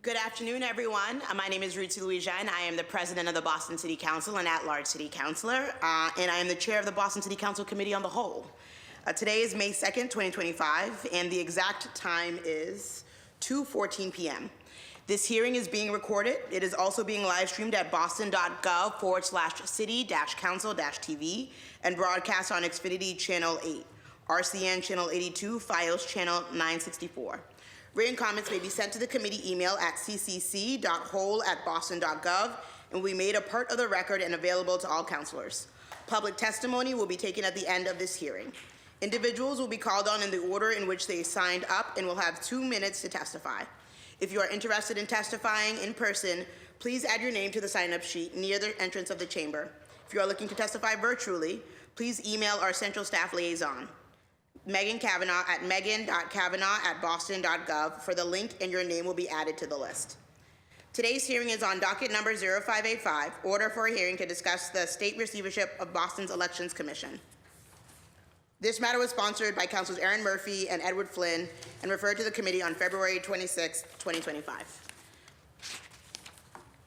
Good afternoon, everyone. My name is Ruthie Louisa, and I am the president of the Boston City Council and at-large city councilor, and I am the chair of the Boston City Council Committee on the Whole. Today is May 2nd, 2025, and the exact time is 2:14 p.m. This hearing is being recorded. It is also being live streamed at boston.gov/city-council-tv and broadcast on Xfinity Channel 8, RCN Channel 82, Fios Channel 964. Written comments may be sent to the committee email at ccc.whole@boston.gov and will be made a part of the record and available to all councilors. Public testimony will be taken at the end of this hearing. Individuals will be called on in the order in which they signed up and will have 2 minutes to testify. If you are interested in testifying in person, please add your name to the sign-up sheet near the entrance of the chamber. If you are looking to testify virtually, please email our central staff liaison, Megan Kavanaugh, at megan.kavanaugh@boston.gov for the link, and your name will be added to the list. Today's hearing is on docket number 0585, order for a hearing to discuss the state receivership of Boston's Elections Commission. This matter was sponsored by Councilors Erin Murphy and Edward Flynn and referred to the committee on February 26, 2025.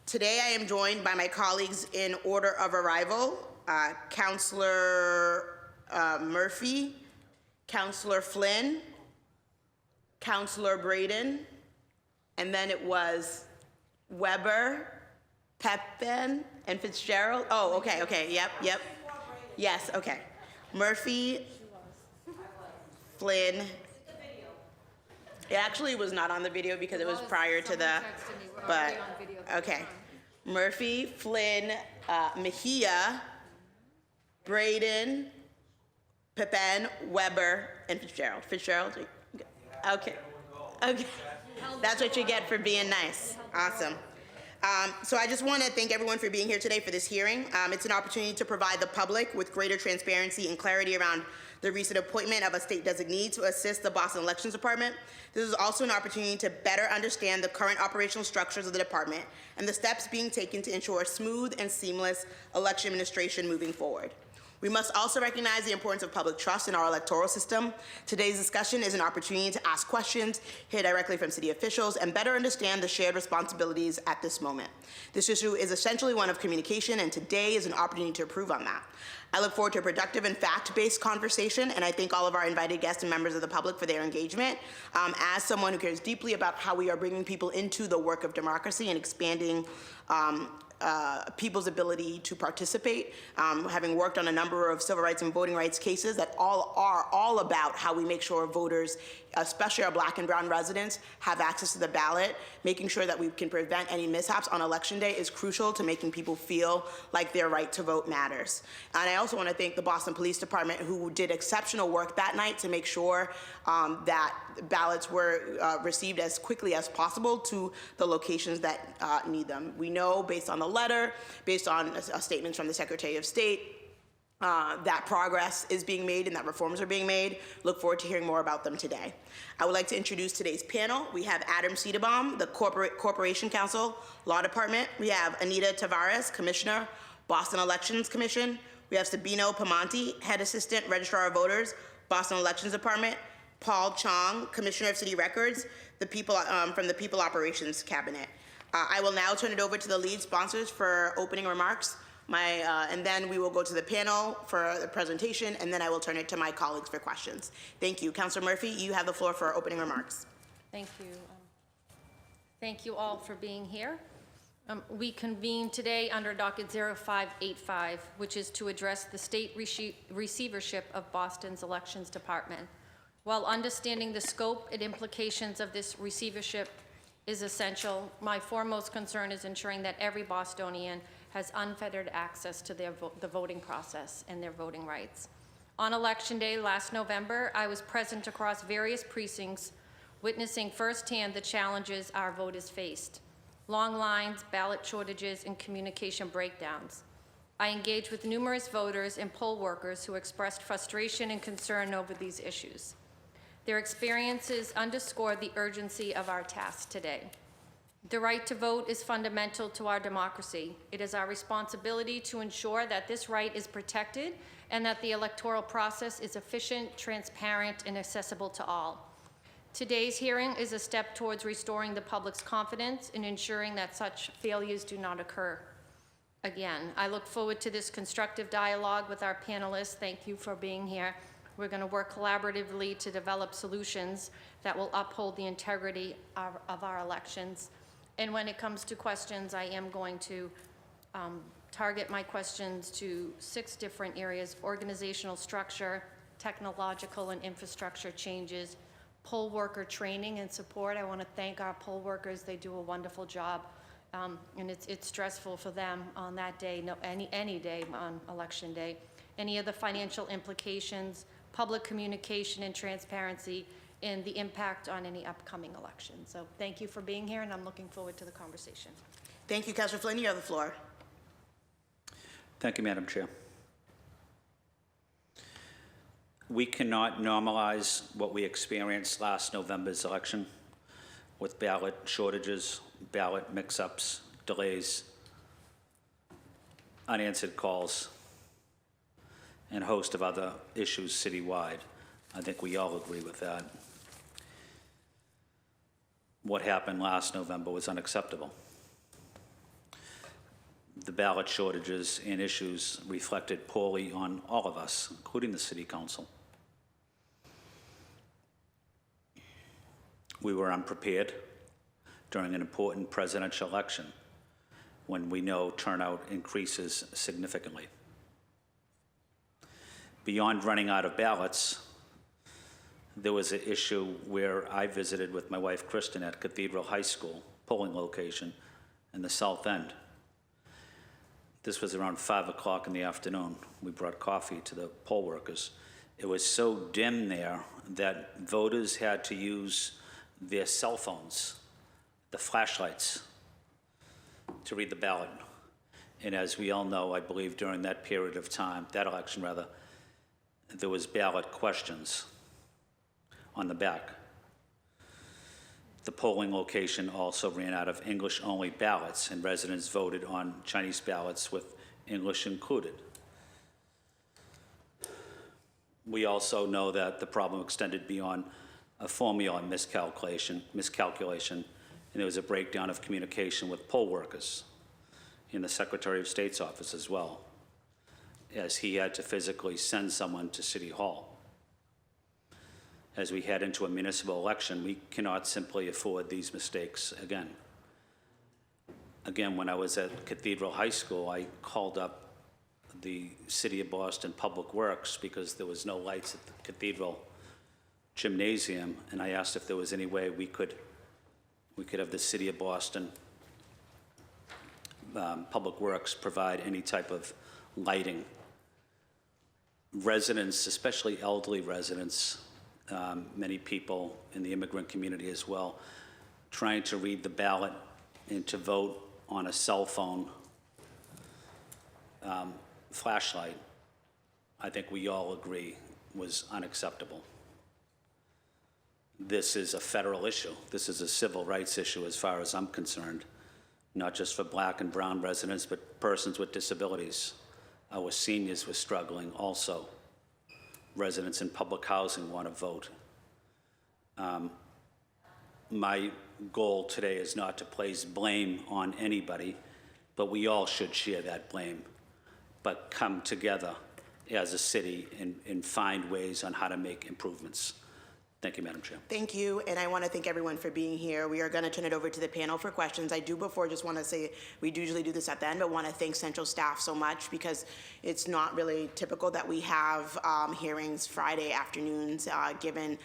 Today I am joined by my colleagues in order of arrival, Councilor Murphy, Councilor Flynn, Councilor Braden, and then it was Weber, Pepin, and Fitzgerald. Oh, okay, yep. Yes, okay. Murphy, Flynn. It actually was not on the video because it was prior to the, but, okay. Murphy, Flynn, Mejia, Braden, Pepin, Weber, and Fitzgerald. Fitzgerald? Okay. That's what you get for being nice. Awesome. So I just want to thank everyone for being here today for this hearing. It's an opportunity to provide the public with greater transparency and clarity around the recent appointment of a state designee to assist the Boston Elections Department. This is also an opportunity to better understand the current operational structures of the department and the steps being taken to ensure smooth and seamless election administration moving forward. We must also recognize the importance of public trust in our electoral system. Today's discussion is an opportunity to ask questions, hear directly from city officials, and better understand the shared responsibilities at this moment. This issue is essentially one of communication, and today is an opportunity to improve on that. I look forward to a productive and fact-based conversation, and I thank all of our invited guests and members of the public for their engagement. As someone who cares deeply about how we are bringing people into the work of democracy and expanding people's ability to participate, having worked on a number of civil rights and voting rights cases that are all about how we make sure voters, especially our Black and brown residents, have access to the ballot. Making sure that we can prevent any mishaps on Election Day is crucial to making people feel like their right to vote matters. And I also want to thank the Boston Police Department, who did exceptional work that night to make sure that ballots were received as quickly as possible to the locations that need them. We know, based on the letter, based on statements from the Secretary of State, that progress is being made and that reforms are being made. Look forward to hearing more about them today. I would like to introduce today's panel. We have Adam Cederbaum, the Corporation Counsel, Law Department. We have Anita Tavares, Commissioner, Boston Elections Commission. We have Sabino Pamonte, Head Assistant Registrar of Voters, Boston Elections Department. Paul Chong, Commissioner of City Records, from the People Operations Cabinet. I will now turn it over to the lead sponsors for opening remarks. And then we will go to the panel for the presentation, and then I will turn it to my colleagues for questions. Thank you. Councilor Murphy, you have the floor for opening remarks. Thank you. Thank you all for being here. We convene today under docket 0585, which is to address the state receivership of Boston's Elections Department. While understanding the scope and implications of this receivership is essential, my foremost concern is ensuring that every Bostonian has unfettered access to the voting process and their voting rights. On Election Day last November, I was present across various precincts, witnessing firsthand the challenges our voters faced: long lines, ballot shortages, and communication breakdowns. I engaged with numerous voters and poll workers who expressed frustration and concern over these issues. Their experiences underscore the urgency of our task today. The right to vote is fundamental to our democracy. It is our responsibility to ensure that this right is protected and that the electoral process is efficient, transparent, and accessible to all. Today's hearing is a step towards restoring the public's confidence and ensuring that such failures do not occur again. I look forward to this constructive dialogue with our panelists. Thank you for being here. We're going to work collaboratively to develop solutions that will uphold the integrity of our elections. And when it comes to questions, I am going to target my questions to 6 different areas: organizational structure, technological and infrastructure changes, poll worker training and support. I want to thank our poll workers. They do a wonderful job. And it's stressful for them on that day, any day on election day. Any of the financial implications, public communication and transparency, and the impact on any upcoming election. So thank you for being here, and I'm looking forward to the conversation. Thank you, Councilor Flynn. You have the floor. Thank you, Madam Chair. We cannot normalize what we experienced last November's election with ballot shortages, ballot mix-ups, delays, unanswered calls, and a host of other issues citywide. I think we all agree with that. What happened last November was unacceptable. The ballot shortages and issues reflected poorly on all of us, including the City Council. We were unprepared during an important presidential election when we know turnout increases significantly. Beyond running out of ballots, there was an issue where I visited with my wife, Kristen, at Cathedral High School, polling location in the South End. This was around 5 o'clock in the afternoon. We brought coffee to the poll workers. It was so dim there that voters had to use their cell phones, the flashlights, to read the ballot. And as we all know, I believe during that period of time, that election rather, there was ballot questions on the back. The polling location also ran out of English-only ballots, and residents voted on Chinese ballots with English included. We also know that the problem extended beyond a formula miscalculation, and there was a breakdown of communication with poll workers in the Secretary of State's office as well, as he had to physically send someone to City Hall. As we head into a municipal election, we cannot simply afford these mistakes again. Again, when I was at Cathedral High School, I called up the City of Boston Public Works because there was no lights at the Cathedral Gymnasium, and I asked if there was any way we could have the City of Boston Public Works provide any type of lighting. Residents, especially elderly residents, many people in the immigrant community as well, trying to read the ballot and to vote on a cell phone flashlight, I think we all agree was unacceptable. This is a federal issue. This is a civil rights issue as far as I'm concerned, not just for Black and brown residents, but persons with disabilities. Our seniors were struggling also. Residents in public housing want to vote. My goal today is not to place blame on anybody, but we all should share that blame, but come together as a city and find ways on how to make improvements. Thank you, Madam Chair. Thank you, and I want to thank everyone for being here. We are going to turn it over to the panel for questions. I do before just want to say, we do usually do this at the end, but want to thank Central staff so much because it's not really typical that we have hearings Friday afternoons given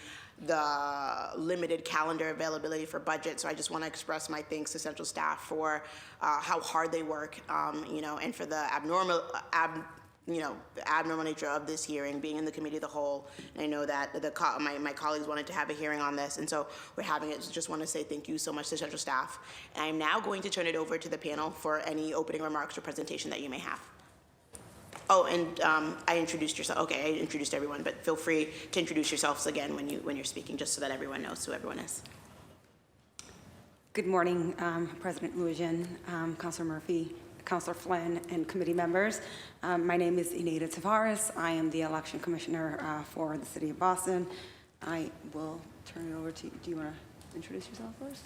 the limited calendar availability for budget. So I just want to express my thanks to Central staff for how hard they work, and for the abnormal nature of this hearing, being in the committee of the whole. And I know that my colleagues wanted to have a hearing on this, and so we're having it. So just want to say thank you so much to Central staff. And I'm now going to turn it over to the panel for any opening remarks or presentation that you may have. Oh, and I introduced yourself. Okay, I introduced everyone, but feel free to introduce yourselves again when you're speaking, just so that everyone knows who everyone is. Good morning, President Lujan, Councilor Murphy, Councilor Flynn, and committee members. My name is Ineda Tavares. I am the election commissioner for the City of Boston. I will turn it over to you. Do you want to introduce yourself first?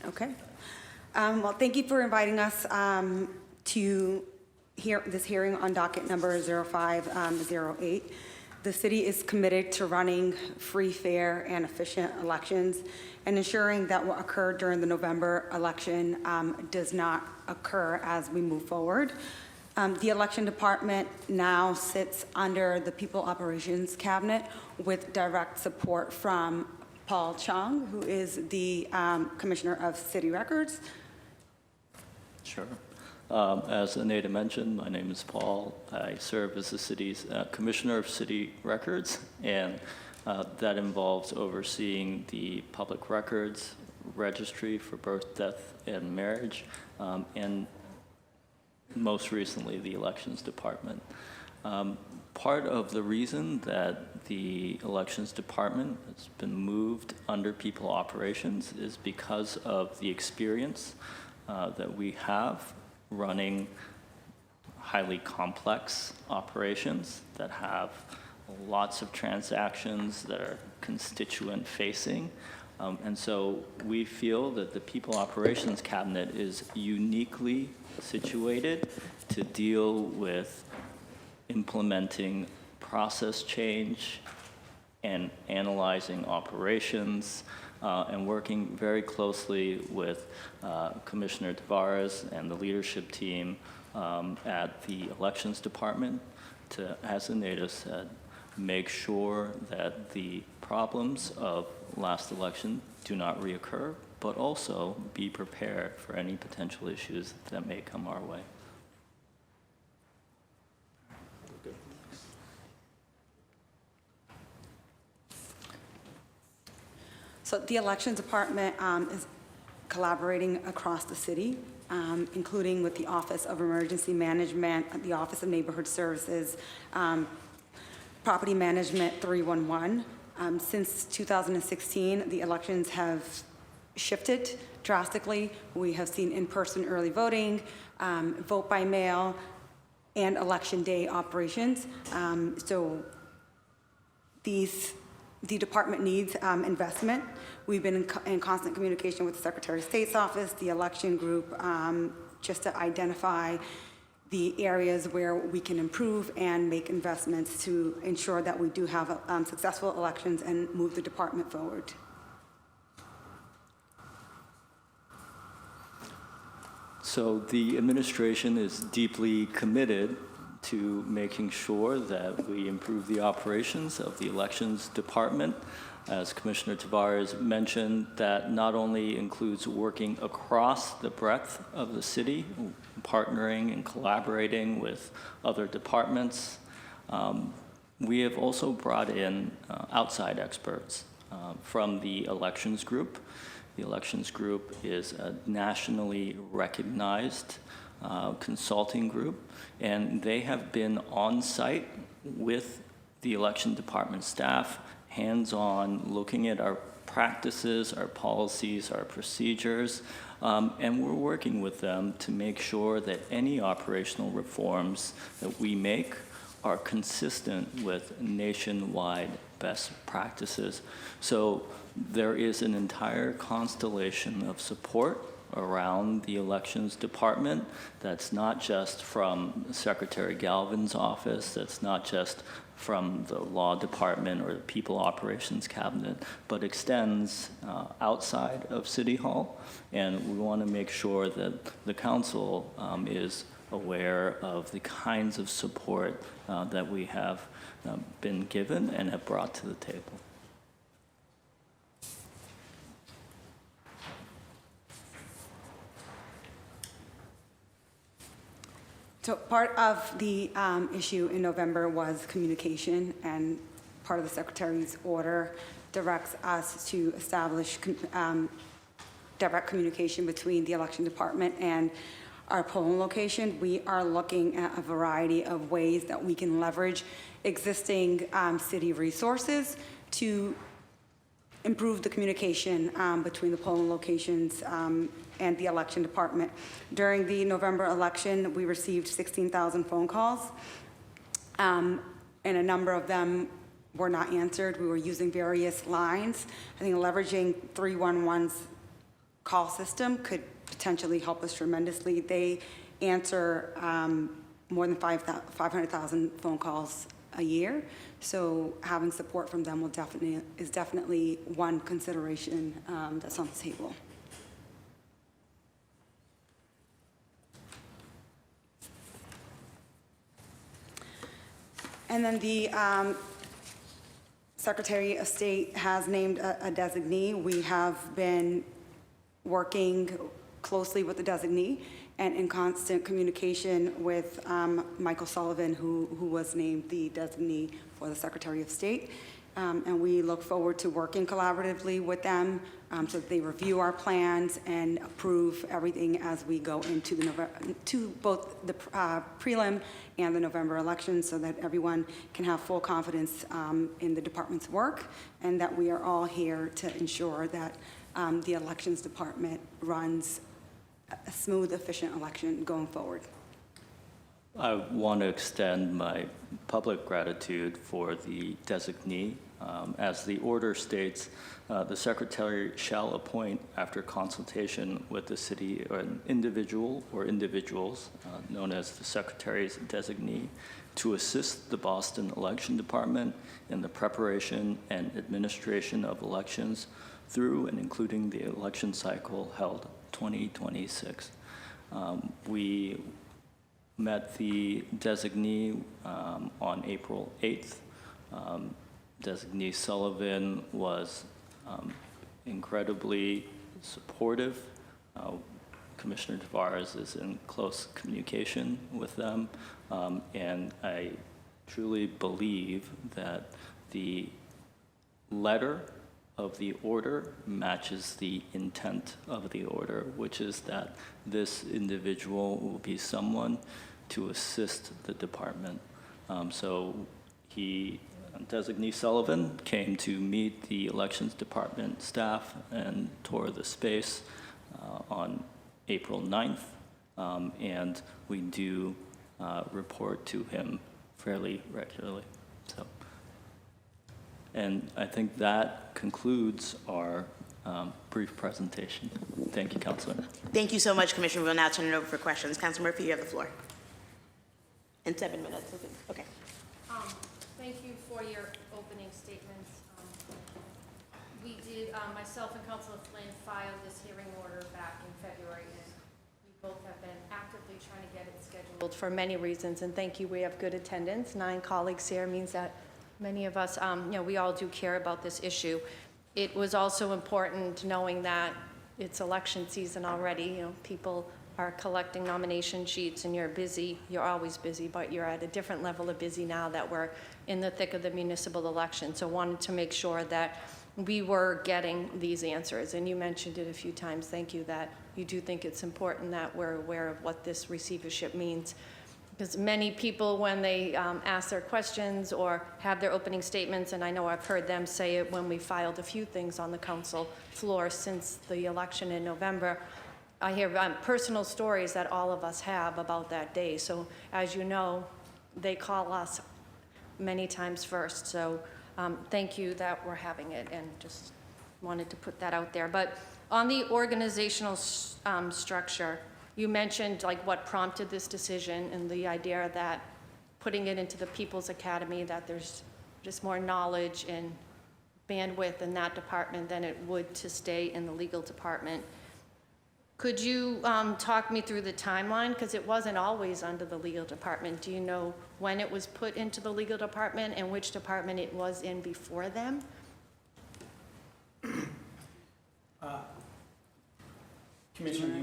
Okay. Well, thank you for inviting us to this hearing on docket number 0508. The city is committed to running free, fair, and efficient elections and ensuring that what occurred during the November election does not occur as we move forward. The election department now sits under the People Operations Cabinet with direct support from Paul Chung, who is the Commissioner of City Records. Sure. As Anita mentioned, my name is Paul. I serve as the city's Commissioner of City Records, and that involves overseeing the public records registry for birth, death, and marriage, and most recently, the Elections Department. Part of the reason that the Elections Department has been moved under People Operations is because of the experience that we have running highly complex operations that have lots of transactions that are constituent-facing. And so we feel that the People Operations Cabinet is uniquely situated to deal with implementing process change and analyzing operations and working very closely with Commissioner Tavares and the leadership team at the Elections Department to, as Anita said, make sure that the problems of last election do not reoccur, but also be prepared for any potential issues that may come our way. So the Elections Department is collaborating across the city, including with the Office of Emergency Management, the Office of Neighborhood Services, Property Management 311. Since 2016, the elections have shifted drastically. We have seen in-person early voting, vote by mail, and election day operations. So the department needs investment. We've been in constant communication with the Secretary of State's office, the election group, just to identify the areas where we can improve and make investments to ensure that we do have successful elections and move the department forward. So the administration is deeply committed to making sure that we improve the operations of the Elections Department. As Commissioner Tavares mentioned, that not only includes working across the breadth of the city, partnering and collaborating with other departments. We have also brought in outside experts from the Elections Group. The Elections Group is a nationally recognized consulting group, and they have been on site with the Election Department staff, hands-on, looking at our practices, our policies, our procedures, and we're working with them to make sure that any operational reforms that we make are consistent with nationwide best practices. So there is an entire constellation of support around the Elections Department that's not just from Secretary Galvin's office, that's not just from the Law Department or the People Operations Cabinet, but extends outside of City Hall. And we want to make sure that the council is aware of the kinds of support that we have been given and have brought to the table. So part of the issue in November was communication, and part of the Secretary's order directs us to establish direct communication between the Election Department and our polling location. We are looking at a variety of ways that we can leverage existing city resources to improve the communication between the polling locations and the Election Department. During the November election, we received 16,000 phone calls, and a number of them were not answered. We were using various lines. I think leveraging 311's call system could potentially help us tremendously. They answer more than 500,000 phone calls a year, so having support from them is definitely one consideration that's on the table. And then the Secretary of State has named a designee. We have been working closely with the designee and in constant communication with Michael Sullivan, who was named the designee for the Secretary of State. And we look forward to working collaboratively with them so that they review our plans and approve everything as we go into to both the prelim and the November elections, so that everyone can have full confidence in the department's work, and that we are all here to ensure that the elections department runs a smooth, efficient election going forward. I want to extend my public gratitude for the designee. As the order states, the secretary shall appoint, after consultation with the city, or an individual or individuals known as the secretary's designee, to assist the Boston Election Department in the preparation and administration of elections through and including the election cycle held 2026. We met the designee on April 8th. Designee Sullivan was incredibly supportive. Commissioner Tavares is in close communication with them, and I truly believe that the letter of the order matches the intent of the order, which is that this individual will be someone to assist the department. So Designee Sullivan came to meet the elections department staff and tour the space on April 9th, and we do report to him fairly regularly. So, and I think that concludes our brief presentation. Thank you, Councilor. Thank you so much, Commissioner. We'll now turn it over for questions. Councilor Murphy, you have the floor. In 7 minutes, okay. Thank you for your opening statements. We did, myself and Councilor Flynn filed this hearing order back in February, and we both have been actively trying to get it scheduled for many reasons, and thank you. We have good attendance. 9 colleagues here means that many of us, we all do care about this issue. It was also important knowing that it's election season already. People are collecting nomination sheets, and you're busy. You're always busy, but you're at a different level of busy now that we're in the thick of the municipal election. So wanted to make sure that we were getting these answers. And you mentioned it a few times. Thank you that you do think it's important that we're aware of what this receivership means. Because many people, when they ask their questions or have their opening statements, and I know I've heard them say it when we filed a few things on the council floor since the election in November, I hear personal stories that all of us have about that day. So as you know, they call us many times first. So thank you that we're having it, and just wanted to put that out there. But on the organizational structure, you mentioned like what prompted this decision and the idea that putting it into the People's Academy, that there's just more knowledge and bandwidth in that department than it would to stay in the legal department. Could you talk me through the timeline? Because it wasn't always under the legal department. Do you know when it was put into the legal department and which department it was in before them? Commissioner,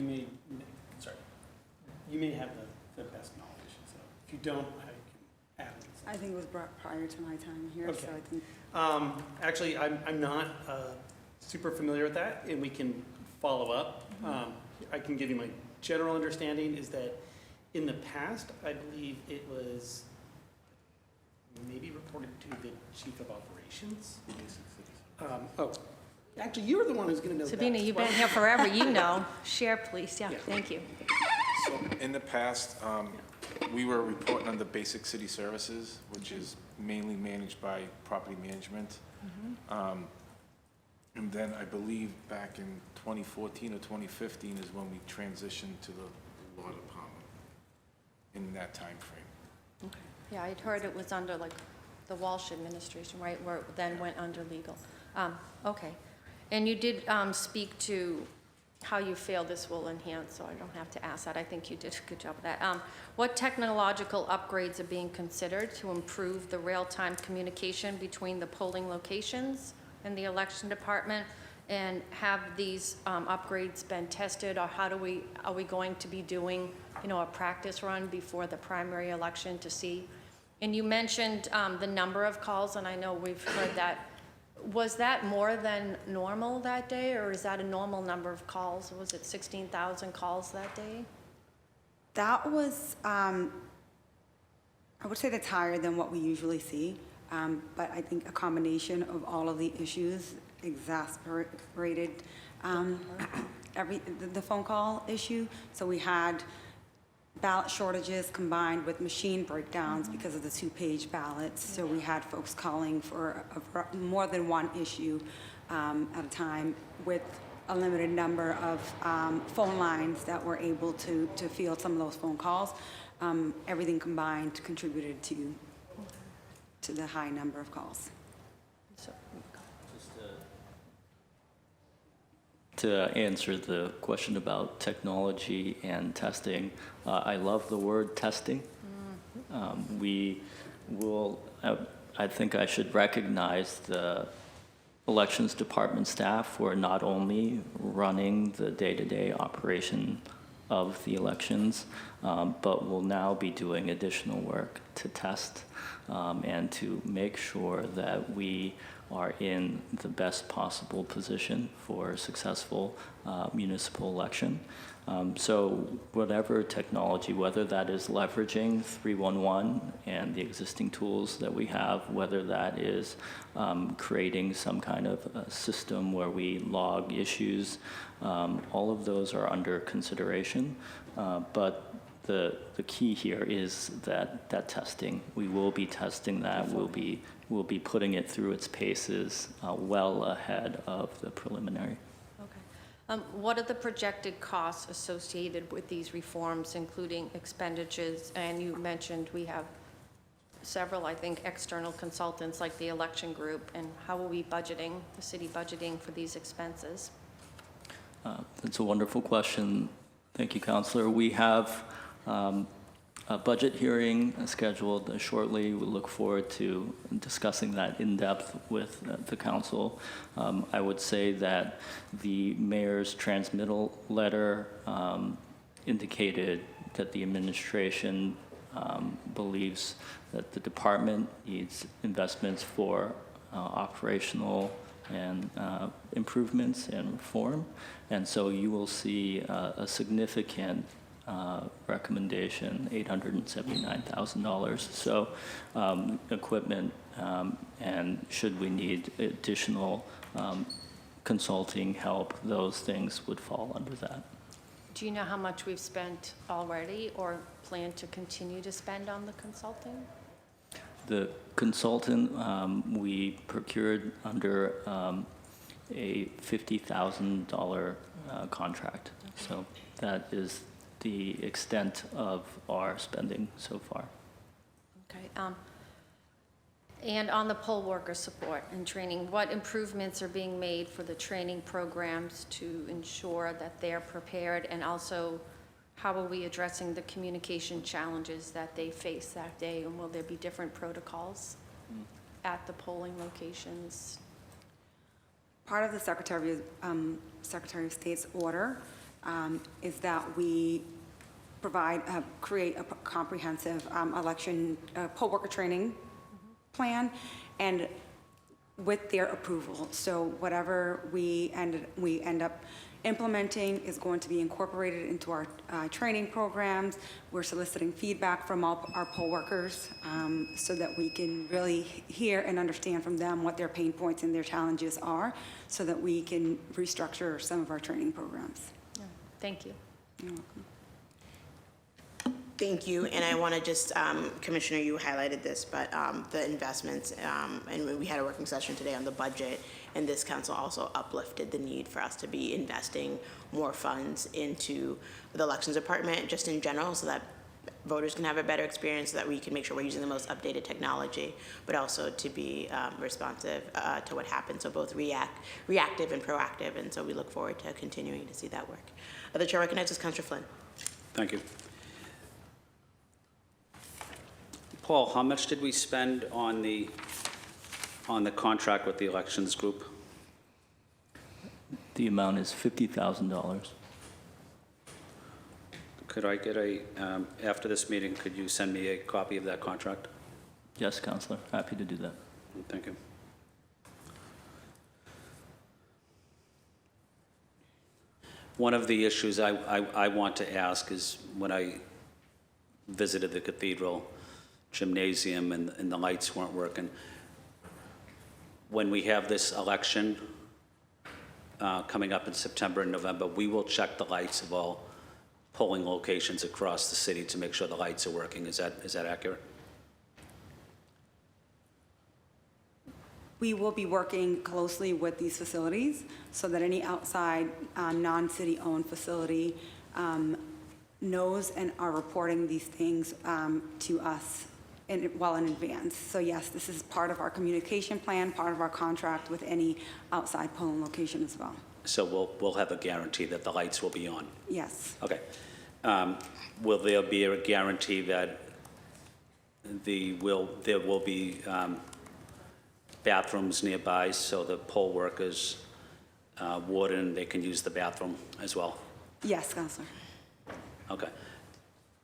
you may have the best knowledge, so if you don't, I can add it. I think it was brought prior to my time here, Okay. so I think. Actually, I'm not super familiar with that, and we can follow up. I can give you my general understanding is that in the past, I believe it was maybe reported to the chief of operations. Actually, you were the one who's going to know that. Sabina, you've been here forever. You know. Share, please. Yeah, Yeah. thank you. So in the past, we were reporting on the basic city services, which is mainly managed by property management. And then I believe back in 2014 or 2015 is when we transitioned to the law department in that time frame. Yeah, I'd heard it was under like the Walsh administration, right, where it then went under legal. Okay. And you did speak to how you feel this will enhance, so I don't have to ask that. I think you did a good job of that. What technological upgrades are being considered to improve the real-time communication between the polling locations and the election department? And have these upgrades been tested, or are we going to be doing, a practice run before the primary election to see? And you mentioned the number of calls, and I know we've heard that. Was that more than normal that day, or is that a normal number of calls? Was it 16,000 calls that day? That was, I would say that's higher than what we usually see, but I think a combination of all of the issues exacerbated the phone call issue. So we had ballot shortages combined with machine breakdowns because of the two-page ballots. So we had folks calling for more than one issue at a time, with a limited number of phone lines that were able to field some of those phone calls. Everything combined contributed to the high number of calls. So, To answer the question about technology and testing, I love the word testing. We will, I think I should recognize the elections department staff for not only running the day-to-day operation of the elections, but will now be doing additional work to test and to make sure that we are in the best possible position for a successful municipal election. So whatever technology, whether that is leveraging 311 and the existing tools that we have, whether that is creating some kind of a system where we log issues, all of those are under consideration. But the key here is that testing. We will be testing that. We'll be putting it through its paces well ahead of the preliminary. okay. What are the projected costs associated with these reforms, including expenditures? And you mentioned we have several, I think, external consultants like the election group, and how are we budgeting, the city budgeting for these expenses? That's a wonderful question. Thank you, Councilor. We have a budget hearing scheduled shortly. We look forward to discussing that in depth with the council. I would say that the mayor's transmittal letter indicated that the administration believes that the department needs investments for operational and improvements and reform. And so you will see a significant recommendation, $879,000. So equipment, and should we need additional consulting help, those things would fall under that. Do you know how much we've spent already or plan to continue to spend on the consulting? The consultant, we procured under a $50,000 contract. So that is the extent of our spending so far. Okay. And on the poll worker support and training, what improvements are being made for the training programs to ensure that they're prepared? And also, how are we addressing the communication challenges that they face that day? And will there be different protocols at the polling locations? Part of the Secretary of State's order is that we create a comprehensive election poll worker training plan, and with their approval. So whatever we end up implementing is going to be incorporated into our training programs. We're soliciting feedback from all our poll workers so that we can really hear and understand from them what their pain points and their challenges are, so that we can restructure some of our training programs. Yeah. Thank you. You're welcome. Thank you, and I want to just, Commissioner, you highlighted this, but the investments, and we had a working session today on the budget, and this council also uplifted the need for us to be investing more funds into the elections department, just in general, so that voters can have a better experience, so that we can make sure we're using the most updated technology, but also to be responsive to what happens, so both reactive and proactive, and so we look forward to continuing to see that work. The chair recognizes Councilor Flynn. Thank you. Paul, how much did we spend on the contract with the elections group? The amount is $50,000. Could I get after this meeting, could you send me a copy of that contract? Yes, Counselor, happy to do that. Thank you. One of the issues I want to ask is, when I visited the cathedral gymnasium and the lights weren't working, when we have this election coming up in September and November, we will check the lights of all polling locations across the city to make sure the lights are working. Is that accurate? We will be working closely with these facilities so that any outside non-city-owned facility knows and are reporting these things to us well in advance. So yes, this is part of our communication plan, part of our contract with any outside polling location as well. So we'll have a guarantee that the lights will be on? Yes. Okay. Will there be a guarantee that there will be bathrooms nearby, so the poll workers, warden, they can use the bathroom as well? Yes, Counselor. Okay.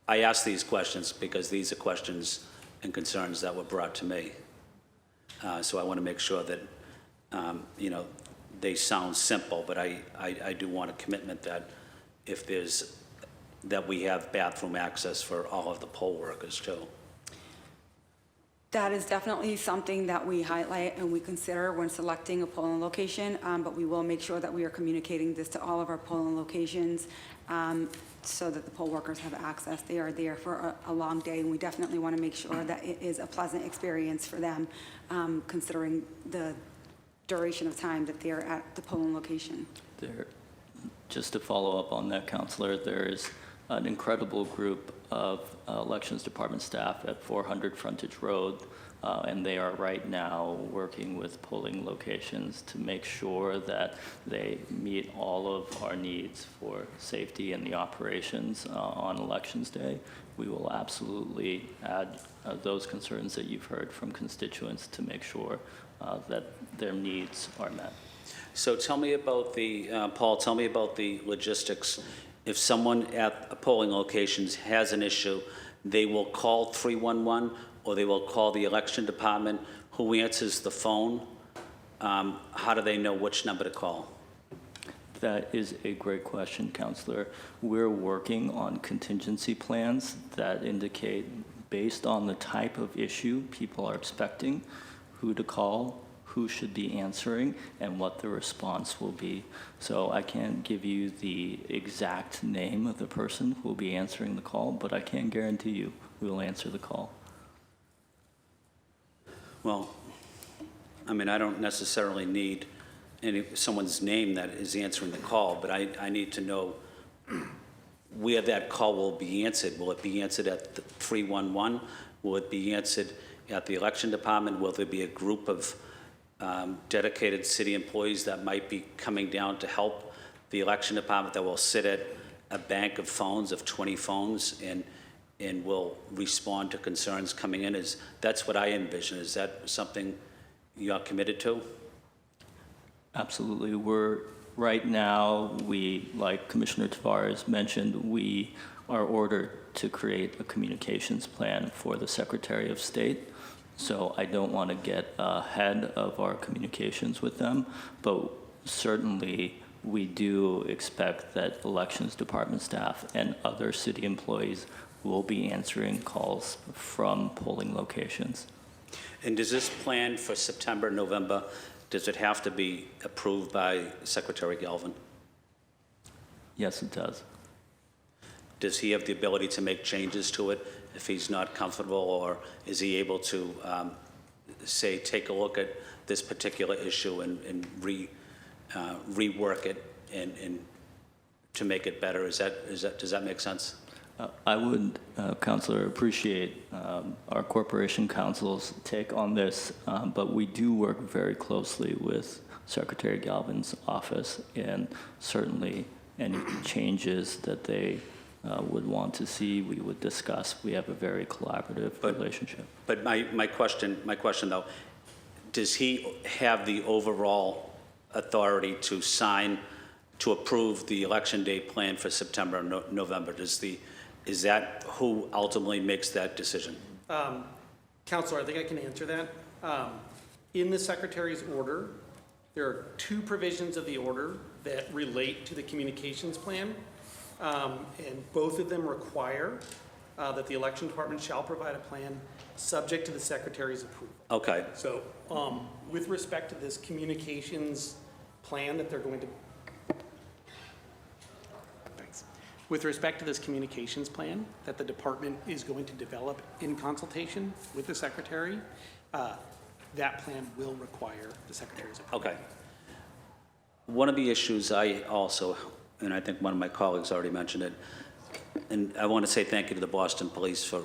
I ask these questions because these are questions and concerns that were brought to me. So I want to make sure that, they sound simple, but I do want a commitment that that we have bathroom access for all of the poll workers too. That is definitely something that we highlight and we consider when selecting a polling location, but we will make sure that we are communicating this to all of our polling locations so that the poll workers have access. They are there for a long day, and we definitely want to make sure that it is a pleasant experience for them, considering the duration of time that they're at the polling location. Just to follow up on that, Counselor, there is an incredible group of Elections Department staff at 400 Frontage Road, and they are right now working with polling locations to make sure that they meet all of our needs for safety and the operations on Elections Day. We will absolutely add those concerns that you've heard from constituents to make sure that their needs are met. So tell me about Paul, tell me about the logistics. If someone at polling locations has an issue, they will call 311 or they will call the election department. Who answers the phone? How do they know which number to call? That is a great question, Counselor. We're working on contingency plans that indicate, based on the type of issue people are expecting, who to call, who should be answering, and what the response will be. So I can't give you the exact name of the person who will be answering the call, but I can guarantee you we will answer the call. Well, I mean, I don't necessarily need someone's name that is answering the call, but I need to know where that call will be answered. Will it be answered at the 311? Will it be answered at the election department? Will there be a group of dedicated city employees that might be coming down to help the election department that will sit at a bank of phones, of 20 phones, and will respond to concerns coming in? That's what I envision. Is that something you're committed to? Absolutely. Right now, like Commissioner Tavares mentioned, we are ordered to create a communications plan for the Secretary of State. So I don't want to get ahead of our communications with them, but certainly we do expect that Elections Department staff and other city employees will be answering calls from polling locations. And does this plan for September, November, does it have to be approved by Secretary Galvin? Yes, it does. Does he have the ability to make changes to it if he's not comfortable, or is he able to say, take a look at this particular issue and rework it and to make it better? Does that make sense? I would, Counselor, appreciate our Corporation Council's take on this, but we do work very closely with Secretary Galvin's office, and certainly any changes that they would want to see, we would discuss. We have a very collaborative relationship. But my question though, does he have the overall authority to sign, to approve the election day plan for September and November? Is that who ultimately makes that decision? Counselor, I think I can answer that. In the Secretary's order, there are 2 provisions of the order that relate to the communications plan, and both of them require that the election department shall provide a plan subject to the Secretary's approval. Okay, So, with respect to this communications plan that they're going to, thanks. With respect to this communications plan that the department is going to develop in consultation with the Secretary, that plan will require the Secretary's approval. okay. One of the issues I also, and I think one of my colleagues already mentioned it, and I want to say thank you to the Boston Police for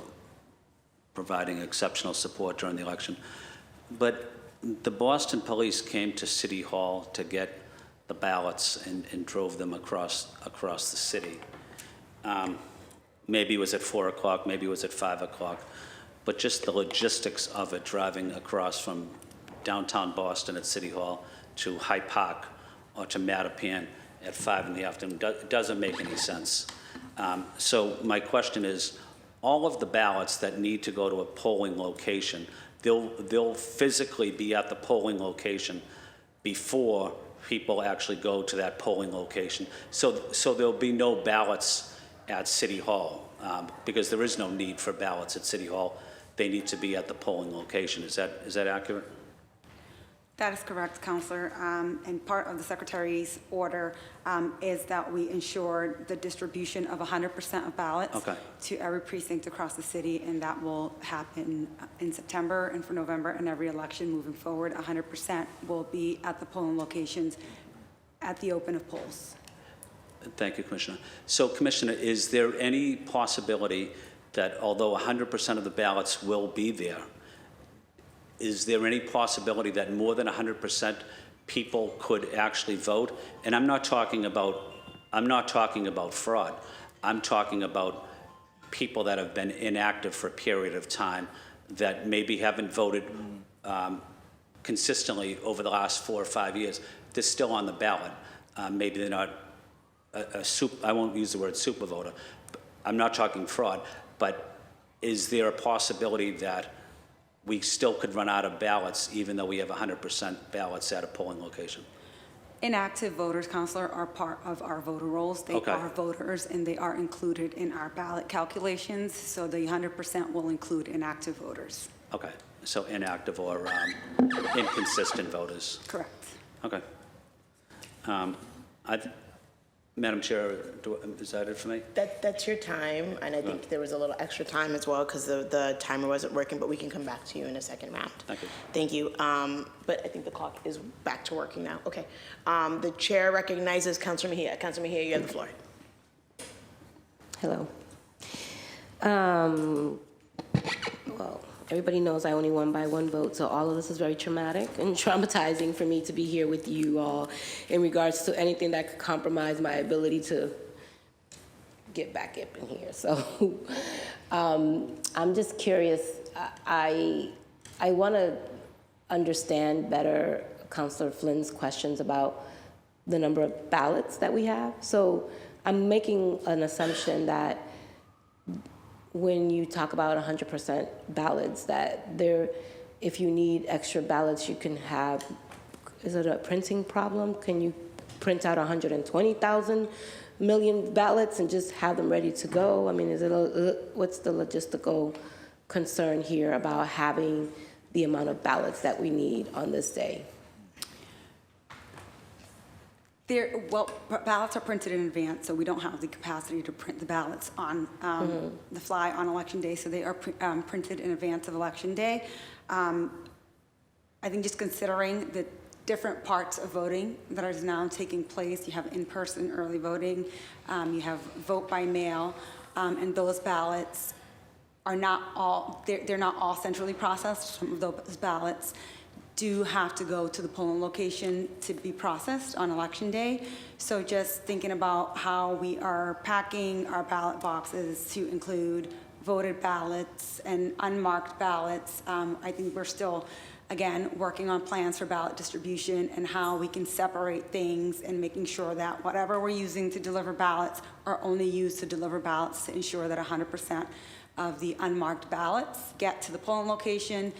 providing exceptional support during the election. But the Boston Police came to City Hall to get the ballots and drove them across the city. Maybe it was at 4 o'clock, maybe it was at 5 o'clock, but just the logistics of it, driving across from downtown Boston at City Hall to Hyde Park or to Mattapan at 5 in the afternoon, doesn't make any sense. So my question is, all of the ballots that need to go to a polling location, they'll physically be at the polling location before people actually go to that polling location. So there'll be no ballots at City Hall, because there is no need for ballots at City Hall. They need to be at the polling location. Is that accurate? That is correct, Counselor. And part of the Secretary's order is that we ensure the distribution of 100% of ballots Okay. to every precinct across the city, and that will happen in September and for November, and every election moving forward, 100% will be at the polling locations at the open of polls. Thank you, Commissioner. So, Commissioner, is there any possibility that although 100% of the ballots will be there, is there any possibility that more than 100% people could actually vote? And I'm not talking about fraud. I'm talking about people that have been inactive for a period of time that maybe haven't voted consistently over the last 4 or 5 years. They're still on the ballot. Maybe they're not I won't use the word super voter. I'm not talking fraud, but is there a possibility that we still could run out of ballots even though we have 100% ballots at a polling location? Inactive voters, Counselor, are part of our voter rolls. They Okay. are voters, and they are included in our ballot calculations, so the 100% will include inactive voters. Okay, so inactive or inconsistent voters. Correct. Okay. Madam Chair, is that it for me? That's your time, and I think there was a little extra time as well because the timer wasn't working, but we can come back to you in a second round. Thank you. Thank you. But I think the clock is back to working now. Okay. The chair recognizes Councilor Mejia. Councilor Mejia, you have the floor. Hello. Well, everybody knows I only won by 1 vote, so all of this is very traumatic and traumatizing for me to be here with you all in regards to anything that could compromise my ability to get back up in here. So I'm just curious. I want to understand better Councilor Flynn's questions about the number of ballots that we have. So I'm making an assumption that when you talk about 100% ballots, that if you need extra ballots, you can have, is it a printing problem? Can you print out 120,000 million ballots and just have them ready to go? I mean, what's the logistical concern here about having the amount of ballots that we need on this day? Ballots are printed in advance, so we don't have the capacity to print the ballots on the fly on Election Day, so they are printed in advance of Election Day. I think just considering the different parts of voting that are now taking place, you have in-person early voting, you have vote by mail, and those ballots are not all, they're not all centrally processed. Some of those ballots do have to go to the polling location to be processed on Election Day. So just thinking about how we are packing our ballot boxes to include voted ballots and unmarked ballots, I think we're still, again, working on plans for ballot distribution and how we can separate things and making sure that whatever we're using to deliver ballots are only used to deliver ballots to ensure that 100% of the unmarked ballots get to the polling location.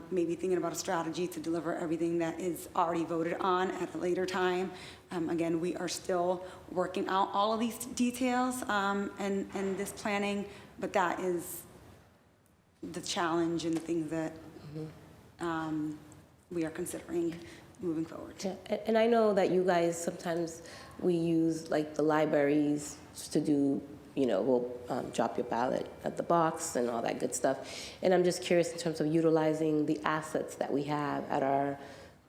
Maybe thinking about a strategy to deliver everything that is already voted on at a later time. Again, we are still working out all of these details and this planning, but that is the challenge and the things that we are considering moving forward. Yeah, and I know that you guys, sometimes we use like the libraries to do, you know, we'll drop your ballot at the box and all that good stuff. And I'm just curious in terms of utilizing the assets that we have at our,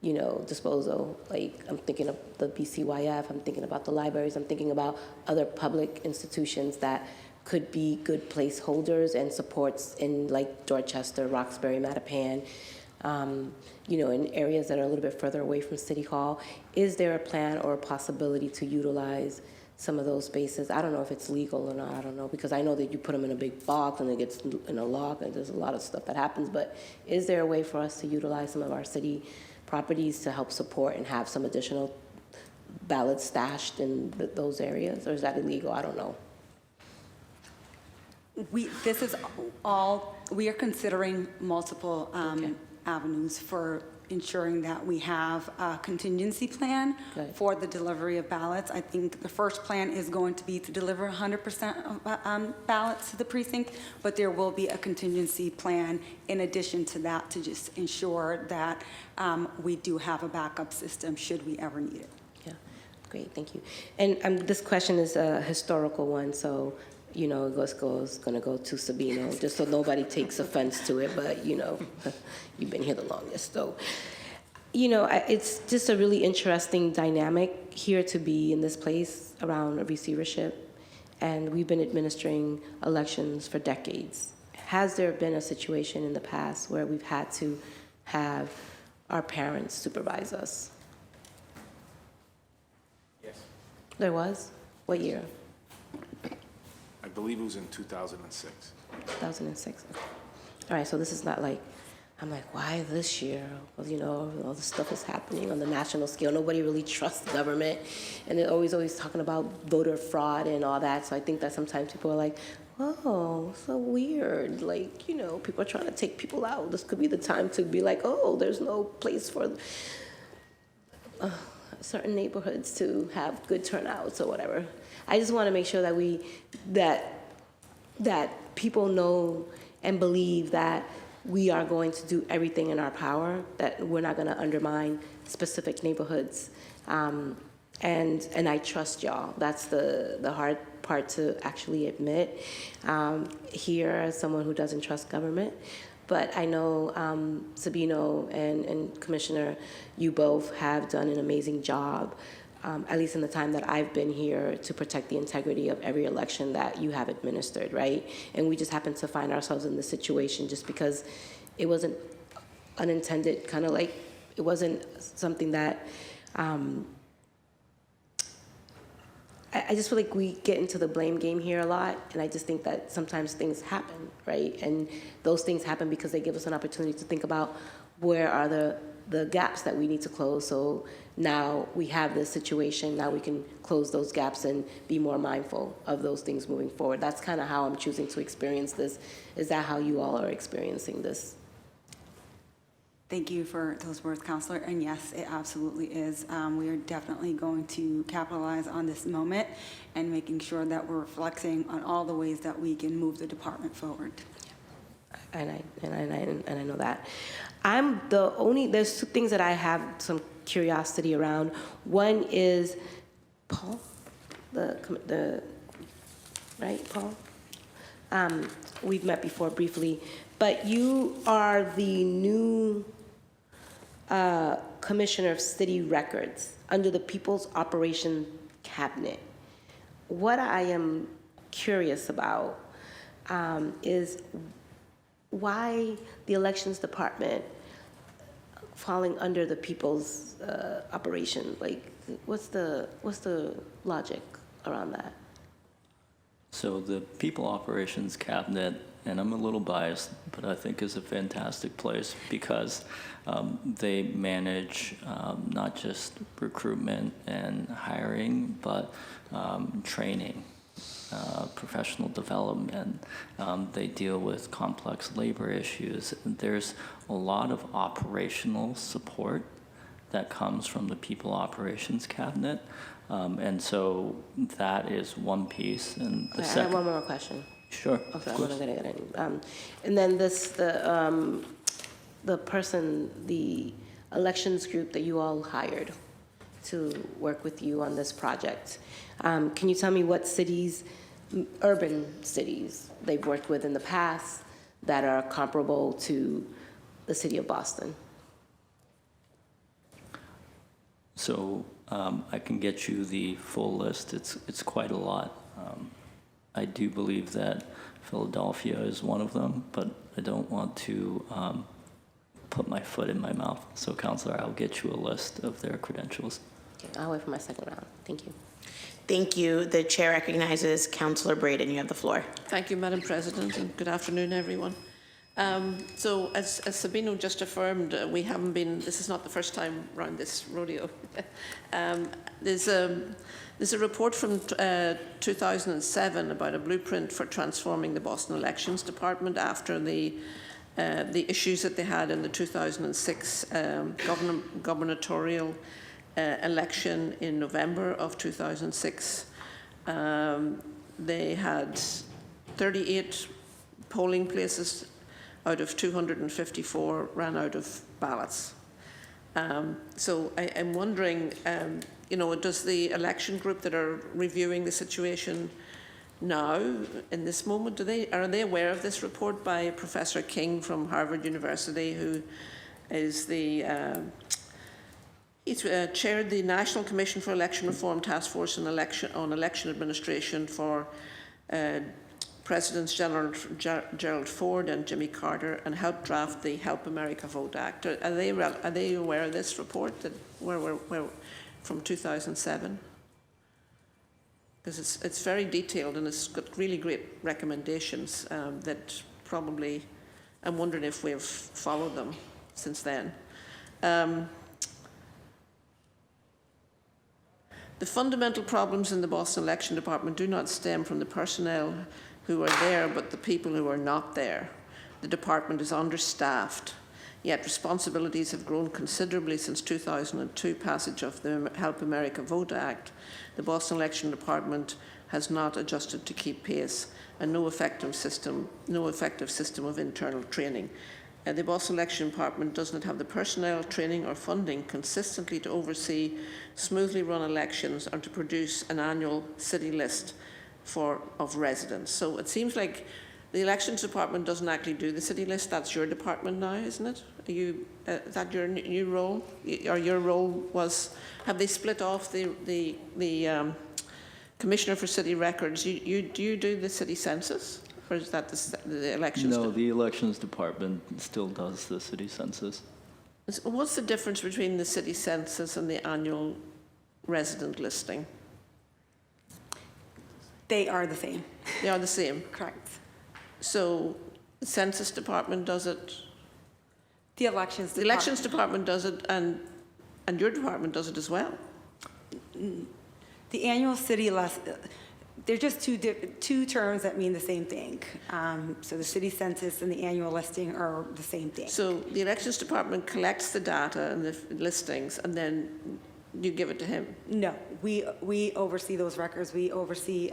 you know, disposal. Like I'm thinking of the BCYF, I'm thinking about the libraries, I'm thinking about other public institutions that could be good placeholders and supports in like Dorchester, Roxbury, Mattapan, you know, in areas that are a little bit further away from City Hall. Is there a plan or a possibility to utilize some of those spaces? I don't know if it's legal or not, I don't know, because I know that you put them in a big box and it gets in a lock and there's a lot of stuff that happens, but is there a way for us to utilize some of our city properties to help support and have some additional ballots stashed in those areas, or is that illegal? I don't know. This is all, we are considering multiple avenues for ensuring that we have a contingency plan Good. for the delivery of ballots. I think the first plan is going to be to deliver 100% of ballots to the precinct, but there will be a contingency plan in addition to that to just ensure that we do have a backup system should we ever need it. Yeah, great, thank you. And this question is a historical one, so you know, it's gonna go to Sabino, just so nobody takes offense to it, but you know, you've been here the longest, so. You know, it's just a really interesting dynamic here to be in this place around receivership, and we've been administering elections for decades. Has there been a situation in the past where we've had to have our parents supervise us? Yes. There was? What year? I believe it was in 2006. 2006. All right, so this is not like, I'm like, why this year? Well, you know, all this stuff is happening on the national scale. Nobody really trusts government. And they're always talking about voter fraud and all that. So I think that sometimes people are like, oh, so weird. Like, you know, people are trying to take people out. This could be the time to be like, oh, there's no place for certain neighborhoods to have good turnouts or whatever. I just want to make sure that that people know and believe that we are going to do everything in our power, that we're not going to undermine specific neighborhoods. And I trust y'all. That's the hard part to actually admit here as someone who doesn't trust government. But I know Sabino and Commissioner, you both have done an amazing job, at least in the time that I've been here, to protect the integrity of every election that you have administered, right? And we just happen to find ourselves in this situation just because it wasn't unintended, kind of like, it wasn't something that, I just feel like we get into the blame game here a lot, and I just think that sometimes things happen, right? And those things happen because they give us an opportunity to think about where are the gaps that we need to close. So now we have this situation, now we can close those gaps and be more mindful of those things moving forward. That's kind of how I'm choosing to experience this. Is that how you all are experiencing this? Thank you for those words, Counselor. And yes, it absolutely is. We are definitely going to capitalize on this moment and making sure that we're reflecting on all the ways that we can move the department forward. And I know that. There's two things that I have some curiosity around. One is Paul, right, Paul? We've met before briefly, but you are the new Commissioner of City Records under the People's Operation Cabinet. What I am curious about is why the elections department falling under the people's operation? Like, what's the logic around that? So the People Operations Cabinet, and I'm a little biased, but I think is a fantastic place because they manage not just recruitment and hiring, but training, professional development. They deal with complex labor issues. There's a lot of operational support that comes from the People Operations Cabinet. And so that is one piece. And the I have second, one more question. sure, Okay, of I'm course. gonna get it. And then the person, the elections group that you all hired to work with you on this project, can you tell me what cities, urban cities, they've worked with in the past that are comparable to the city of Boston? So I can get you the full list. It's quite a lot. I do believe that Philadelphia is one of them, but I don't want to put my foot in my mouth. So, Counselor, I'll get you a list of their credentials. Okay, I'll wait for my second round. Thank you. Thank you. The chair recognizes Councillor Braden. You have the floor. Thank you, Madam President, and good afternoon, everyone. So as Sabino just affirmed, we haven't been, this is not the first time around this rodeo. There's a report from 2007 about a blueprint for transforming the Boston Elections Department after the issues that they had in the 2006 gubernatorial election in November of 2006. They had 38 polling places out of 254 ran out of ballots. So I'm wondering, does the election group that are reviewing the situation now, in this moment, are they aware of this report by Professor King from Harvard University, who is he's chaired the National Commission for Election Reform Task Force on Election Administration for Presidents Gerald Ford and Jimmy Carter, and helped draft the Help America Vote Act. Are they aware of this report that where from 2007? Because it's very detailed and it's got really great recommendations that probably I'm wondering if we've followed them since then. The fundamental problems in the Boston Election Department do not stem from the personnel who are there, but the people who are not there. The department is understaffed, yet responsibilities have grown considerably since 2002 passage of the Help America Vote Act. The Boston Election Department has not adjusted to keep pace, and no effective system of internal training. The Boston Election Department does not have the personnel, training or funding consistently to oversee smoothly run elections and to produce an annual city list of residents. So it seems like the Elections Department doesn't actually do the city list. That's your department now, isn't it? Is that your new role? Or your role was, have they split off the Commissioner for City Records? Do you do the city census? Or is that the elections? No, the Elections Department still does the city census. What's the difference between the city census and the annual resident listing? They are the same. They are the same. Correct. So the Census Department does it, The Elections the Elections Department does it, and your department does it as well. The annual city list, they're just two terms that mean the same thing. So the city census and the annual listing are the same thing. So the Elections Department collects the data and the listings, and then you give it to him. No, we oversee those records. We oversee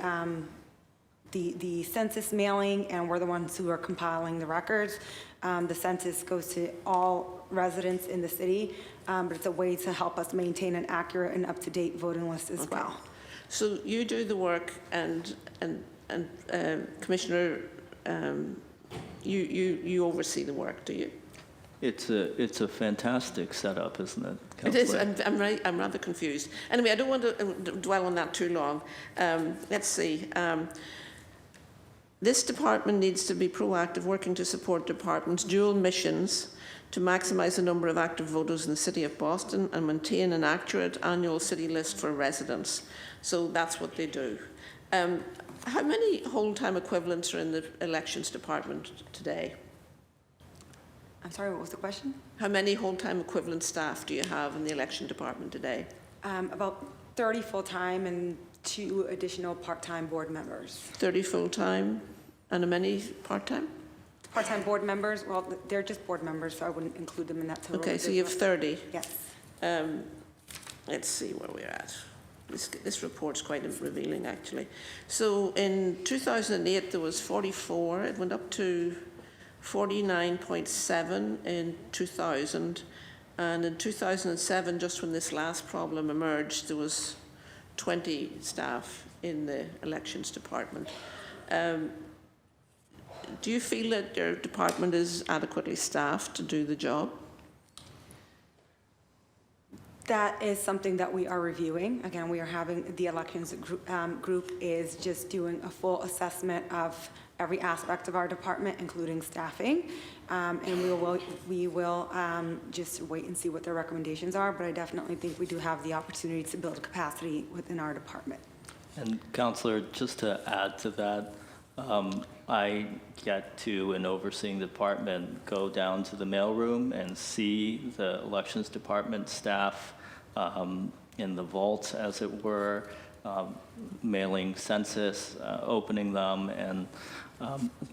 the census mailing, and we're the ones who are compiling the records. The census goes to all residents in the city, but it's a way to help us maintain an accurate and up-to-date voting list as well. So you do the work, and Commissioner, you oversee the work, do you? It's a fantastic setup, isn't it, It is. Councillor? I'm rather confused. Anyway, I don't want to dwell on that too long. Let's see. This department needs to be proactive, working to support department's dual missions to maximise the number of active voters in the City of Boston and maintain an accurate annual city list for residents. So that's what they do. How many whole-time equivalents are in the elections department today? I'm sorry, what was the question? How many whole-time equivalent staff do you have in the election department today? About 30 full-time and 2 additional part-time board members. 30 full-time and how many part-time? Part-time board members, well, they're just board members, so I wouldn't include them in that total. Okay, so you have 30. Yes. Let's see where we're at. This report's quite revealing, actually. So in 2008, there was 44. It went up to 49.7 in 2000. And in 2007, just when this last problem emerged, there was 20 staff in the elections department. Do you feel that your department is adequately staffed to do the job? That is something that we are reviewing. Again, we are having, the elections group is just doing a full assessment of every aspect of our department, including staffing. And we will just wait and see what their recommendations are, but I definitely think we do have the opportunity to build capacity within our department. And Councillor, just to add to that, I get to, in overseeing the department, go down to the mailroom and see the elections department staff in the vaults, as it were, mailing census, opening them. And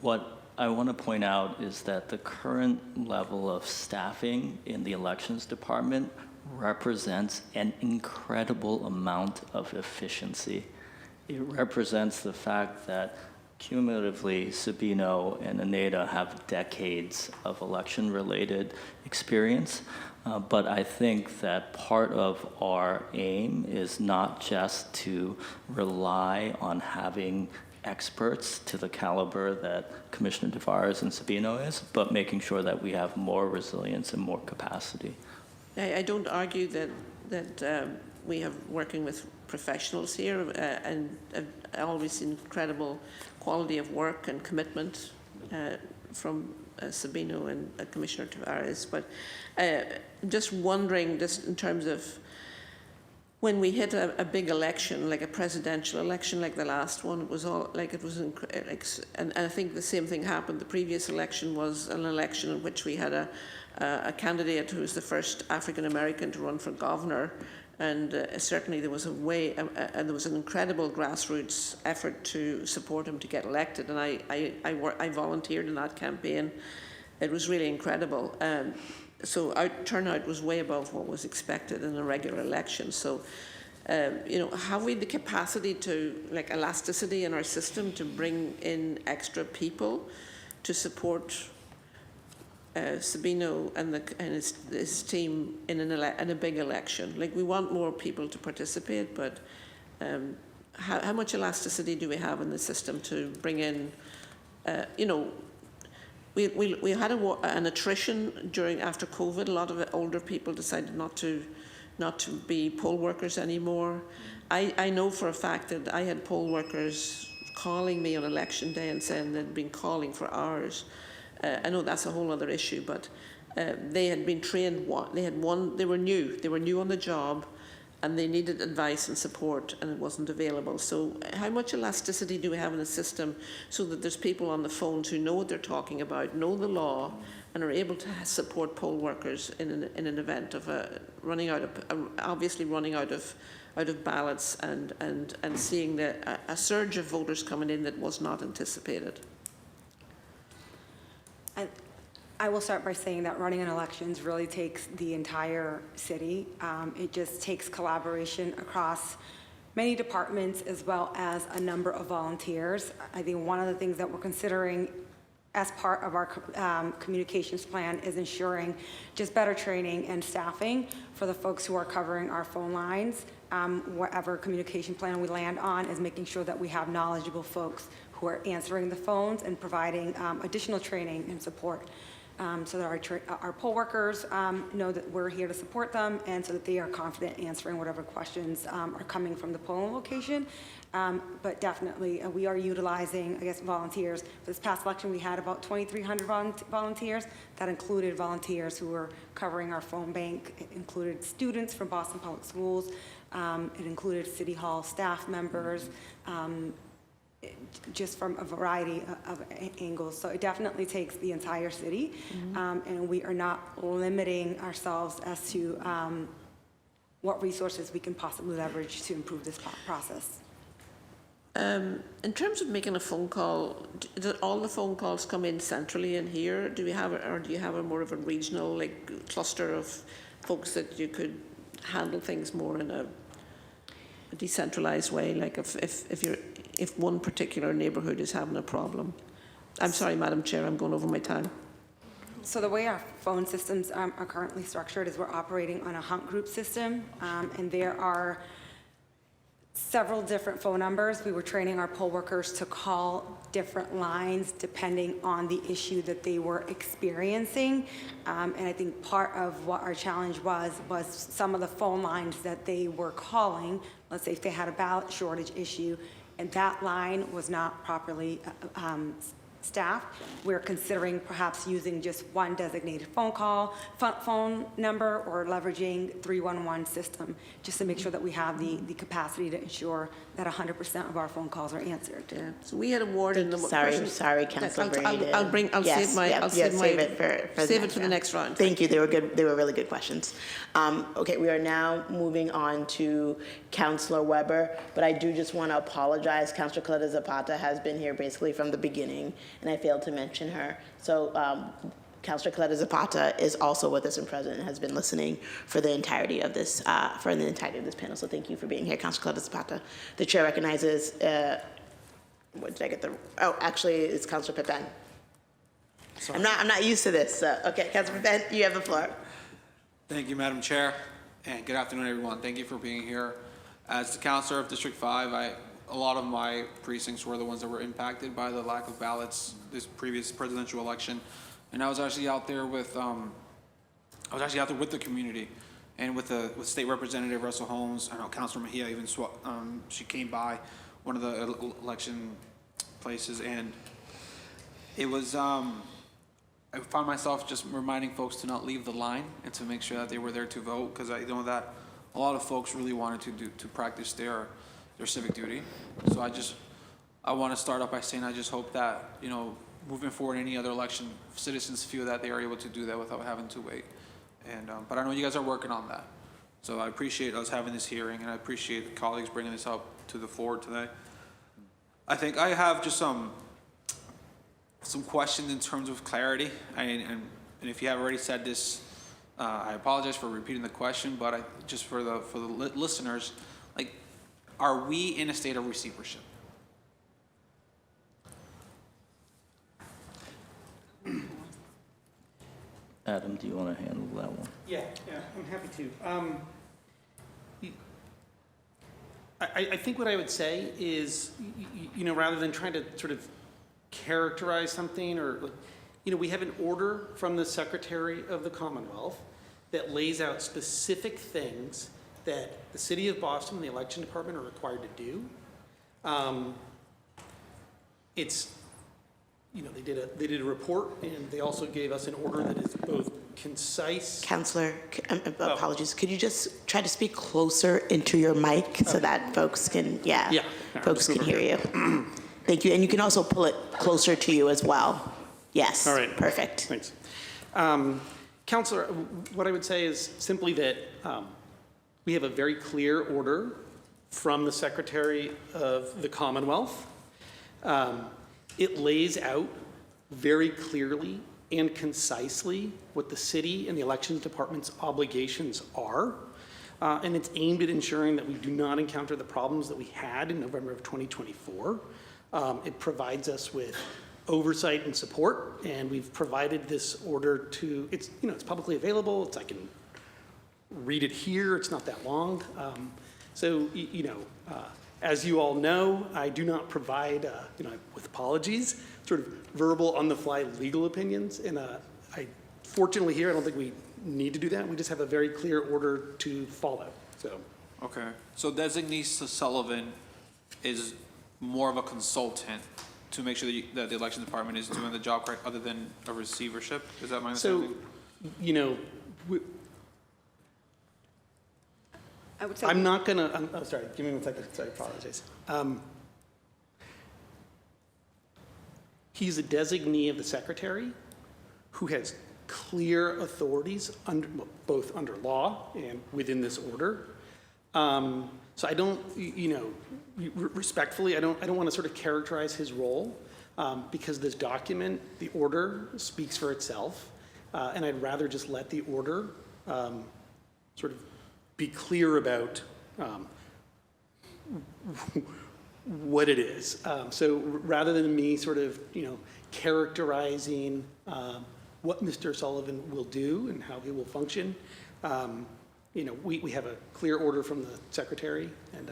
what I want to point out is that the current level of staffing in the elections department represents an incredible amount of efficiency. It represents the fact that cumulatively, Sabino and Aneda have decades of election-related experience, but I think that part of our aim is not just to rely on having experts to the caliber that Commissioner Tavares and Sabino is, but making sure that we have more resilience and more capacity. I don't argue that we have working with professionals here and always incredible quality of work and commitment from Sabino and Commissioner Tavares, but just wondering, just in terms of when we hit a big election, like a presidential election like the last one, it was all like it was, and I think the same thing happened. The previous election was an election in which we had a candidate who was the first African American to run for governor. And certainly there was and there was an incredible grassroots effort to support him to get elected. And I volunteered in that campaign. It was really incredible. So our turnout was way above what was expected in a regular election. So, have we the capacity to, like, elasticity in our system to bring in extra people to support Sabino and his team in a big election? Like, we want more people to participate, but how much elasticity do we have in the system to bring in, we had an attrition after COVID. A lot of older people decided not to be poll workers anymore. I know for a fact that I had poll workers calling me on election day and saying they'd been calling for hours. I know that's a whole other issue, but they had been trained. They were new on the job, and they needed advice and support, and it wasn't available. So how much elasticity do we have in the system so that there's people on the phones who know what they're talking about, know the law, and are able to support poll workers in an event of running out of ballots and seeing a surge of voters coming in that was not anticipated? I will start by saying that running an elections really takes the entire city. It just takes collaboration across many departments as well as a number of volunteers. I think one of the things that we're considering as part of our communications plan is ensuring just better training and staffing for the folks who are covering our phone lines. Whatever communication plan we land on is making sure that we have knowledgeable folks who are answering the phones and providing additional training and support so that our poll workers know that we're here to support them, and so that they are confident answering whatever questions are coming from the polling location. But definitely, we are utilizing, I guess, volunteers. For this past election, we had about 2,300 volunteers. That included volunteers who were covering our phone bank. It included students from Boston Public Schools. It included City Hall staff members, just from a variety of angles. So it definitely takes the entire city, and we are not limiting ourselves as to what resources we can possibly leverage to improve this process. In terms of making a phone call, do all the phone calls come in centrally in here? Do we have, or do you have a more of a regional, like, cluster of folks that you could handle things more in a decentralized way, like if one particular neighbourhood is having a problem? I'm sorry, Madam Chair, I'm going over my time. So the way our phone systems are currently structured is we're operating on a hunt group system, and there are several different phone numbers. We were training our poll workers to call different lines depending on the issue that they were experiencing. And I think part of what our challenge was some of the phone lines that they were calling, let's say if they had a ballot shortage issue, and that line was not properly staff, we're considering perhaps using just one designated phone number, or leveraging 311 system, just to make sure that we have the capacity to ensure that 100% of our phone calls are answered. Yeah. So we had a ward in the Sorry, Councilor Brady. I'll Yes, save it for the next round. Thank you. They were good. They were really good questions. Okay, we are now moving on to Councilor Weber, but I do just want to apologize. Councilor Coletta Zapata has been here basically from the beginning, and I failed to mention her. So Councilor Coletta Zapata is also with us and present and has been listening for the entirety of this panel. So thank you for being here, Councilor Coletta Zapata. The chair recognizes. What did I get the? Oh, actually, it's Councilor Pepin. I'm not used to this. So, okay, Councilor Pepin, you have the floor. Thank you, Madam Chair, and good afternoon, everyone. Thank you for being here. As the councilor of District 5, a lot of my precincts were the ones that were impacted by the lack of ballots this previous presidential election, and I was actually out there with the community and with State Representative Russell Holmes. I know Councilor Mejia even she came by one of the election places, and it was. I found myself just reminding folks to not leave the line and to make sure that they were there to vote, because I know that a lot of folks really wanted to practice their civic duty. So I want to start off by saying I just hope that, moving forward in any other election, citizens feel that they are able to do that without having to wait. And but I know you guys are working on that. So I appreciate us having this hearing, and I appreciate the colleagues bringing this up to the floor today. I think I have just some questions in terms of clarity, and if you have already said this, I apologize for repeating the question, but just for the listeners, like, are we in a state of receivership? Adam, do you want to handle that one? Yeah, I'm happy to. I think what I would say is, rather than trying to sort of characterize something, or, we have an order from the Secretary of the Commonwealth that lays out specific things that the City of Boston and the Election Department are required to do. They did a report, and they also gave us an order that is both concise. Counselor, apologies. Could you just try to speak closer into your mic so that folks can, folks can hear you. Thank you. And you can also pull it closer to you as well. Yes. All right. Perfect. Thanks. Counselor, what I would say is simply that we have a very clear order from the Secretary of the Commonwealth. It lays out very clearly and concisely what the city and the elections department's obligations are. And it's aimed at ensuring that we do not encounter the problems that we had in November of 2024. It provides us with oversight and support, and we've provided this order to, it's publicly available. I can read it here. It's not that long. As you all know, I do not provide, with apologies, sort of verbal on-the-fly legal opinions in a fortunately here, I don't think we need to do that. We just have a very clear order to follow, so. Okay, so designee Sullivan is more of a consultant to make sure that the election department is doing the job correct, other than a receivership? Is that my So, understanding? I would say. I'm not gonna, oh, sorry, give me 1 second, sorry, I apologize. He's a designee of the secretary who has clear authorities both under law and within this order. So I don't, respectfully, I don't want to sort of characterize his role because this document, the order, speaks for itself. And I'd rather just let the order sort of be clear about what it is. So rather than me sort of, characterizing what Mr. Sullivan will do and how he will function, we have a clear order from the secretary, and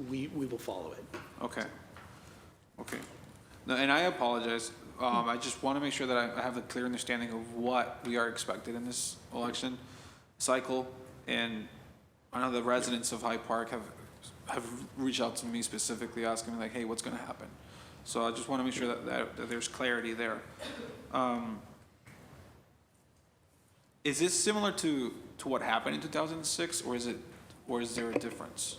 we will follow it. Okay. No, and I apologize. I just want to make sure that I have a clear understanding of what we are expected in this election cycle. And I know the residents of Hyde Park have reached out to me specifically asking me like, hey, what's going to happen? So I just want to make sure that there's clarity there. Is this similar to what happened in 2006, or is there a difference?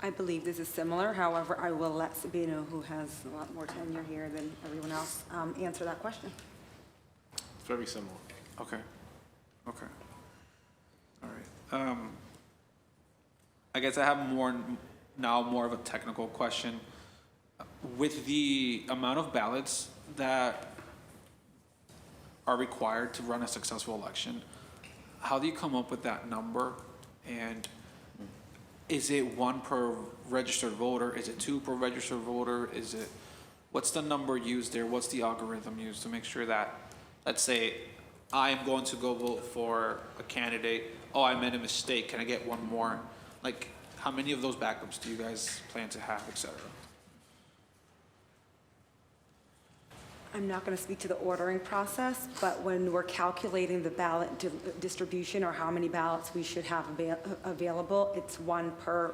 I believe this is similar. However, I will let Sabino, who has a lot more tenure here than everyone else, answer that question. It's very similar. Okay. All right. I guess I have more of a technical question. With the amount of ballots that are required to run a successful election, how do you come up with that number? And is it 1 per registered voter? Is it 2 per registered voter? What's the number used there? What's the algorithm used to make sure that, let's say, I am going to go vote for a candidate. Oh, I made a mistake. Can I get one more? Like, how many of those backups do you guys plan to have, et cetera? I'm not going to speak to the ordering process, but when we're calculating the ballot distribution or how many ballots we should have available, it's 1 per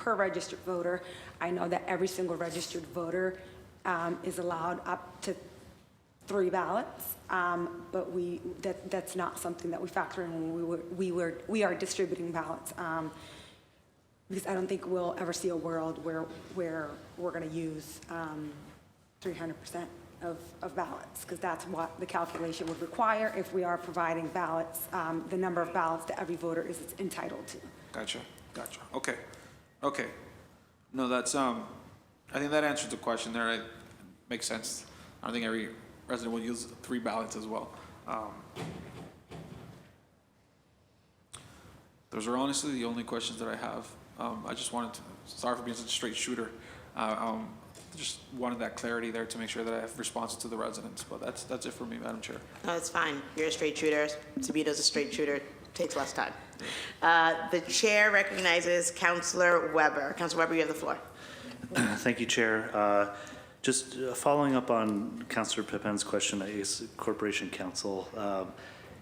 registered voter. I know that every single registered voter is allowed up to 3 ballots, but that's not something that we factor in when we are distributing ballots, because I don't think we'll ever see a world where we're going to use 300% of ballots, because that's what the calculation would require if we are providing ballots, the number of ballots that every voter is entitled to. Gotcha. Okay. No, that's, I think that answers the question there. It makes sense. I don't think every resident will use 3 ballots as well. Those are honestly the only questions that I have. I just wanted to, sorry for being such a straight shooter. Just wanted that clarity there to make sure that I have responses to the residents, but that's it for me, Madam Chair. No, it's fine. You're a straight shooter. Sabino's a straight shooter. Takes less time. The chair recognizes Councilor Weber. Councilor Weber, you have the floor. Thank you, Chair. Just following up on Councilor Pepin's question, I guess, Corporation Counsel,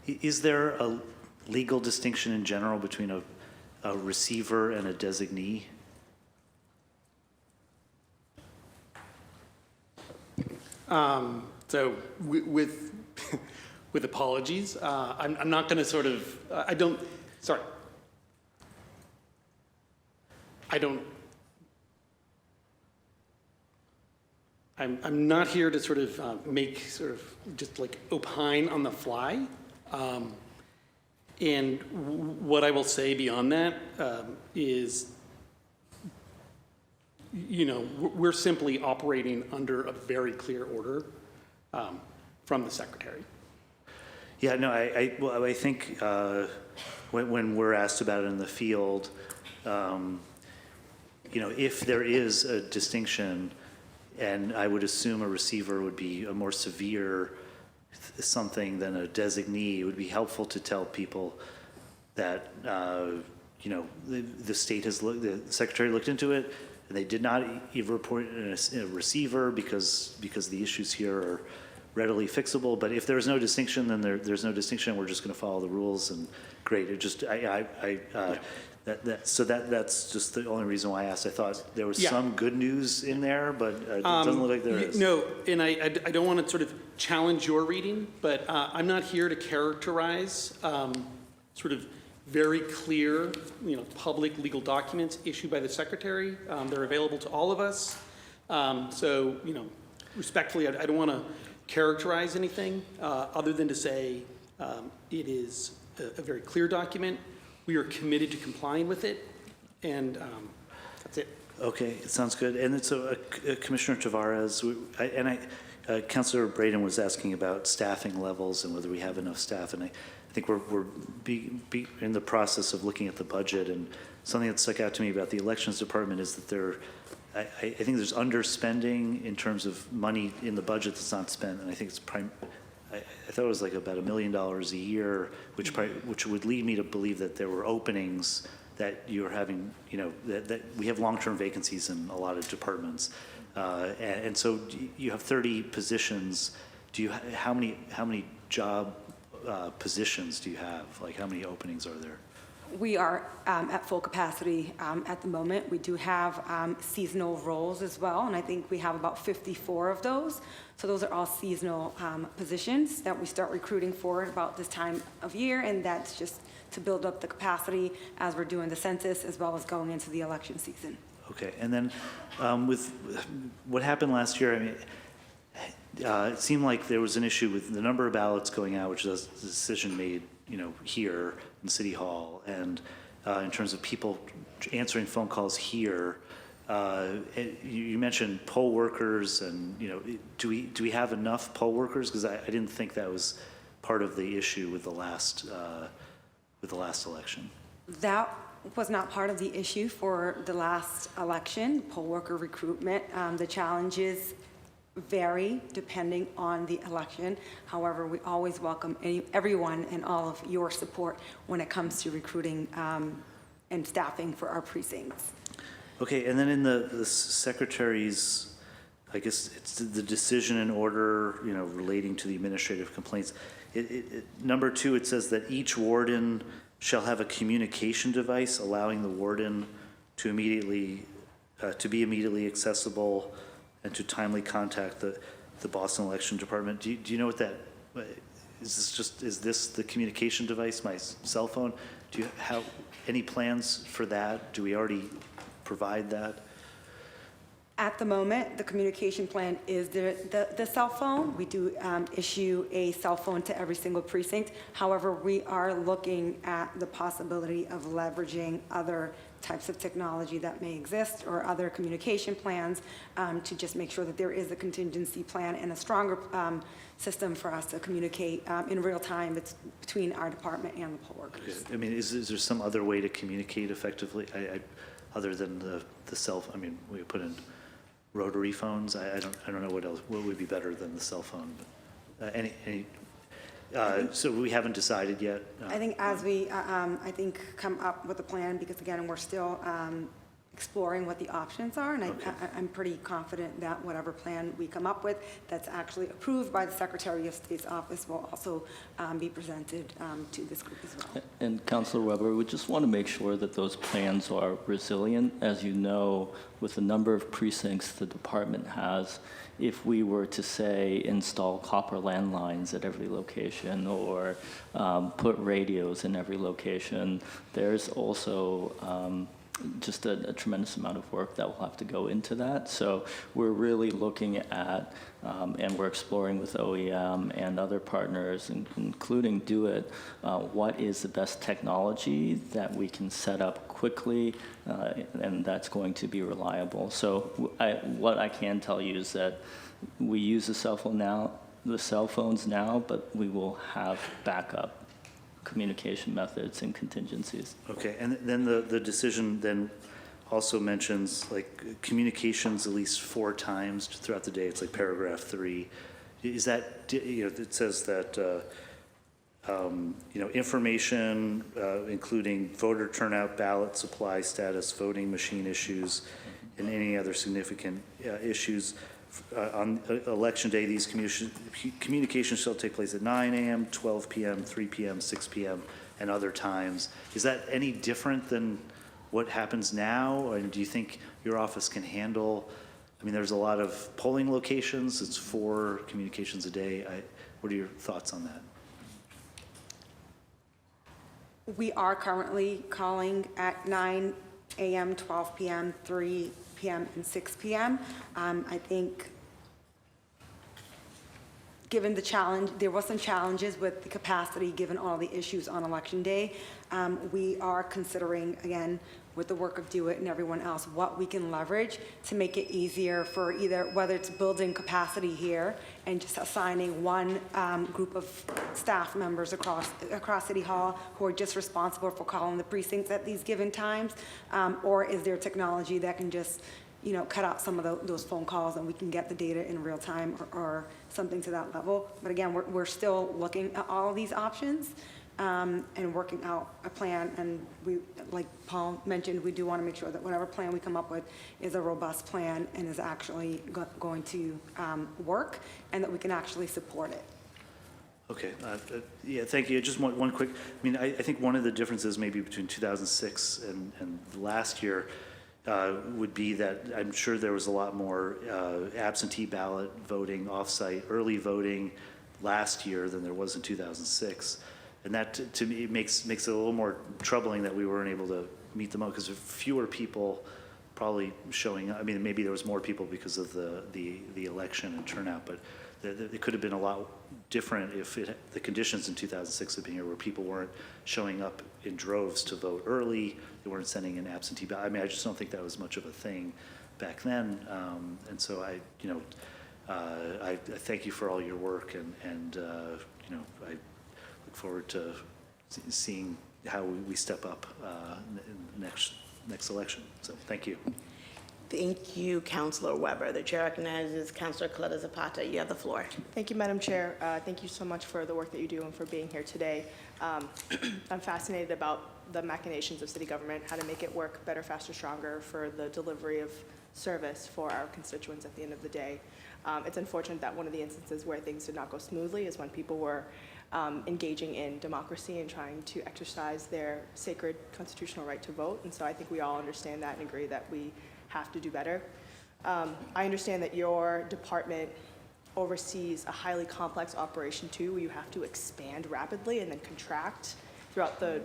is there a legal distinction in general between a receiver and a designee? So with apologies, I'm not going to sort of, I'm not here to sort of make sort of just like opine on the fly. And what I will say beyond that is, we're simply operating under a very clear order from the secretary. Yeah, no, I think when we're asked about it in the field, if there is a distinction, and I would assume a receiver would be a more severe something than a designee, it would be helpful to tell people that, the state has the secretary looked into it, and they did not even report a receiver because the issues here are readily fixable. But if there's no distinction, then there's no distinction. We're just going to follow the rules, and great. It just that's just the only reason why I asked. I thought there was some good news in there, but it doesn't look like there is. No, and I don't want to sort of challenge your reading, but I'm not here to characterize sort of very clear, public legal documents issued by the secretary. They're available to all of us. So, respectfully, I don't want to characterize anything other than to say it is a very clear document. We are committed to complying with it, and that's it. Okay, it sounds good. And so Commissioner Tavares, Councilor Braden was asking about staffing levels and whether we have enough staff, and I think we're in the process of looking at the budget, and something that stuck out to me about the elections department is that I think there's underspending in terms of money in the budget that's not spent, and I think it's I thought it was like about $1 million a year, which would lead me to believe that there were openings that you're having, that we have long-term vacancies in a lot of departments, and so you have 30 positions. How many job positions do you have? Like, how many openings are there? We are at full capacity at the moment. We do have seasonal roles as well, and I think we have about 54 of those. So those are all seasonal positions that we start recruiting for about this time of year, and that's just to build up the capacity as we're doing the census as well as going into the election season. Okay, and then with what happened last year, I mean, it seemed like there was an issue with the number of ballots going out, which was a decision made, here in City Hall, and in terms of people answering phone calls here. You mentioned poll workers, and do we have enough poll workers? Because I didn't think that was part of the issue with the last election. That was not part of the issue for the last election, poll worker recruitment. The challenges vary depending on the election. However, we always welcome everyone and all of your support when it comes to recruiting and staffing for our precincts. Okay, and then in the secretary's, I guess it's the decision and order, relating to the administrative complaints. Number 2, it says that each warden shall have a communication device allowing the warden to be immediately accessible and to timely contact the Boston Election Department. Do you know what that is? This the communication device, my cell phone? Do you have any plans for that? Do we already provide that? At the moment, the communication plan is the cell phone. We do issue a cell phone to every single precinct. However, we are looking at the possibility of leveraging other types of technology that may exist or other communication plans to just make sure that there is a contingency plan and a stronger system for us to communicate in real time between our department and the poll workers. Okay. I mean, is there some other way to communicate effectively other than the cell phone? I mean, we put in rotary phones. I don't know what else. What would be better than the cell phone? But so we haven't decided yet. I think as we, come up with a plan, because again, we're still exploring what the options are, and I'm pretty confident that whatever plan we come up with that's actually approved by the Secretary of State's office will also be presented to this group as well. And Councilor Weber, we just want to make sure that those plans are resilient. As you know, with the number of precincts the department has, if we were to, say, install copper landlines at every location or put radios in every location, there's also just a tremendous amount of work that will have to go into that. So we're really looking at, and we're exploring with OEM and other partners, including DoIT, what is the best technology that we can set up quickly, and that's going to be reliable. So what I can tell you is that we use the cell phones now, but we will have backup communication methods and contingencies. Okay, and then the decision then also mentions like communications at least 4 times throughout the day. It's like paragraph 3. Is that, it says that, information including voter turnout, ballot supply status, voting machine issues, and any other significant issues. On election day, these communications shall take place at 9 a.m., 12 p.m., 3 p.m., 6 p.m., and other times. Is that any different than what happens now? Or do you think your office can handle, I mean, there's a lot of polling locations, it's 4 communications a day. What are your thoughts on that? We are currently calling at 9 a.m., 12 p.m., 3 p.m., and 6 p.m. I think, given the challenge, there were some challenges with the capacity, given all the issues on Election Day. We are considering, again, with the work of Do It and everyone else, what we can leverage to make it easier for either, whether it's building capacity here and just assigning one group of staff members across City Hall who are just responsible for calling the precincts at these given times, or is there technology that can just, you know, cut out some of those phone calls and we can get the data in real time, or something to that level. But again, we're still looking at all of these options and working out a plan. And we, like Paul mentioned, we do want to make sure that whatever plan we come up with is a robust plan and is actually going to work, and that we can actually support it. Okay, yeah, thank you. Just one quick, I mean, I think one of the differences maybe between 2006 and last year would be that I'm sure there was a lot more absentee ballot voting, off-site, early voting last year than there was in 2006. And that, to me, makes it a little more troubling that we weren't able to meet them all, because fewer people probably showing up. I mean, maybe there was more people because of the election and turnout, but it could have been a lot different if the conditions in 2006 had been here, where people weren't showing up in droves to vote early, they weren't sending in absentee ballot. I mean, I just don't think that was much of a thing back then. And so I thank you for all your work, and you know, I look forward to seeing how we step up in the next election. So thank you. Thank you, Councilor Weber. The chair recognizes Councilor Coletta Zapata. You have the floor. Thank you, Madam Chair. Thank you so much for the work that you do and for being here today. I'm fascinated about the machinations of city government, how to make it work better, faster, stronger for the delivery of service for our constituents at the end of the day. It's unfortunate that one of the instances where things did not go smoothly is when people were engaging in democracy and trying to exercise their sacred constitutional right to vote. And so I think we all understand that and agree that we have to do better. I understand that your department oversees a highly complex operation too, where you have to expand rapidly and then contract throughout the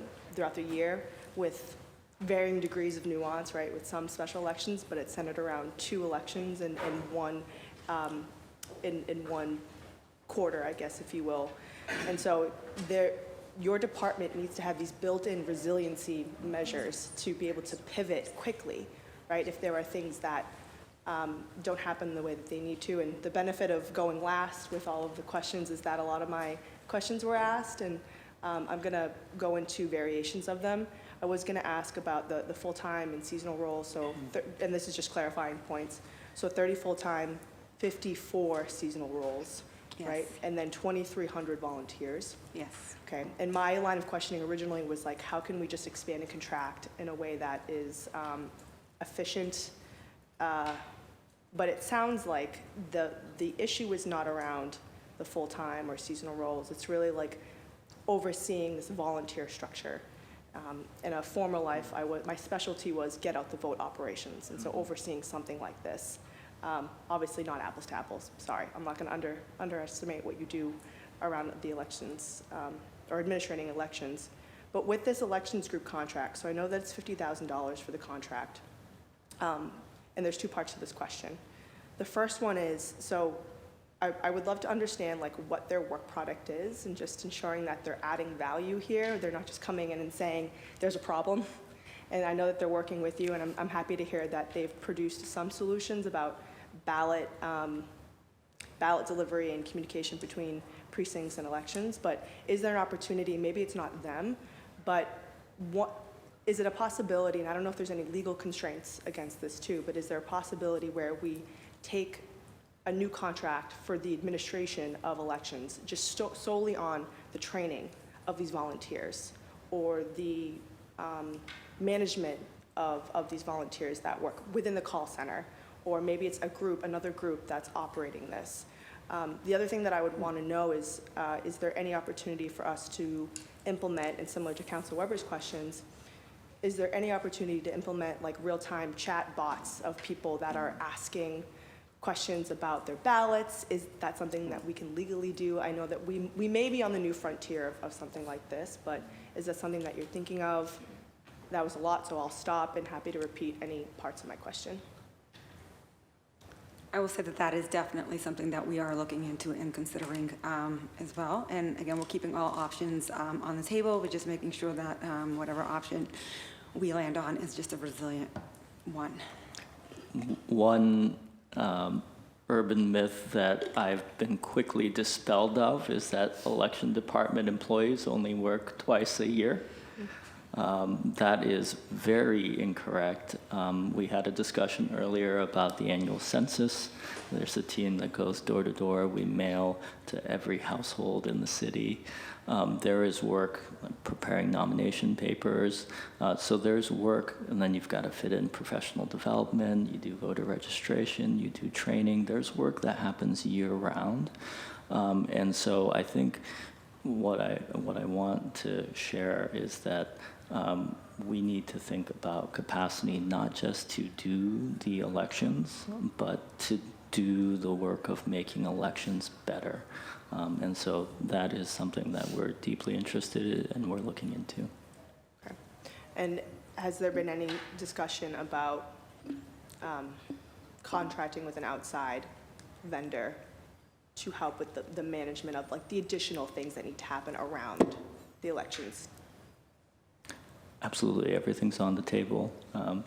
year with varying degrees of nuance, right? With some special elections, but it's centered around 2 elections in one quarter, I guess, if you will. And so your department needs to have these built-in resiliency measures to be able to pivot quickly, right? If there are things that don't happen the way that they need to. And the benefit of going last with all of the questions is that a lot of my questions were asked, and I'm gonna go into variations of them. I was gonna ask about the full-time and seasonal roles, so, and this is just clarifying points. So 30 full-time, 54 seasonal roles, Yes. right? And then 2,300 volunteers. Yes. Okay, and my line of questioning originally was like, how can we just expand and contract in a way that is efficient? But it sounds like the issue is not around the full-time or seasonal roles. It's really like overseeing this volunteer structure. In a former life, my specialty was get out the vote operations, and so overseeing something like this. Obviously not apples to apples, sorry. I'm not gonna underestimate what you do around the elections, or administrating elections. But with this elections group contract, so I know that it's $50,000 for the contract, and there's 2 parts to this question. The first one is, so I would love to understand like what their work product is, and just ensuring that they're adding value here. They're not just coming in and saying, there's a problem. And I know that they're working with you, and I'm happy to hear that they've produced some solutions about ballot delivery and communication between precincts and elections. But is there an opportunity, maybe it's not them, but is it a possibility, and I don't know if there's any legal constraints against this too, but is there a possibility where we take a new contract for the administration of elections just solely on the training of these volunteers, or the management of these volunteers that work within the call center, or maybe it's another group that's operating this. The other thing that I would want to know is there any opportunity for us to implement, and similar to Council Weber's questions, is there any opportunity to implement like real-time chat bots of people that are asking questions about their ballots? Is that something that we can legally do? I know that we may be on the new frontier of something like this, but is that something that you're thinking of? That was a lot, so I'll stop and happy to repeat any parts of my question. I will say that that is definitely something that we are looking into and considering as well. And again, we're keeping all options on the table, but just making sure that whatever option we land on is just a resilient one. One urban myth that I've been quickly dispelled of is that election department employees only work twice a year. That is very incorrect. We had a discussion earlier about the annual census. There's a team that goes door to door. We mail to every household in the city. There is work like preparing nomination papers. So there's work, and then you've got to fit in professional development. You do voter registration. You do training. There's work that happens year round. And so I think what I want to share is that we need to think about capacity not just to do the elections, but to do the work of making elections better. And so that is something that we're deeply interested in and we're looking into. Okay. And has there been any discussion about contracting with an outside vendor to help with the management of like the additional things that need to happen around the elections? Absolutely, everything's on the table.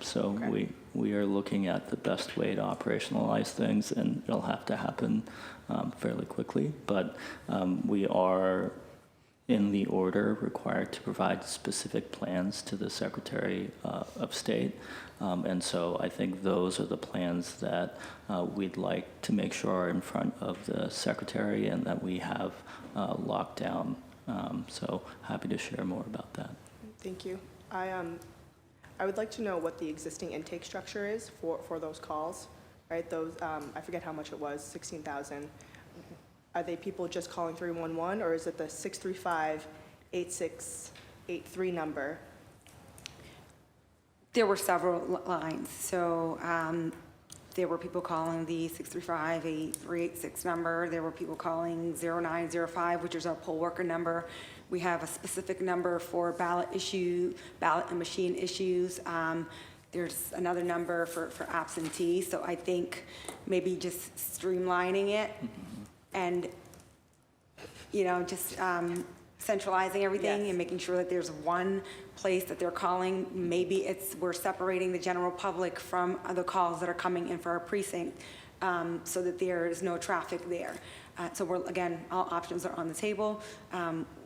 So Okay. we are looking at the best way to operationalize things, and it'll have to happen fairly quickly. But we are, in the order, required to provide specific plans to the Secretary of State. And so I think those are the plans that we'd like to make sure are in front of the Secretary and that we have locked down. So happy to share more about that. Thank you. I would like to know what the existing intake structure is for those calls, right? Those, I forget how much it was, 16,000. Are they people just calling 311, or is it the 635-8683 number? There were several lines. So there were people calling the 635-8386 number. There were people calling 0905, which is our poll worker number. We have a specific number for ballot and machine issues. There's another number for absentee. So I think maybe just streamlining it and, just centralizing everything Yes. and making sure that there's one place that they're calling. Maybe we're separating the general public from the calls that are coming in for our precinct so that there is no traffic there. So again, all options are on the table.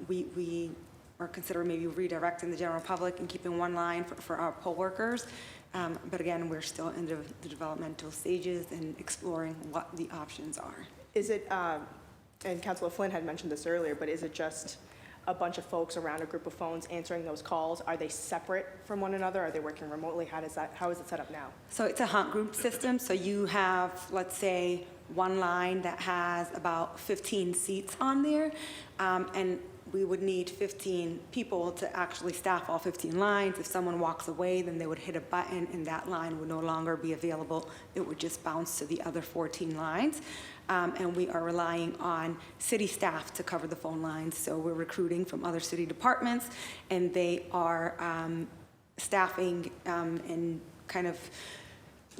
We are considering maybe redirecting the general public and keeping one line for our poll workers. But again, we're still in the developmental stages and exploring what the options are. Is it, and Councilor Flynn had mentioned this earlier, but is it just a bunch of folks around a group of phones answering those calls? Are they separate from one another? Are they working remotely? How is it set up now? So it's a hunt group system. So you have, let's say, one line that has about 15 seats on there, and we would need 15 people to actually staff all 15 lines. If someone walks away, then they would hit a button and that line would no longer be available. It would just bounce to the other 14 lines. And we are relying on city staff to cover the phone lines. So we're recruiting from other city departments, and they are staffing in kind of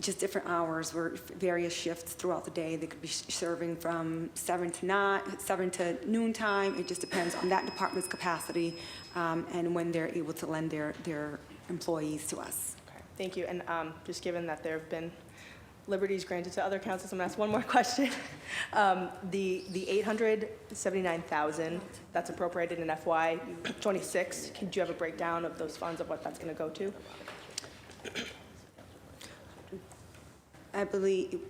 just different hours, where various shifts throughout the day. They could be serving from 7 to noon time. It just depends on that department's capacity and when they're able to lend their employees to us. Okay, thank you. And just given that there have been liberties granted to other councils, I'm going to ask one more question. The $879,000 that's appropriated in FY26, do you have a breakdown of those funds of what that's going to go to? I believe, do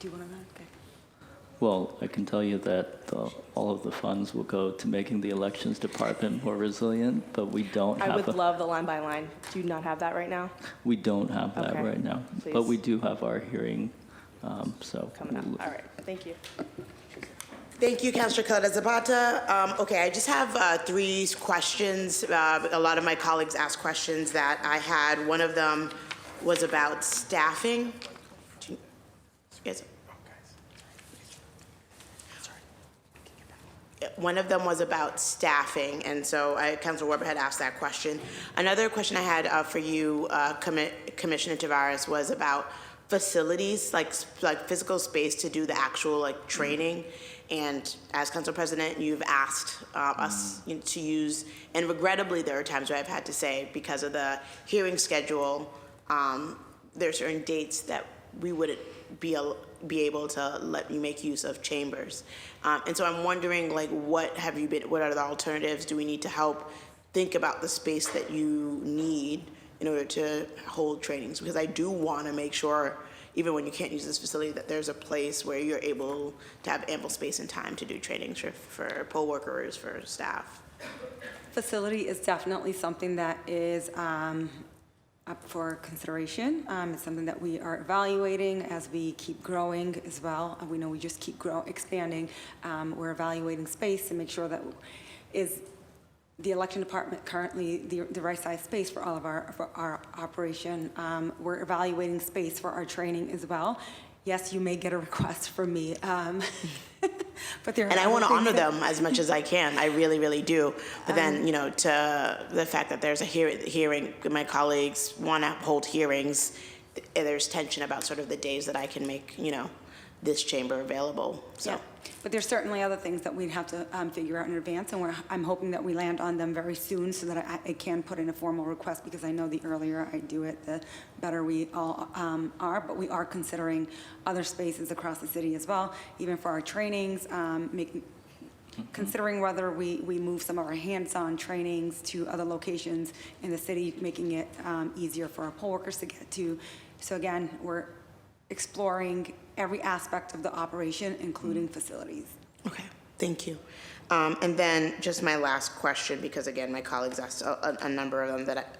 you want to know? Okay. Well, I can tell you that all of the funds will go to making the elections department more resilient, but we don't I have would love the line by line. Do you not have that right now? we don't have that Okay. right now. But Please. we do have our hearing, so. Coming up. All right, thank you. Thank you, Councilor Caleta Zapata. Okay, I just have 3 questions. A lot of my colleagues asked questions that I had. One of them was about staffing. Yes. One of them was about staffing, and so Councilor Weber had asked that question. Another question I had for you, Commissioner Tavares, was about facilities, like physical space to do the actual training. And as Council President, you've asked us to use, and regrettably, there are times where I've had to say, because of the hearing schedule, there are certain dates that we wouldn't be able to let you make use of chambers. And so I'm wondering, what are the alternatives? Do we need to help think about the space that you need in order to hold trainings? Because I do want to make sure, even when you can't use this facility, that there's a place where you're able to have ample space and time to do trainings for poll workers, for staff. Facility is definitely something that is up for consideration. It's something that we are evaluating as we keep growing as well. We know we just keep expanding. We're evaluating space to make sure that is the election department currently the right size space for all of our operation. We're evaluating space for our training as well. Yes, you may get a request from me. But there are and I want to other honor things them as much as I can. I really, really do. But then, to the fact that there's a hearing, my colleagues want to hold hearings, there's tension about sort of the days that I can make, this chamber available. So. Yeah, but there's certainly other things that we'd have to figure out in advance, and I'm hoping that we land on them very soon so that I can put in a formal request, because I know the earlier I do it, the better we all are. But we are considering other spaces across the city as well, even for our trainings, considering whether we move some of our hands-on trainings to other locations in the city, making it easier for our poll workers to get to. So again, we're exploring every aspect of the operation, including facilities. Okay, thank you. And then just my last question, because again, my colleagues asked a number of them, that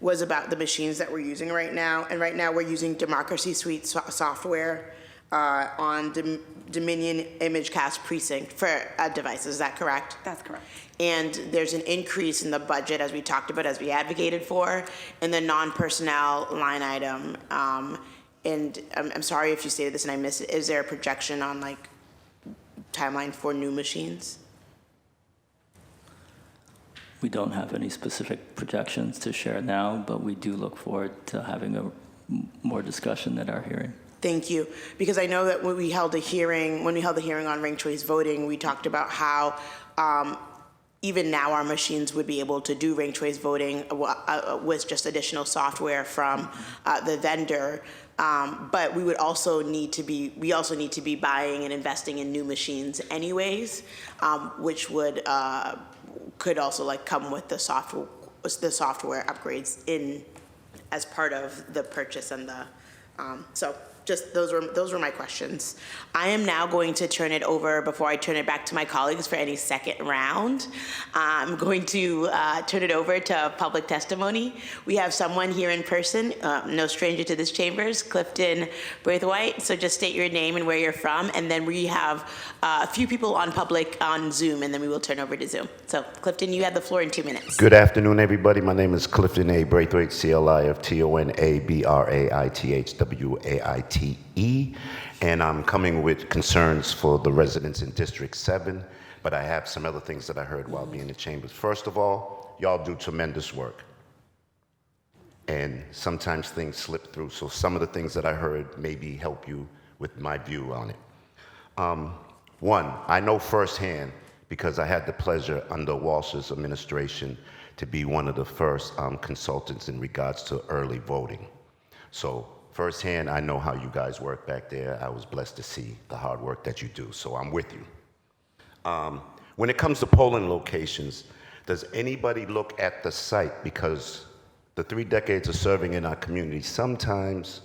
was about the machines that we're using right now. And right now we're using Democracy Suite software on Dominion ImageCast Precinct for devices. Is that correct? That's correct. And there's an increase in the budget, as we talked about, as we advocated for, in the non-personnel line item. And I'm sorry if you stated this and I missed it. Is there a projection on timeline for new machines? We don't have any specific projections to share now, but we do look forward to having a more discussion at our hearing. Thank you. Because I know that when we held the hearing on ranked choice voting, we talked about how even now our machines would be able to do ranked choice voting with just additional software from the vendor. But we also need to be buying and investing in new machines anyways, which could also come with the software upgrades in as part of the purchase and the so. Just those were my questions. I am now going to turn it over, before I turn it back to my colleagues for any second round, I'm going to turn it over to public testimony. We have someone here in person, no stranger to this chambers, Clifton Braithwaite. So just state your name and where you're from, and then we have a few people on Zoom, and then we will turn over to Zoom. So Clifton, you have the floor in 2 minutes. Good afternoon, everybody. My name is Clifton A. Braithwaite, CLIFTONABRAITHWAITE, and I'm coming with concerns for the residents in District 7, but I have some other things that I heard while being in the chambers. First of all, y'all do tremendous work, and sometimes things slip through, so some of the things that I heard maybe help you with my view on it. One, I know firsthand, because I had the pleasure under Walsh's administration to be one of the first consultants in regards to early voting. So firsthand, I know how you guys work back there. I was blessed to see the hard work that you do, so I'm with you. When it comes to polling locations, does anybody look at the site? Because the 3 decades of serving in our community, sometimes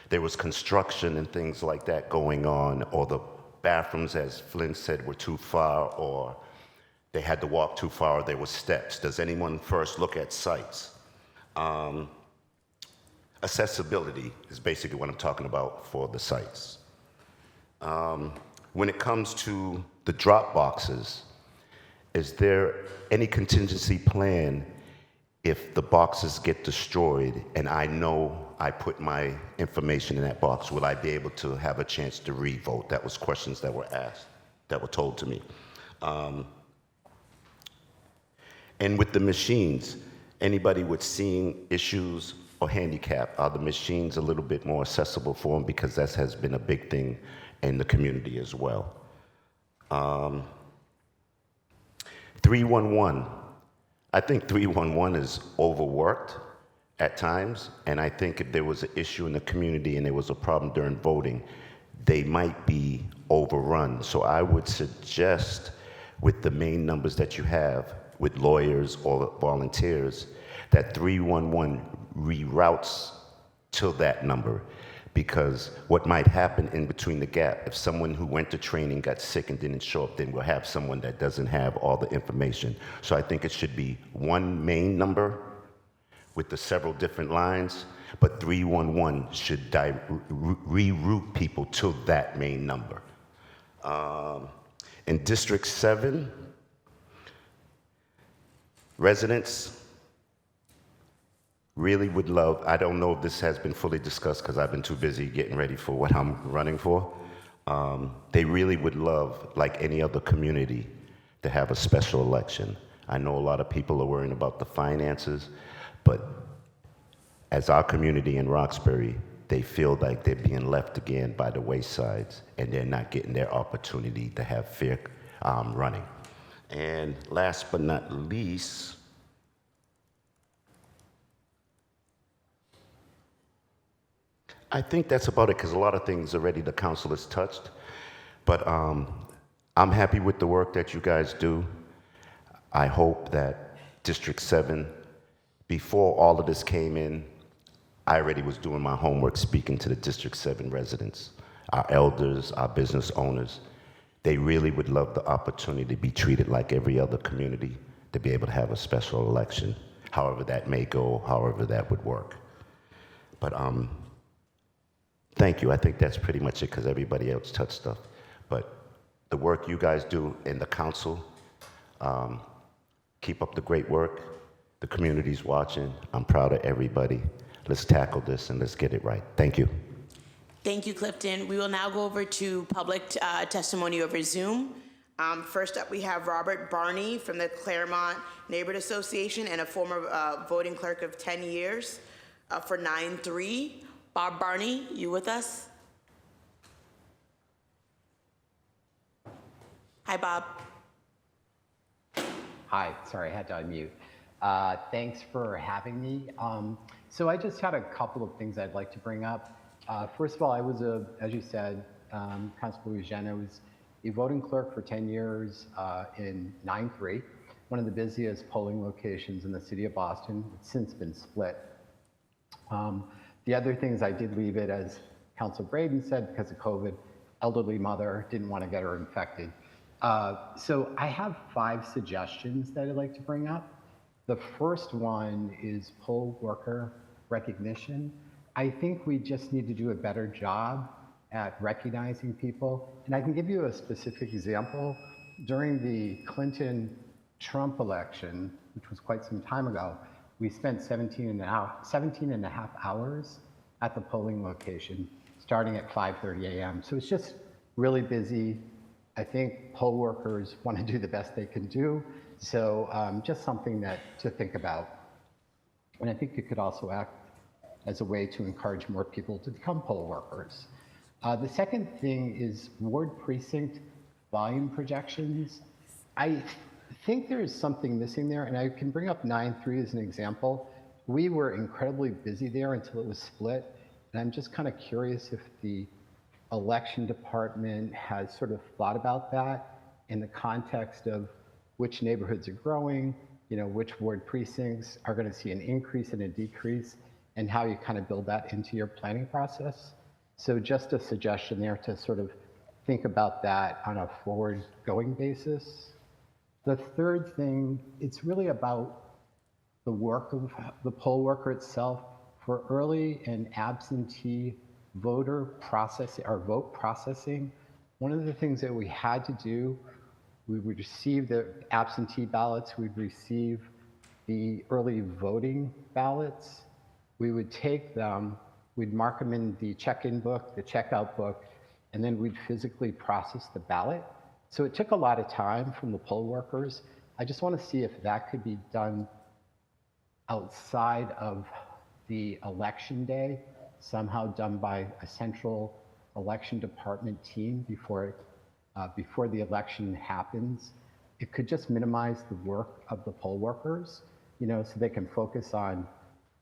there was construction and things like that going on, or the bathrooms, as Flynn said, were too far, or they had to walk too far, or there were steps. Does anyone first look at sites? Accessibility is basically what I'm talking about for the sites. When it comes to the drop boxes, is there any contingency plan if the boxes get destroyed and I know I put my information in that box? Will I be able to have a chance to re-vote? That was questions that were asked, that were told to me. And with the machines, anybody with seeing issues or handicap, are the machines a little bit more accessible for them? Because that has been a big thing in the community as well. 311. I think 311 is overworked at times, and I think if there was an issue in the community and there was a problem during voting, they might be overrun. So I would suggest, with the main numbers that you have, with lawyers or volunteers, that 311 reroutes to that number. Because what might happen in between the gap, if someone who went to training got sick and didn't show up, then we'll have someone that doesn't have all the information. So I think it should be one main number with the several different lines, but 311 should reroute people to that main number. In District 7, residents really would love, I don't know if this has been fully discussed because I've been too busy getting ready for what I'm running for. They really would love, like any other community, to have a special election. I know a lot of people are worrying about the finances, but as our community in Roxbury, they feel like they're being left again by the waysides and they're not getting their opportunity to have fair running. And last but not least, I think that's about it, because a lot of things already the council has touched. But I'm happy with the work that you guys do. I hope that District 7, before all of this came in, I already was doing my homework speaking to the District 7 residents, our elders, our business owners. They really would love the opportunity to be treated like every other community, to be able to have a special election, however that may go, however that would work. But thank you. I think that's pretty much it, because everybody else touched stuff. But the work you guys do in the council, keep up the great work. The community's watching. I'm proud of everybody. Let's tackle this and let's get it right. Thank you. Thank you, Clifton. We will now go over to public testimony over Zoom. First up, we have Robert Barney from the Claremont Neighborhood Association and a former voting clerk of 10 years for 9-3. Bob Barney, you with us? Hi, Bob. Hi, sorry, I had to unmute. Thanks for having me. So I just had a couple of things I'd like to bring up. First of all, I was as you said, Councilor Louisiana, I was a voting clerk for 10 years in 9-3, one of the busiest polling locations in the city of Boston. It's since been split. The other things, I did leave it, as Councilor Braden said, because of COVID, elderly mother, didn't want to get her infected. So I have 5 suggestions that I'd like to bring up. The first one is poll worker recognition. I think we just need to do a better job at recognizing people. And I can give you a specific example. During the Clinton-Trump election, which was quite some time ago, we spent 17 and a half hours at the polling location, starting at 5:30 a.m. So it's just really busy. I think poll workers want to do the best they can do. So just something to think about. And I think it could also act as a way to encourage more people to become poll workers. The second thing is ward precinct volume projections. I think there is something missing there, and I can bring up 9-3 as an example. We were incredibly busy there until it was split, and I'm just kind of curious if the election department has sort of thought about that in the context of which neighborhoods are growing, which ward precincts are going to see an increase and a decrease, and how you kind of build that into your planning process. So just a suggestion there to sort of think about that on a forward-going basis. The third thing, it's really about the work of the poll worker itself. For early and absentee voter process or vote processing, one of the things that we had to do, we would receive the absentee ballots, we'd receive the early voting ballots. We would take them, we'd mark them in the check-in book, the checkout book, and then we'd physically process the ballot. So it took a lot of time from the poll workers. I just want to see if that could be done outside of the election day, somehow done by a central election department team before the election happens. It could just minimize the work of the poll workers, so they can focus on,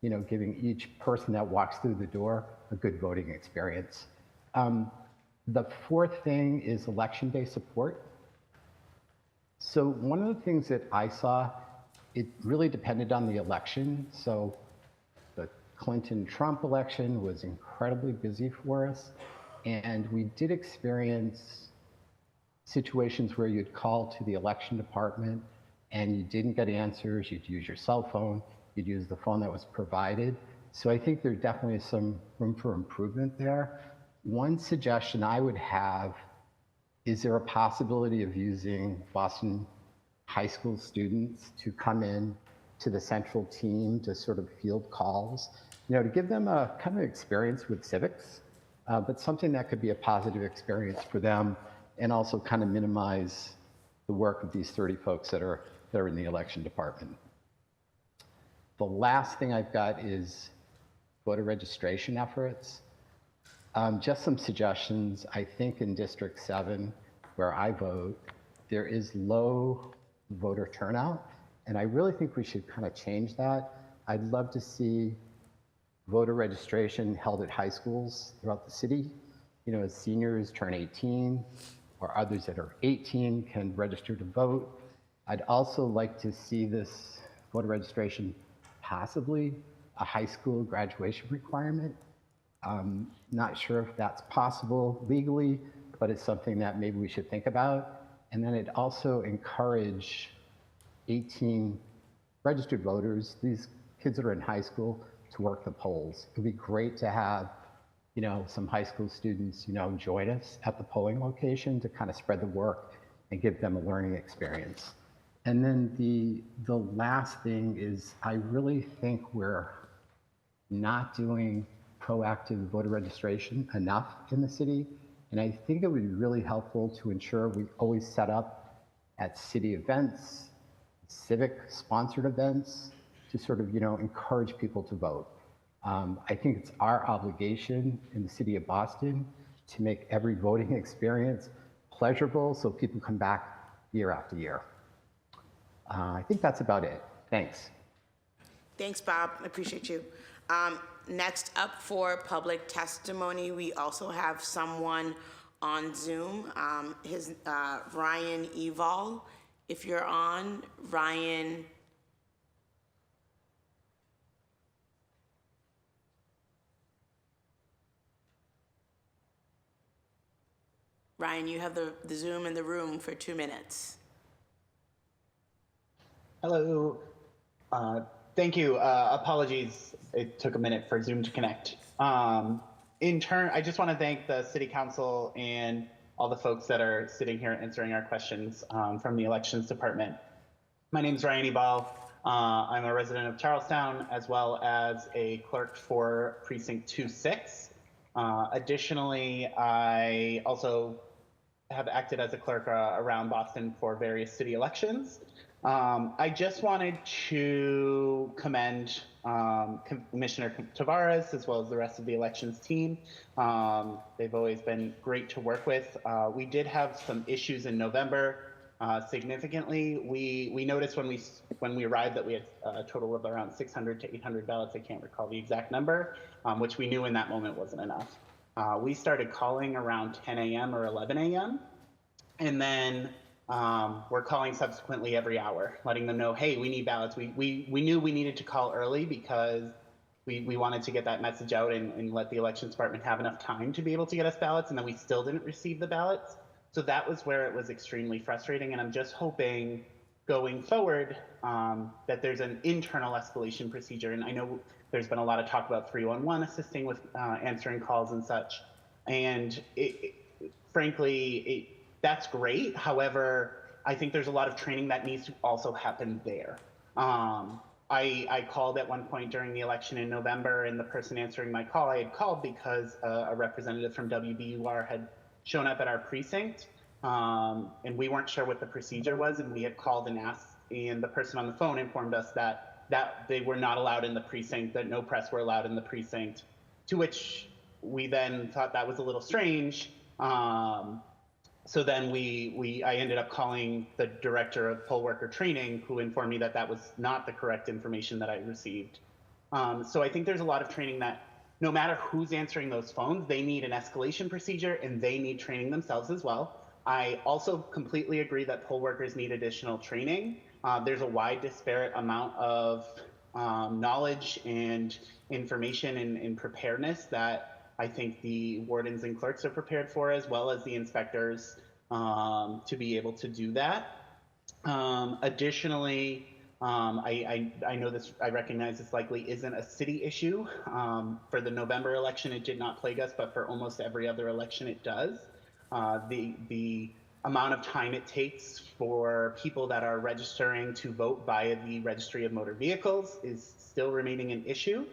giving each person that walks through the door a good voting experience. The fourth thing is election day support. So one of the things that I saw, it really depended on the election. So the Clinton-Trump election was incredibly busy for us. And we did experience situations where you'd call to the election department and you didn't get answers. You'd use your cell phone. You'd use the phone that was provided. So I think there definitely is some room for improvement there. One suggestion I would have, is there a possibility of using Boston high school students to come in to the central team to sort of field calls, to give them a kind of experience with civics, but something that could be a positive experience for them and also kind of minimize the work of these 30 folks that are in the election department. The last thing I've got is voter registration efforts. Just some suggestions. I think in District 7, where I vote, there is low voter turnout, and I really think we should kind of change that. I'd love to see voter registration held at high schools throughout the city. As seniors turn 18, or others that are 18 can register to vote. I'd also like to see this voter registration possibly a high school graduation requirement. Not sure if that's possible legally, but it's something that maybe we should think about. And then it also encourage 18 registered voters, these kids that are in high school, to work the polls. It would be great to have, some high school students, join us at the polling location to kind of spread the work and give them a learning experience. And then the last thing is, I really think we're not doing proactive voter registration enough in the city. And I think it would be really helpful to ensure we always set up at city events, civic sponsored events, to sort of, encourage people to vote. I think it's our obligation in the city of Boston to make every voting experience pleasurable so people come back year after year. I think that's about it. Thanks. Thanks, Bob. I appreciate you. Next up for public testimony, we also have someone on Zoom. Ryan Evol. If you're on, Ryan. Ryan, you have the Zoom in the room for 2 minutes. Hello. Thank you. Apologies, it took a minute for Zoom to connect. In turn, I just want to thank the City Council and all the folks that are sitting here answering our questions from the Elections Department. My name is Ryan Ebal. I'm a resident of Charlestown, as well as a clerk for Precinct 2-6. Additionally, I also have acted as a clerk around Boston for various city elections. I just wanted to commend Commissioner Tavares, as well as the rest of the elections team. They've always been great to work with. We did have some issues in November. Significantly, we noticed when we arrived that we had a total of around 600 to 800 ballots. I can't recall the exact number, which we knew in that moment wasn't enough. We started calling around 10 a.m. or 11 a.m. and then we're calling subsequently every hour, letting them know, hey, we need ballots. We knew we needed to call early because we wanted to get that message out and let the elections department have enough time to be able to get us ballots, and then we still didn't receive the ballots. So that was where it was extremely frustrating, and I'm just hoping going forward that there's an internal escalation procedure. And I know there's been a lot of talk about 311 assisting with answering calls and such, and frankly, that's great. However, I think there's a lot of training that needs to also happen there. I called at one point during the election in November, and the person answering my call, I had called because a representative from WBUR had shown up at our precinct, and we weren't sure what the procedure was, and we had called and asked, and the person on the phone informed us that they were not allowed in the precinct, that no press were allowed in the precinct, to which we then thought that was a little strange. So then I ended up calling the director of poll worker training, who informed me that that was not the correct information that I received. So I think there's a lot of training that no matter who's answering those phones, they need an escalation procedure and they need training themselves as well. I also completely agree that poll workers need additional training. There's a wide disparate amount of knowledge and information and preparedness that I think the wardens and clerks are prepared for, as well as the inspectors, to be able to do that. Additionally, I know this, I recognize this likely isn't a city issue. For the November election, it did not plague us, but for almost every other election, it does. The amount of time it takes for people that are registering to vote via the Registry of Motor Vehicles is still remaining an issue.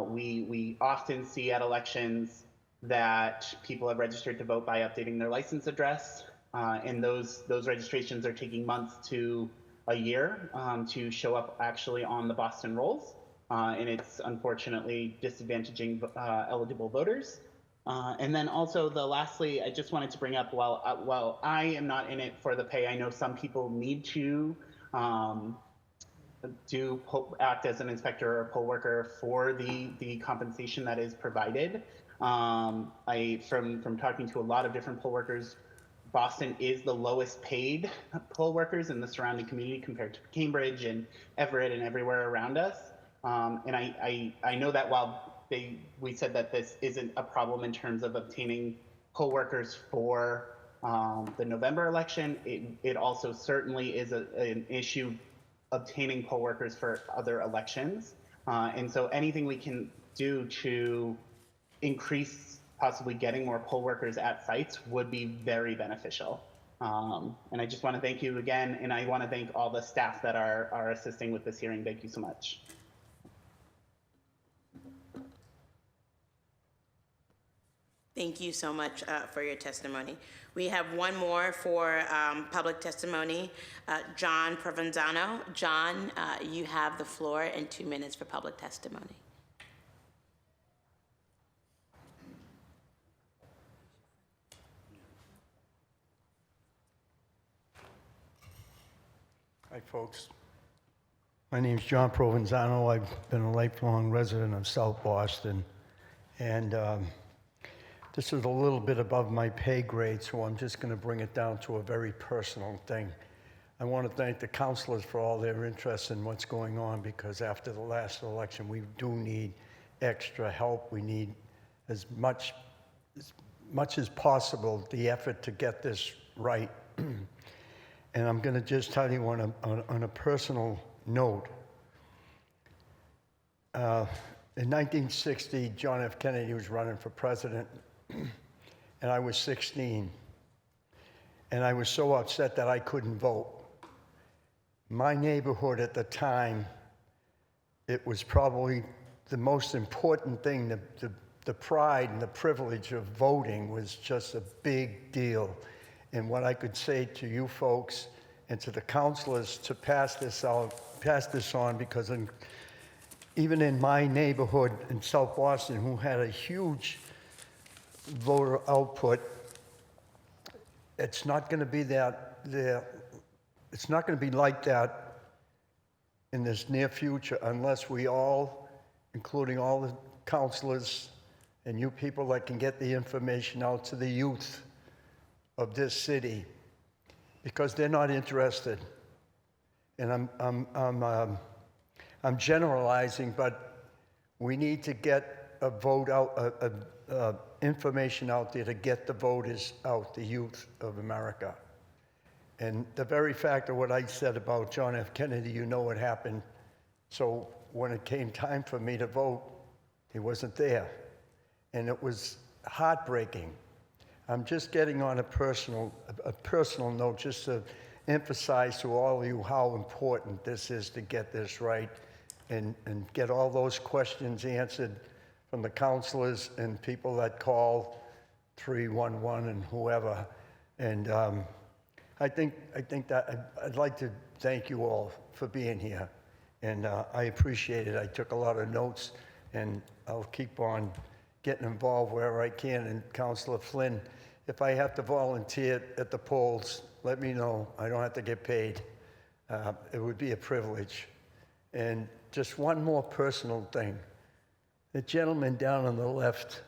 We often see at elections that people have registered to vote by updating their license address, and those registrations are taking months to a year to show up actually on the Boston rolls, and it's unfortunately disadvantaging eligible voters. And then also lastly, I just wanted to bring up, while I am not in it for the pay, I know some people need to act as an inspector or a poll worker for the compensation that is provided. From talking to a lot of different poll workers, Boston is the lowest paid poll workers in the surrounding community compared to Cambridge and Everett and everywhere around us. And I know that while we said that this isn't a problem in terms of obtaining poll workers for the November election, it also certainly is an issue obtaining poll workers for other elections. And so anything we can do to increase possibly getting more poll workers at sites would be very beneficial. And I just want to thank you again, and I want to thank all the staff that are assisting with this hearing. Thank you so much. Thank you so much for your testimony. We have one more for public testimony. John Provenzano. John, you have the floor and 2 minutes for public testimony. Hi, folks. My name's John Provenzano. I've been a lifelong resident of South Boston, and this is a little bit above my pay grade, so I'm just going to bring it down to a very personal thing. I want to thank the councilors for all their interest in what's going on, because after the last election, we do need extra help. We need as much as possible the effort to get this right. And I'm going to just tell you on a personal note. In 1960, John F. Kennedy was running for president, and I was 16. And I was so upset that I couldn't vote. My neighborhood at the time, it was probably the most important thing. The pride and the privilege of voting was just a big deal. And what I could say to you folks and to the councilors to pass this on, because even in my neighborhood in South Boston, who had a huge voter output, it's not going to be it's not going to be like that in this near future unless we all, including all the councilors and you people that can get the information out to the youth of this city, because they're not interested. And I'm generalizing, but We need to get a vote out, information out there to get the voters out, the youth of America. And the very fact of what I said about John F. Kennedy, you know what happened. So when it came time for me to vote, he wasn't there. And it was heartbreaking. I'm just getting on a personal note just to emphasize to all of you how important this is to get this right and get all those questions answered from the counselors and people that call 311 and whoever. And I think that I'd like to thank you all for being here. And I appreciate it. I took a lot of notes, and I'll keep on getting involved wherever I can. And Councilor Flynn, if I have to volunteer at the polls, let me know. I don't have to get paid. It would be a privilege. And just one more personal thing. The gentleman down on the left,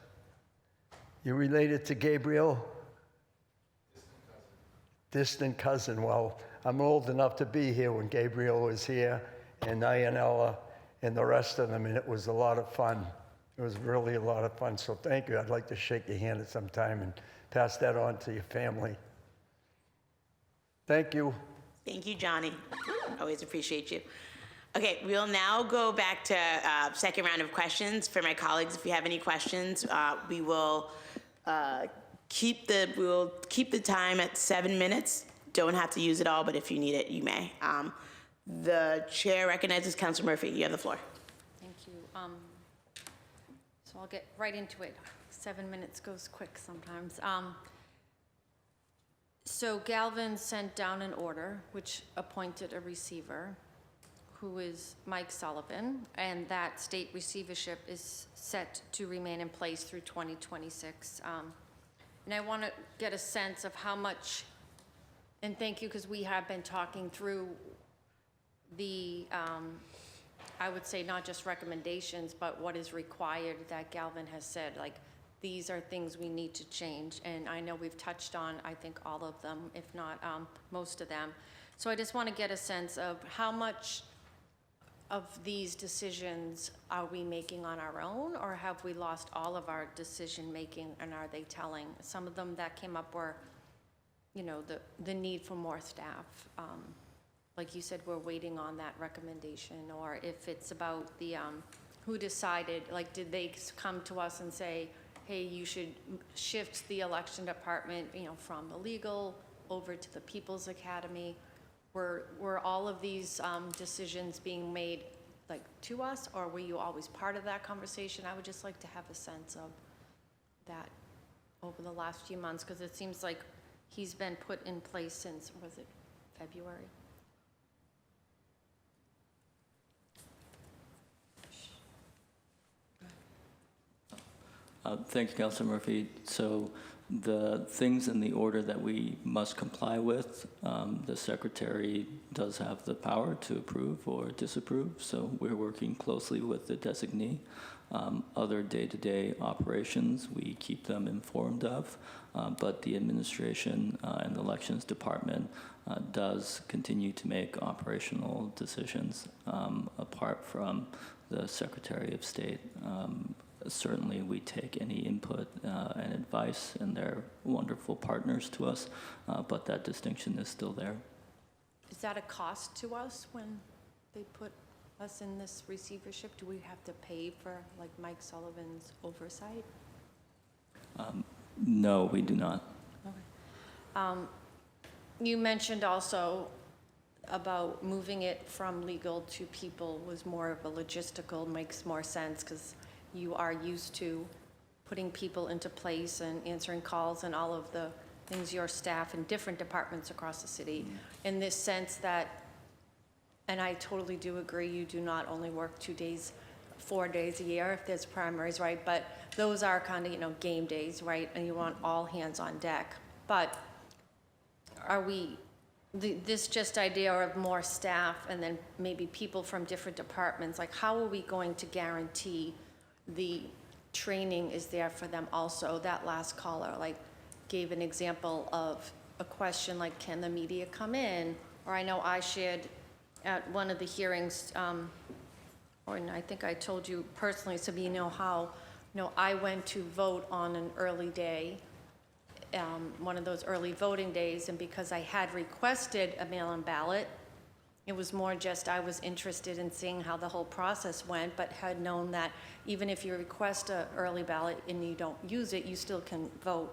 you related to Gabriel? Distant cousin. Well, I'm old enough to be here when Gabriel was here, and Ianella, and the rest of them, and it was a lot of fun. It was really a lot of fun, so thank you. I'd like to shake your hand at some time and pass that on to your family. Thank you. Thank you, Johnny. Always appreciate you. Okay, we'll now go back to second round of questions for my colleagues. If you have any questions, we will keep the time at 7 minutes. Don't have to use it all, but if you need it, you may. The chair recognizes Councilor Murphy. You have the floor. Thank you. So I'll get right into it. 7 minutes goes quick sometimes. So Galvin sent down an order which appointed a receiver, who is Mike Sullivan, and that state receivership is set to remain in place through 2026. And I want to get a sense of how much, and thank you, because we have been talking through the, I would say not just recommendations, but what is required that Galvin has said, like, these are things we need to change. And I know we've touched on, I think, all of them, if not most of them. So I just want to get a sense of how much of these decisions are we making on our own, or have we lost all of our decision-making, and are they telling? Some of them that came up were, you know, the need for more staff. Like you said, we're waiting on that recommendation, or if it's about the, who decided, like, did they come to us and say, hey, you should shift the election department, you know, from the legal over to the People's Academy? Were all of these decisions being made, like, to us, or were you always part of that conversation? I would just like to have a sense of that over the last few months, because it seems like he's been put in place since, was it February? Thank you, Councilor Murphy. So the things in the order that we must comply with, the Secretary does have the power to approve or disapprove, so we're working closely with the designee. Other day-to-day operations, we keep them informed of, but the administration and the Elections Department does continue to make operational decisions apart from the Secretary of State. Certainly, we take any input and advice, and they're wonderful partners to us, but that distinction is still there. Is that a cost to us when they put us in this receivership? Do we have to pay for, like, Mike Sullivan's oversight? No, we do not. Okay. You mentioned also about moving it from legal to people was more of a logistical, makes more sense, because you are used to putting people into place and answering calls and all of the things your staff in different departments across the city. In this sense that, and I totally do agree, you do not only work 2 days, 4 days a year if there's primaries, right? But those are kind of, you know, game days, right? And you want all hands on deck. But are we, this just idea of more staff and then maybe people from different departments, like, how are we going to guarantee the training is there for them also? That last caller, like, gave an example of a question like, can the media come in? Or I know I shared at one of the hearings and I think I told you personally, so you know how, I went to vote on an early day, one of those early voting days, and because I had requested a mail-in ballot, it was more just I was interested in seeing how the whole process went, but had known that even if you request an early ballot and you don't use it, you still can vote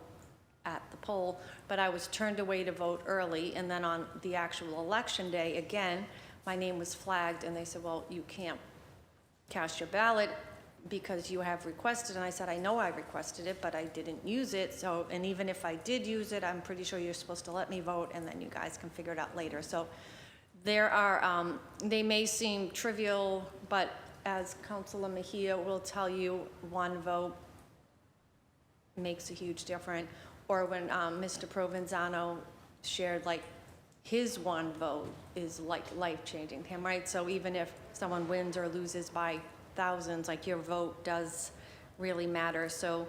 at the poll. But I was turned away to vote early, and then on the actual election day, again, my name was flagged, and they said, well, you can't cast your ballot because you have requested. And I said, I know I requested it, but I didn't use it. So, and even if I did use it, I'm pretty sure you're supposed to let me vote, and then you guys can figure it out later. So there are, they may seem trivial, but as Councilor Mejia will tell you, one vote makes a huge difference. Or when Mr. Provenzano shared, like, his one vote is like life-changing to him, right? So even if someone wins or loses by thousands, like, your vote does really matter. So,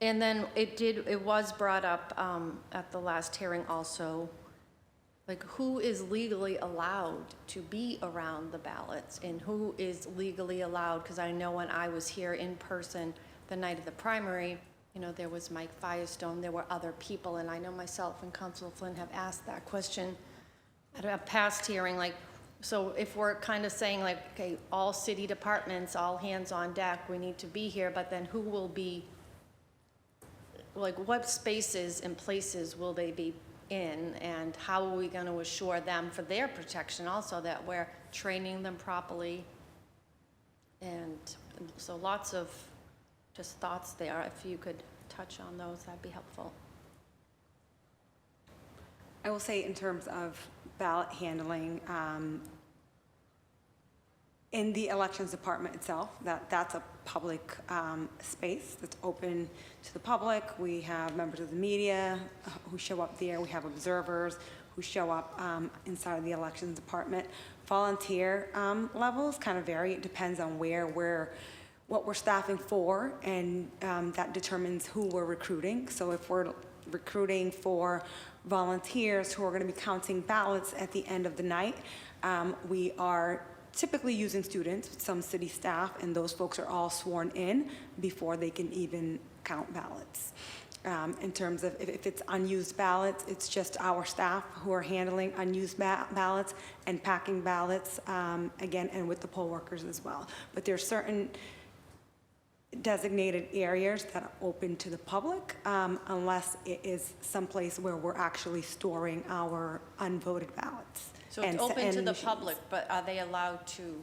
and then it was brought up at the last hearing also, like, who is legally allowed to be around the ballots and who is legally allowed? Because I know when I was here in person the night of the primary, there was Mike Firestone, there were other people, and I know myself and Councilor Flynn have asked that question at a past hearing, like, so if we're kind of saying, like, okay, all city departments, all hands on deck, we need to be here, but then who will be, like, what spaces and places will they be in, and how are we going to assure them for their protection also, that we're training them properly? And so lots of just thoughts there. If you could touch on those, that'd be helpful. I will say in terms of ballot handling, in the elections department itself, that's a public space that's open to the public. We have members of the media who show up there. We have observers who show up inside of the elections department. Volunteer levels kind of vary. It depends on what we're staffing for, and that determines who we're recruiting. So if we're recruiting for volunteers who are going to be counting ballots at the end of the night, we are typically using students, some city staff, and those folks are all sworn in before they can even count ballots. In terms of if it's unused ballots, it's just our staff who are handling unused ballots and packing ballots, again, and with the poll workers as well. But there's certain designated areas that are open to the public, unless it is someplace where we're actually storing our unvoted ballots. So it's open to the public, but are they allowed to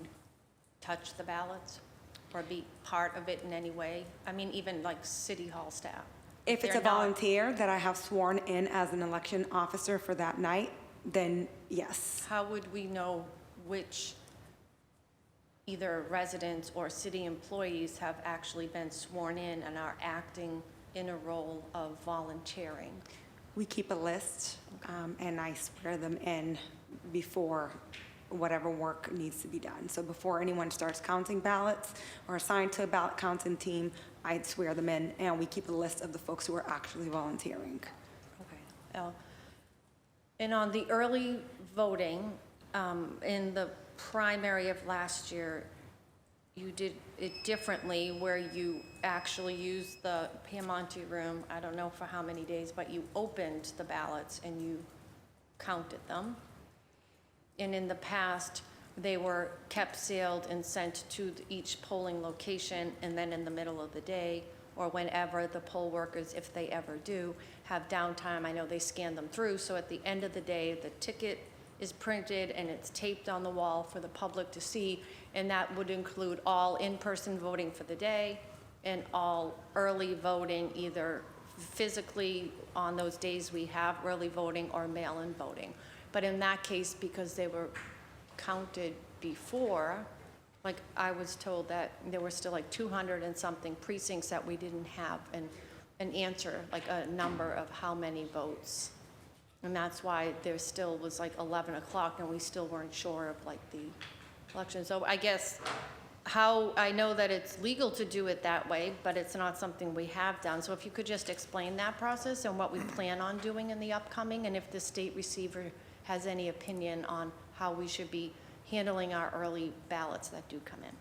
touch the ballots or be part of it in any way? I mean, even like city hall staff. If it's a volunteer that I have sworn in as an election officer for that night, then yes. How would we know which either residents or city employees have actually been sworn in and are acting in a role of volunteering? We keep a list, and I swear them in before whatever work needs to be done. So before anyone starts counting ballots or assigned to a ballot counting team, I'd swear them in, and we keep a list of the folks who are actually volunteering. Okay. And on the early voting, in the primary of last year, you did it differently, where you actually used the Piemonte room, I don't know for how many days, but you opened the ballots and you counted them. And in the past, they were kept sealed and sent to each polling location, and then in the middle of the day, or whenever the poll workers, if they ever do, have downtime, I know they scan them through, so at the end of the day, the ticket is printed and it's taped on the wall for the public to see, and that would include all in-person voting for the day and all early voting, either physically on those days we have early voting or mail-in voting. But in that case, because they were counted before, like I was told that there were still like 200 and something precincts that we didn't have an answer, like a number of how many votes. And that's why there still was like 11 o'clock and we still weren't sure of like the election. So I guess how, I know that it's legal to do it that way, but it's not something we have done. So if you could just explain that process and what we plan on doing in the upcoming, and if the state receiver has any opinion on how we should be handling our early ballots that do come in.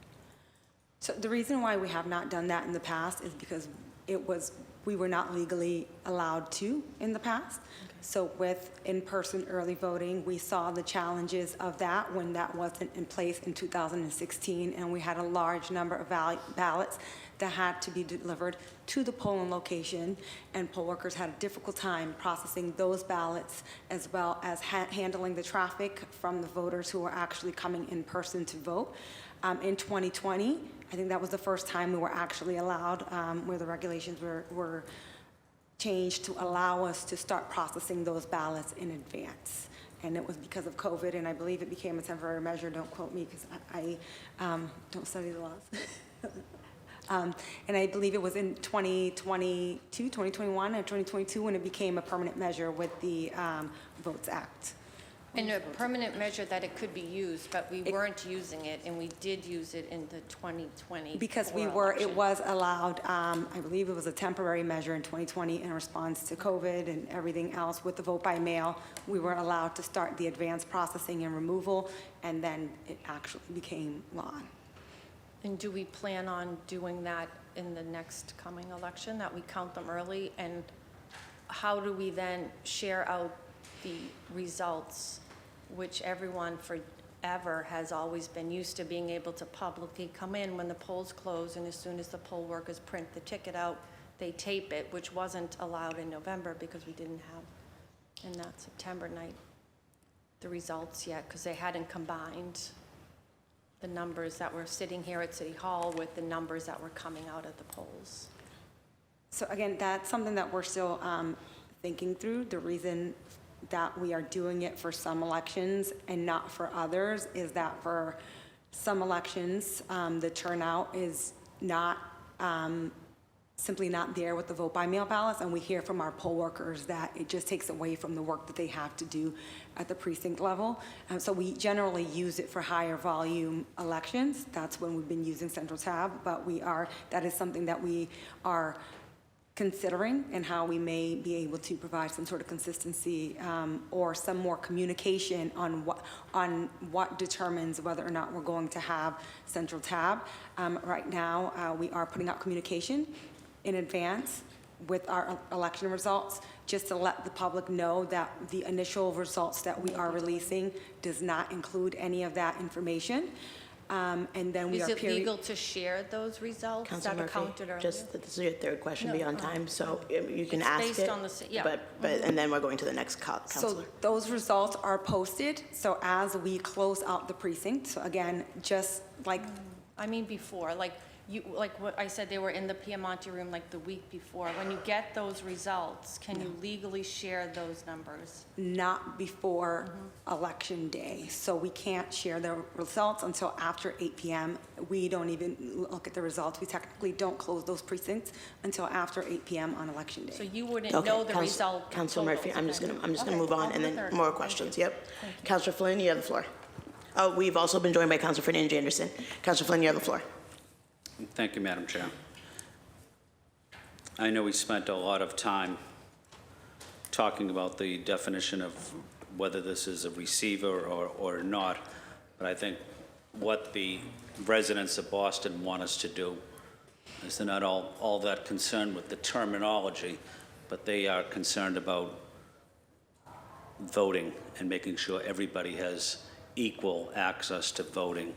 So the reason why we have not done that in the past is because we were not legally allowed to in the past. So with in-person early voting, we saw the challenges of that when that wasn't in place in 2016, and we had a large number of ballots that had to be delivered to the polling location, and poll workers had a difficult time processing those ballots, as well as handling the traffic from the voters who were actually coming in person to vote. In 2020, I think that was the first time we were actually allowed, where the regulations were changed to allow us to start processing those ballots in advance. And it was because of COVID, and I believe it became a temporary measure. Don't quote me, because I don't study the laws. And I believe it was in 2022, 2021, or 2022 when it became a permanent measure with the Votes Act. And a permanent measure that it could be used, but we weren't using it, and we did use it in the 2020. Because it was allowed, I believe it was a temporary measure in 2020 in response to COVID and everything else. With the vote by mail, we were allowed to start the advanced processing and removal, and then it actually became law. And do we plan on doing that in the next coming election, that we count them early? And how do we then share out the results, which everyone forever has always been used to being able to publicly come in when the polls close, and as soon as the poll workers print the ticket out, they tape it, which wasn't allowed in November because we didn't have in that September night the results yet, because they hadn't combined the numbers that were sitting here at City Hall with the numbers that were coming out of the polls. So again, that's something that we're still thinking through. The reason that we are doing it for some elections and not for others is that for some elections, the turnout is not simply not there with the vote by mail ballots, and we hear from our poll workers that it just takes away from the work that they have to do at the precinct level. So we generally use it for higher volume elections. That's when we've been using Central Tab, but that is something that we are considering, and how we may be able to provide some sort of consistency or some more communication on what determines whether or not we're going to have Central Tab. Right now, we are putting out communication in advance with our election results, just to let the public know that the initial results that we are releasing does not include any of that information. And then we Is are it legal to share those results Councilor that are Murphy, counted earlier? this is your third question No, beyond time, so you can It's ask based it. on yeah. But and then we're going to the next counselor. So those results are posted, so as we close out the precinct, so again, just like, I mean before, like what I said, they were in the Piemonte room like the week before. When you get those results, can you legally share those numbers? not before Election Day. So we can't share the results until after 8 p.m. We don't even look at the results. We technically don't close those precincts until after 8 p.m. on Election Day. So you wouldn't Okay, know the result. Councilor Murphy, I'm just gonna Okay, move on, on and to the then third. more questions. Yep. Councilor Flynn, you have the floor. Oh, we've also been joined by Councilor Fernandez Anderson. Councilor Flynn, you have the floor. Thank you, Madam Chair. I know we spent a lot of time talking about the definition of whether this is a receiver or not, but I think what the residents of Boston want us to do is they're not all that concerned with the terminology, but they are concerned about voting and making sure everybody has equal access to voting.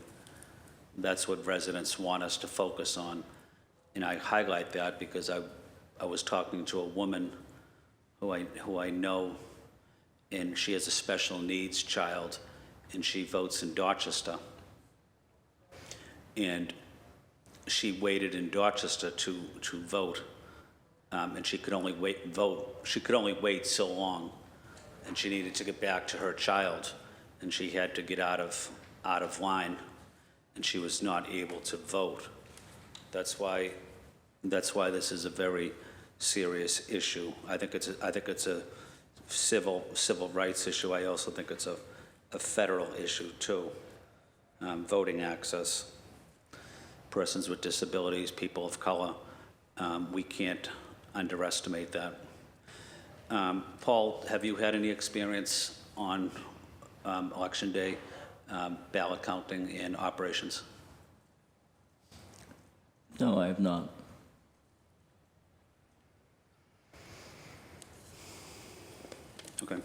That's what residents want us to focus on. And I highlight that because I was talking to a woman who I know, and she has a special needs child, and she votes in Dorchester. And she waited in Dorchester to vote, and she could only wait so long, and she needed to get back to her child, and she had to get out of line, and she was not able to vote. That's why this is a very serious issue. I think it's a civil rights issue. I also think it's a federal issue too. Voting access, persons with disabilities, people of color, we can't underestimate that. Paul, have you had any experience on Election Day ballot counting and operations? No, I have not. Okay.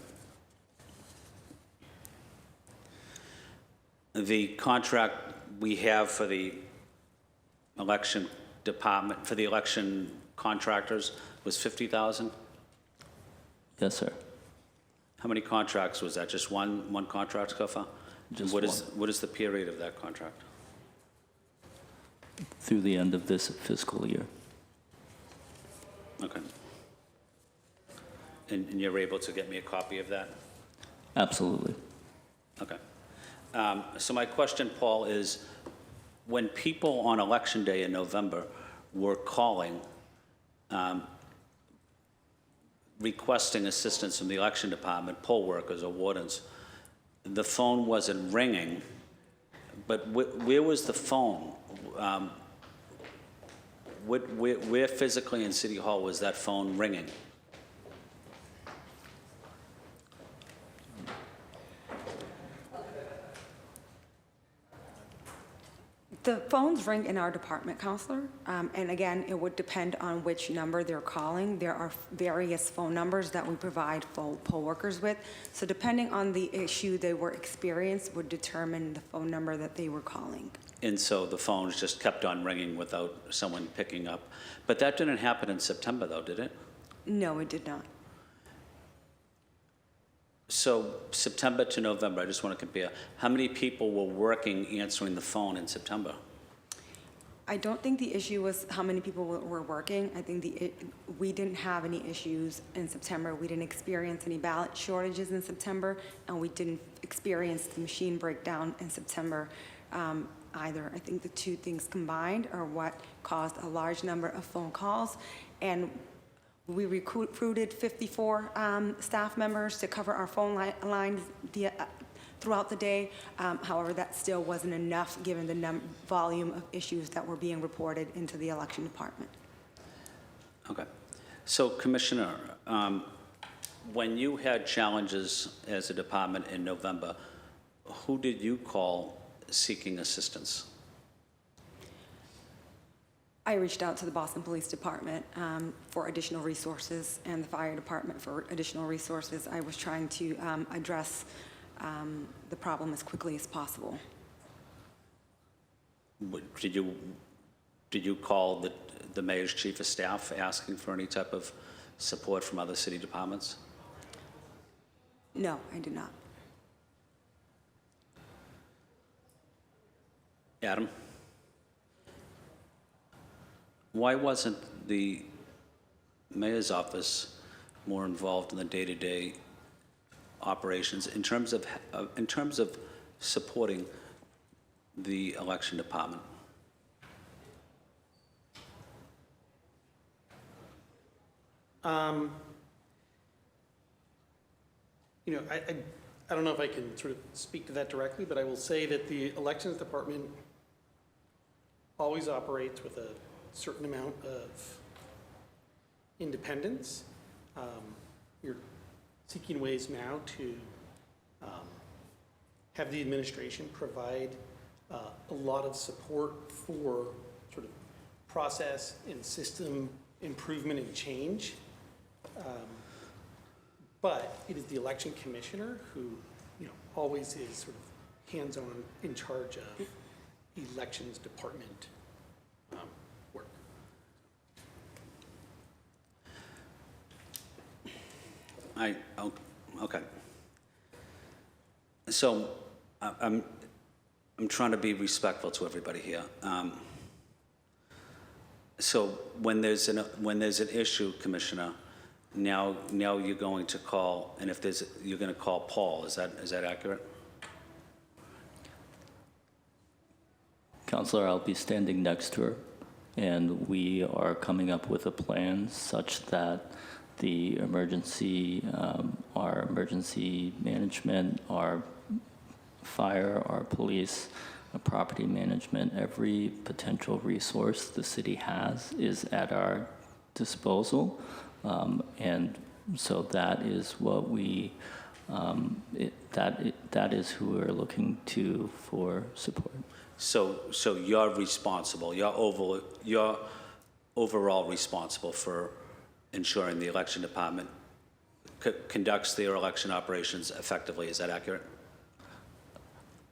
The contract we have for the election department, for the election contractors, was $50,000? Yes, sir. How many contracts was that? Just one contract so far? Just What is the period of that contract? Through the end of this fiscal year. Okay. And you're able to get me a copy of that? Absolutely. Okay. So my question, Paul, is when people on Election Day in November were calling, requesting assistance from the election department, poll workers or wardens, the phone wasn't ringing, but where was the phone? Where physically in City Hall was that phone ringing? The phones ring in our department, Counselor, and again, it would depend on which number they're calling. There are various phone numbers that we provide poll workers with, so depending on the issue they were experienced would determine the phone number that they were calling. And so the phones just kept on ringing without someone picking up. But that didn't happen in September, though, did it? No, it did not. So September to November, I just want to compare. How many people were working answering the phone in September? I don't think the issue was how many people were working. I think we didn't have any issues in September. We didn't experience any ballot shortages in September, and we didn't experience the machine breakdown in September either. I think the two things combined are what caused a large number of phone calls, and we recruited 54 staff members to cover our phone lines throughout the day. However, that still wasn't enough given the volume of issues that were being reported into the election department. Okay. So, Commissioner, when you had challenges as a department in November, who did you call seeking assistance? I reached out to the Boston Police Department for additional resources and the fire department for additional resources. I was trying to address the problem as quickly as possible. Did you call the mayor's chief of staff asking for any type of support from other city departments? No, I did not. Adam? Why wasn't the mayor's office more involved in the day-to-day operations in terms of supporting the election department? You know, I don't know if I can sort of speak to that directly, but I will say that the elections department always operates with a certain amount of independence. You're seeking ways now to have the administration provide a lot of support for sort of process and system improvement and change. But it is the election commissioner who, you know, always is sort of hands-on in charge of elections department work. Okay. So I'm trying to be respectful to everybody here. So when there's an issue, Commissioner, now you're going to call, and you're going to call Paul. Is that accurate? Counselor, I'll be standing next to her, and we are coming up with a plan such that the emergency, our emergency management, our fire, our police, property management, every potential resource the city has is at our disposal. And so that is what we that is who we're looking to for support. So you're responsible, you're overall responsible for ensuring the election department conducts their election operations effectively. Is that accurate?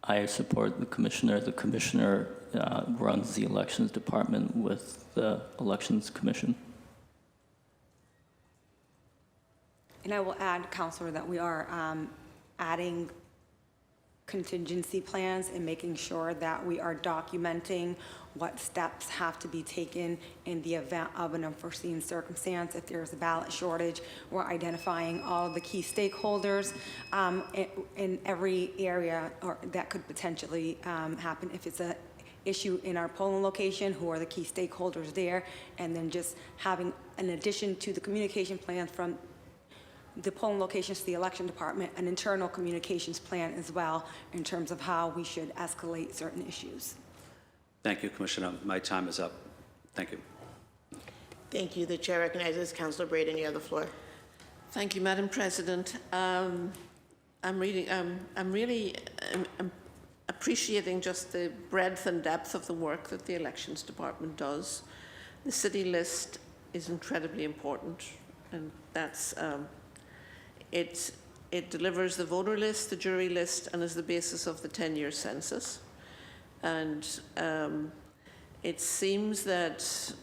I support the commissioner. The commissioner runs the elections department with the elections commission. And I will add, Counselor, that we are adding contingency plans and making sure that we are documenting what steps have to be taken in the event of an unforeseen circumstance. If there's a ballot shortage, we're identifying all of the key stakeholders in every area that could potentially happen. If it's an issue in our polling location, who are the key stakeholders there, and then just having, in addition to the communication plan from the polling locations to the election department, an internal communications plan as well in terms of how we should escalate certain issues. Thank you, Commissioner. My time is up. Thank you. Thank you. The chair recognizes Councilor Braden. You have the floor. Thank you, Madam President. I'm really appreciating just the breadth and depth of the work that the Elections Department does. The city list is incredibly important, and that's it delivers the voter list, the jury list, and is the basis of the 10-year census. And it seems that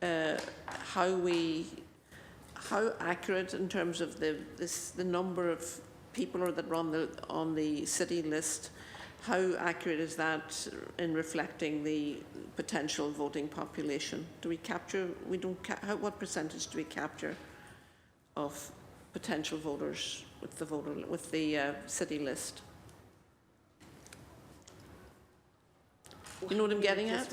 how accurate in terms of the number of people that are on the city list, how accurate is that in reflecting the potential voting population? Do we capture? We don't. What percentage do we capture of potential voters with the city list? You know what I'm getting at?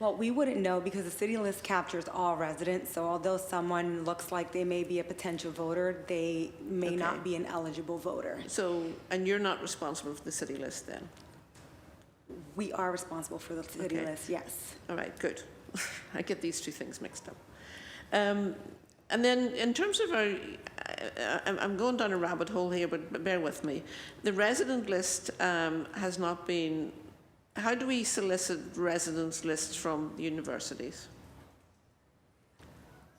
Well, we wouldn't know because the city list captures all residents. So although someone looks like they may be a potential voter, they may not be an eligible voter. So, and you're not responsible for the city list then? We are responsible for the city list, yes. All right, good. I get these two things mixed up. And then in terms of our, I'm going down a rabbit hole here, but bear with me. The resident list has not been. How do we solicit residence lists from universities?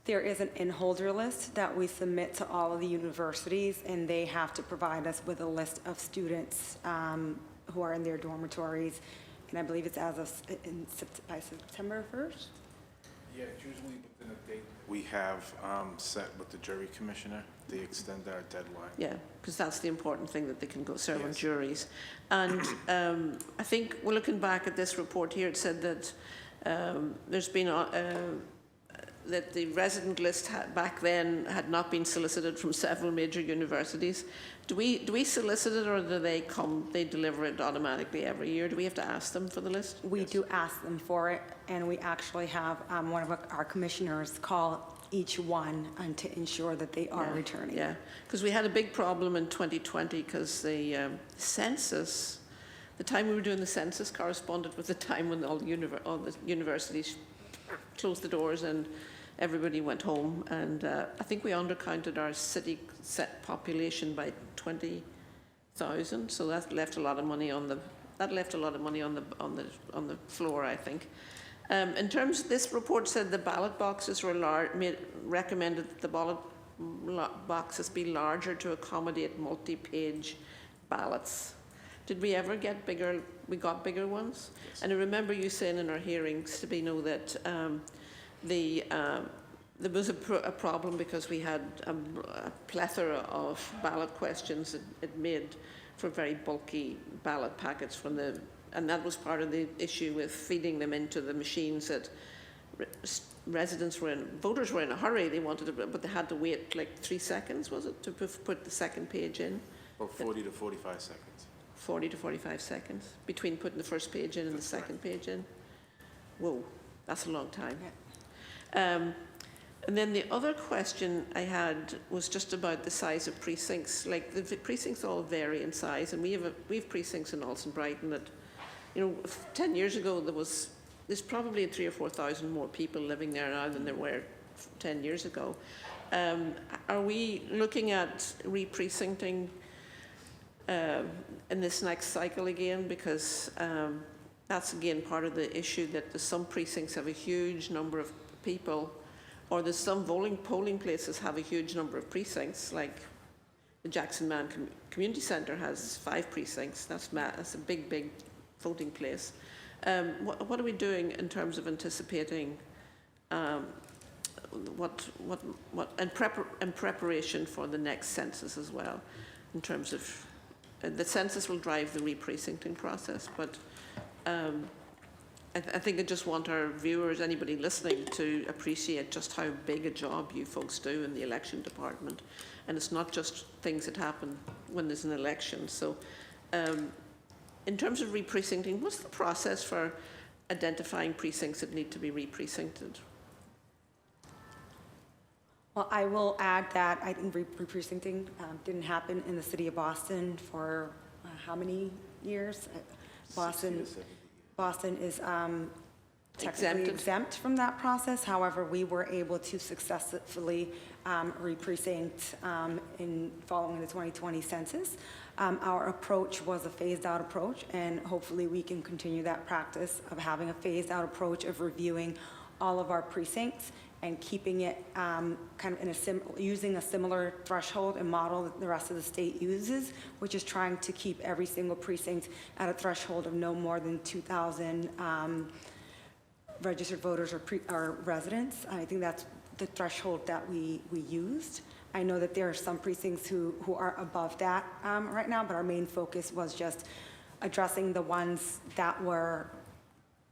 There is an in-holder list that we submit to all of the universities, and they have to provide us with a list of students who are in their dormitories. And I believe it's as of by September 1st? Yeah, it's usually within a date we have set with the jury commissioner. They extend our deadline. Yeah, because that's the important thing, that they can go serve on juries. And I think, well, looking back at this report here, it said that there's been that the resident list back then had not been solicited from several major universities. Do we solicit it, or do they come, they deliver it automatically every year? Do we have to ask them for the list? We do ask them for it, and we actually have one of our commissioners call each one and to ensure that they are returning. Yeah, because we had a big problem in 2020 because the census, the time we were doing the census corresponded with the time when all the universities closed the doors and everybody went home. And I think we undercounted our city set population by 20,000, so that left a lot of money on the floor, I think. In terms, this report said the ballot boxes were recommended that the ballot boxes be larger to accommodate multi-page ballots. Did we ever get bigger? We got bigger ones? Yes. And I remember you saying in our hearings, Sabino, that there was a problem because we had a plethora of ballot questions it made for very bulky ballot packets from the. And that was part of the issue with feeding them into the machines, that voters were in a hurry. They wanted to, but they had to wait like 3 seconds, was it, to put the second page in? Or 40 to 45 seconds. 40 to 45 seconds between putting the first page in and the second page in. Whoa, that's a long time. Yeah. And then the other question I had was just about the size of precincts. Like the precincts all vary in size, and we have precincts in Alson-Brighton that, 10 years ago there's probably 3,000 or 4,000 more people living there now than there were 10 years ago. Are we looking at re-precincting in this next cycle again, because that's again part of the issue, that there's some precincts have a huge number of people, or there's some polling places have a huge number of precincts, like the Jackson Man Community Centre has 5 precincts. That's a big voting place. What are we doing in terms of anticipating in preparation for the next census as well, in terms of the census will drive the re-precincting process, but I think I just want our viewers, anybody listening, to appreciate just how big a job you folks do in the election department. And it's not just things that happen when there's an election. So in terms of re-precincting, what's the process for identifying precincts that need to be re-precincted? Well, I will add that I think re-precincting didn't happen in the city of Boston for how many years? Boston is technically exempt from that process. However, we were able to successfully re-precinct in following the 2020 census. Our approach was a phased-out approach, and hopefully we can continue that practice of having a phased-out approach of reviewing all of our precincts and keeping it kind of in using a similar threshold and model that the rest of the state uses, which is trying to keep every single precinct at a threshold of no more than 2,000 registered voters or residents. I think that's the threshold that we used. I know that there are some precincts who are above that right now, but our main focus was just addressing the ones that were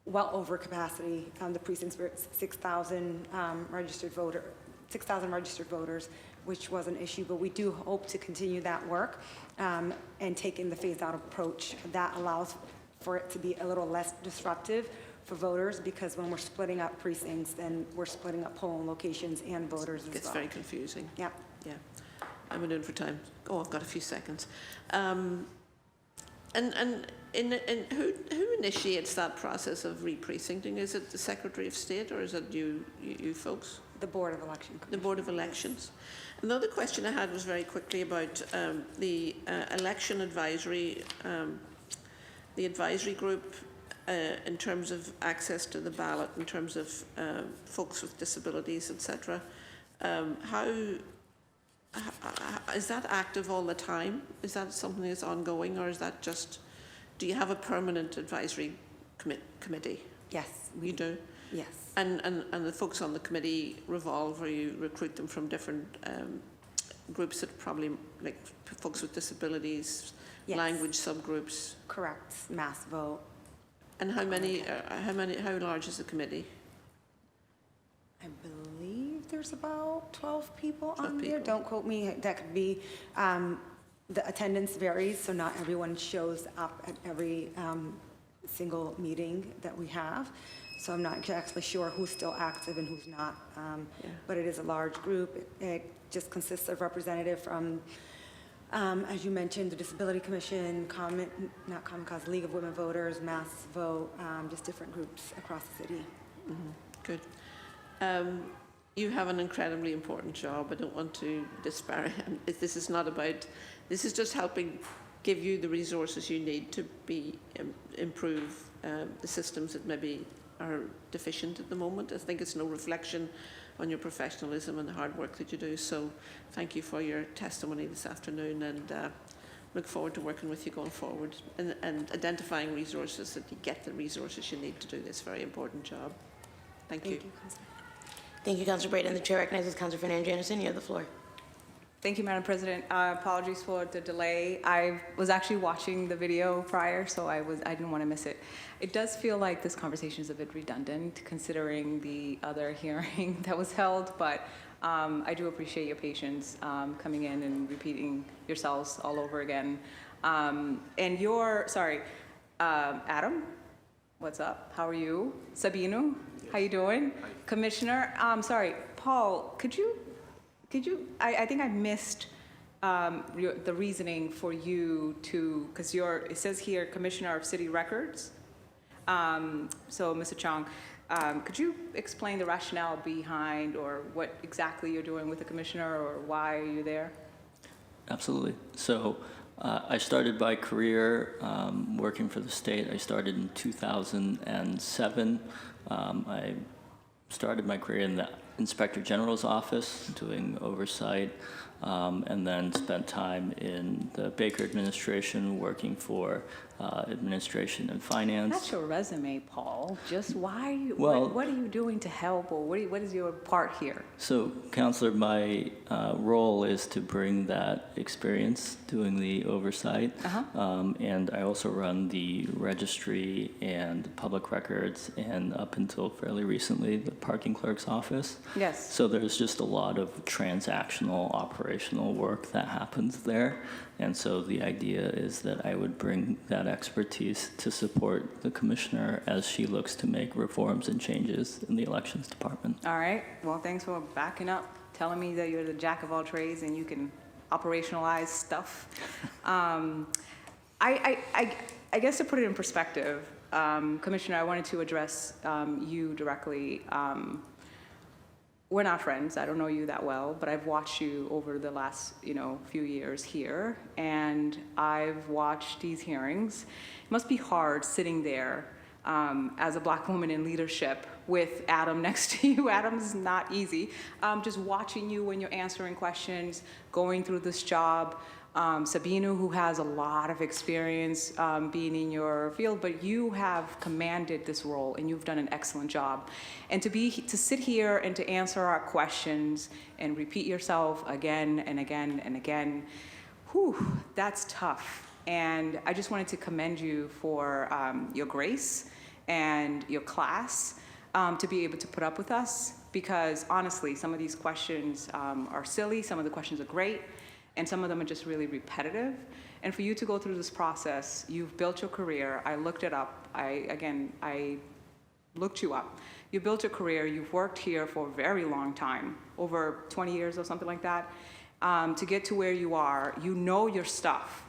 well over capacity. The precincts were 6,000 registered voters, which was an issue, but we do hope to continue that work and take in the phased-out approach. That allows for it to be a little less disruptive for voters, because when we're splitting up precincts, then we're splitting up polling locations and voters as well. It's very confusing. Yeah. Yeah. I'm in for time. Oh, I've got a few seconds. And who initiates that process of re-precincting? Is it the Secretary of State, or is it you folks? The Board of Election Commission. The Board of Elections. Another question I had was very quickly about the election advisory, the advisory group in terms of access to the ballot, in terms of folks with disabilities, etc. How is that active all the time? Is that something that's ongoing, or is that just, do you have a permanent advisory committee? Yes. You do? Yes. And the folks on the committee revolve, or you recruit them from different groups that probably, like folks with disabilities, Yes. language subgroups? Correct. Mass vote. And how large is the committee? I believe there's about 12 people 12 on there. people. Don't quote me. That could be, the attendance varies, so not everyone shows up at every single meeting that we have. So I'm not actually sure who's still active and who's not. But it is a large group. It just consists of representative from, as you mentioned, the Disability Commission, League of Women Voters, Mass Vote, just different groups across the city. Mm-hmm. Good. You have an incredibly important job. I don't want to disparage. This is not about, this is just helping give you the resources you need to improve the systems that maybe are deficient at the moment. I think it's no reflection on your professionalism and the hard work that you do. So thank you for your testimony this afternoon, and look forward to working with you going forward and identifying resources, that you get the resources you need to do this very important job. Thank you. Thank you, Councilor Brayden. The chair recognizes Councilor Fernandez Anderson. You have the floor. Thank you, Madam President. Apologies for the delay. I was actually watching the video prior, so I didn't want to miss it. It does feel like this conversation is a bit redundant, considering the other hearing that was held, but I do appreciate your patience coming in and repeating yourselves all over again. And Adam, what's up? How are you? Sabino, how you doing? Hi. Commissioner, Paul, could you, I think I missed the reasoning for you to, because it says here, Commissioner of City Records. So, Mr. Chong, could you explain the rationale behind, or what exactly you're doing with the commissioner, or why are you there? Absolutely. So I started my career working for the state. I started in 2007. I started my career in the Inspector General's office doing oversight, and then spent time in the Baker administration working for administration and finance. That's your resume, Paul. Just why, Well- what are you doing to help, or what is your part here? So, Counselor, my role is to bring that experience doing the oversight, and I also run the registry and public records, and up until fairly recently, the parking clerk's office. Yes. So there's just a lot of transactional, operational work that happens there, and so the idea is that I would bring that expertise to support the commissioner as she looks to make reforms and changes in the elections department. All right, well, thanks for backing up, telling me that you're the jack of all trades and you can operationalize stuff. I guess to put it in perspective, Commissioner, I wanted to address you directly. We're not friends. I don't know you that well, but I've watched you over the last, few years here, and I've watched these hearings. It must be hard sitting there as a Black woman in leadership with Adam next to you. Adam's not easy. Just watching you when you're answering questions, going through this job. Sabina, who has a lot of experience being in your field, but you have commanded this role and you've done an excellent job. And to sit here and to answer our questions and repeat yourself again and again and again, whew, that's tough. And I just wanted to commend you for your grace and your class to be able to put up with us, because honestly, some of these questions are silly, some of the questions are great, and some of them are just really repetitive. And for you to go through this process, you've built your career. I looked it up. I looked you up. You built your career. You've worked here for a very long time, over 20 years or something like that. To get to where you are, you know your stuff.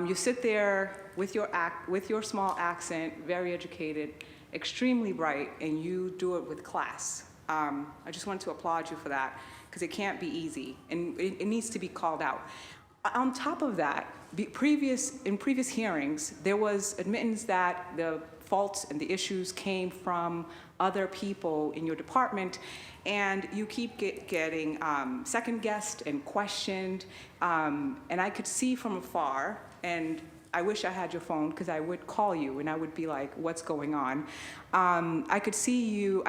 You sit there with your small accent, very educated, extremely bright, and you do it with class. I just wanted to applaud you for that, because it can't be easy, and it needs to be called out. On top of that, in previous hearings, there was admittance that the faults and the issues came from other people in your department, and you keep getting second-guessed and questioned, and I could see from afar, and I wish I had your phone, because I would call you and I would be like, what's going on? I could see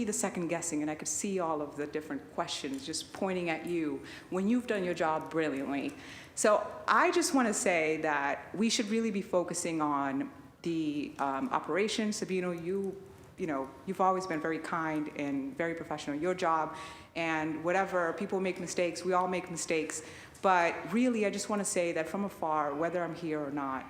the second guessing, and I could see all of the different questions just pointing at you when you've done your job brilliantly. So I just want to say that we should really be focusing on the operations. Sabino, you've always been very kind and very professional in your job, and whatever, people make mistakes, we all make mistakes. But really, I just want to say that from afar, whether I'm here or not,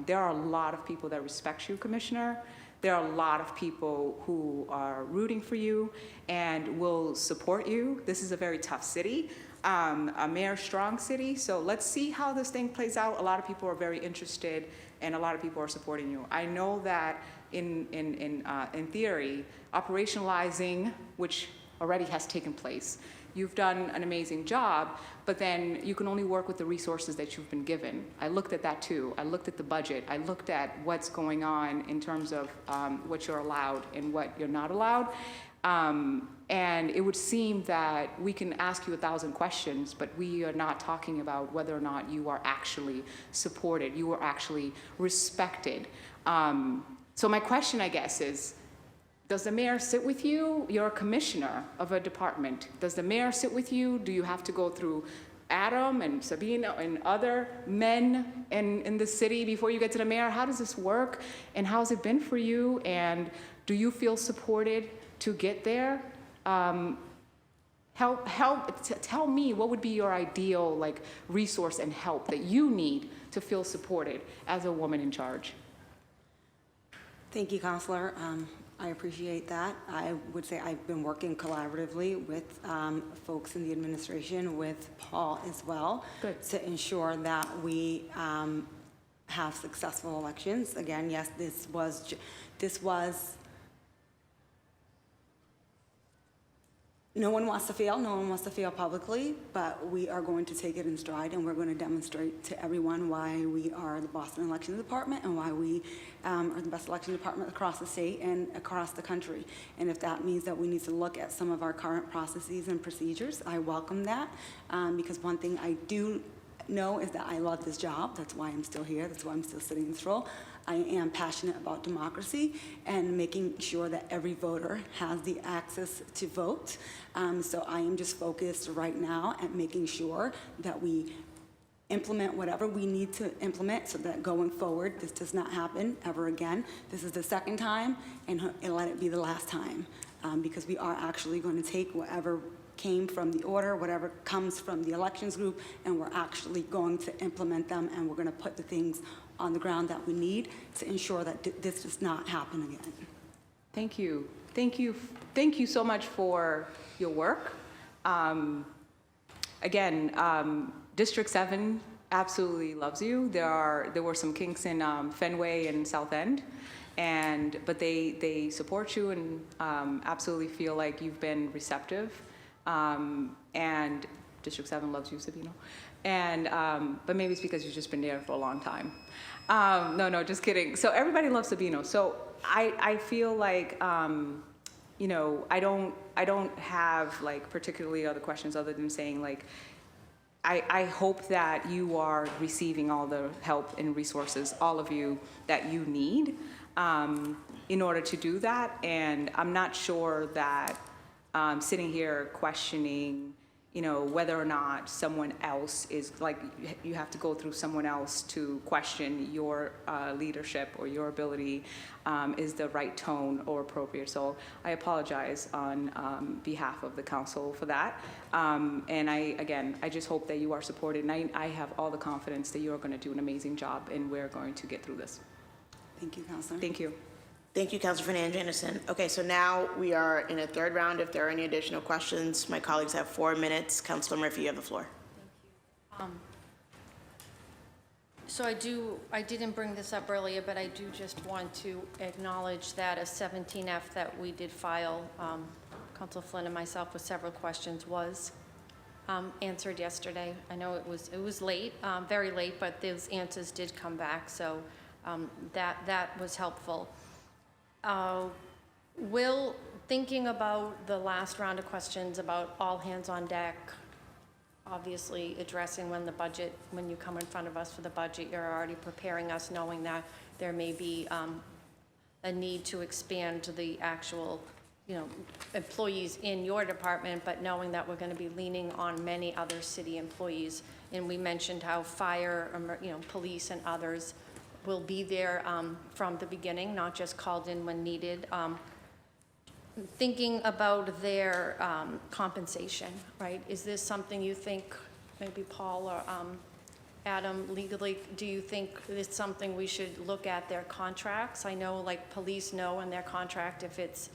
there are a lot of people that respect you, Commissioner. There are a lot of people who are rooting for you and will support you. This is a very tough city, a mayor-strong city. So let's see how this thing plays out. A lot of people are very interested, and a lot of people are supporting you. I know that in theory, operationalizing, which already has taken place, you've done an amazing job, but then you can only work with the resources that you've been given. I looked at that too. I looked at the budget. I looked at what's going on in terms of what you're allowed and what you're not allowed. And it would seem that we can ask you 1,000 questions, but we are not talking about whether or not you are actually supported, you are actually respected. So my question, I guess, is, does the mayor sit with you? You're a commissioner of a department. Does the mayor sit with you? Do you have to go through Adam and Sabina and other men in the city before you get to the mayor? How does this work? And how's it been for you? And do you feel supported to get there? Tell me, what would be your ideal resource and help that you need to feel supported as a woman in charge? Thank you, Counselor. I appreciate that. I would say I've been working collaboratively with folks in the administration, with Paul as well, to ensure that we have successful elections. Again, yes, this was No one wants to fail, no one wants to fail publicly, but we are going to take it in stride, and we're going to demonstrate to everyone why we are the Boston Election Department and why we are the best election department across the state and across the country. And if that means that we need to look at some of our current processes and procedures, I welcome that, because one thing I do know is that I love this job. That's why I'm still here. That's why I'm still sitting in this role. I am passionate about democracy and making sure that every voter has the access to vote. So I am just focused right now at making sure that we implement whatever we need to implement so that going forward, this does not happen ever again. This is the second time, and let it be the last time, because we are actually going to take whatever came from the order, whatever comes from the elections group, and we're actually going to implement them, and we're going to put the things on the ground that we need to ensure that this does not happen again. Thank you. Thank you. Thank you so much for your work. Again, District 7 absolutely loves you. There were some kinks in Fenway and South End, but they support you and absolutely feel like you've been receptive. And District 7 loves you, Sabino. But maybe it's because you've just been there for a long time. No, just kidding. So everybody loves Sabino. So I feel like, you know, I don't have like particularly other questions other than saying like, I hope that you are receiving all the help and resources, all of you, that you need in order to do that. And I'm not sure that sitting here questioning, you know, whether or not someone else is, like, you have to go through someone else to question your leadership or your ability is the right tone or appropriate. So I apologize on behalf of the council for that. And I just hope that you are supported. And I have all the confidence that you are going to do an amazing job, and we're going to get through this. Thank you, Councilor. Thank you. Thank you, Councilor Fernandez Anderson. Okay, so now we are in a third round. If there are any additional questions, my colleagues have 4 minutes. Councilor Murphy, you have the floor. So I didn't bring this up earlier, but I do just want to acknowledge that a 17F that we did file, Councilor Flynn and myself with several questions, was answered yesterday. I know it was late, very late, but those answers did come back, so that was helpful. Will, thinking about the last round of questions about all hands on deck, obviously addressing when you come in front of us for the budget, you're already preparing us knowing that there may be a need to expand to the actual, you know, employees in your department, but knowing that we're going to be leaning on many other city employees. And we mentioned how fire, you know, police and others will be there from the beginning, not just called in when needed. Thinking about their compensation, right? Is this something you think, maybe Paul or Adam, legally, do you think it's something we should look at their contracts? I know like police know in their contract if it's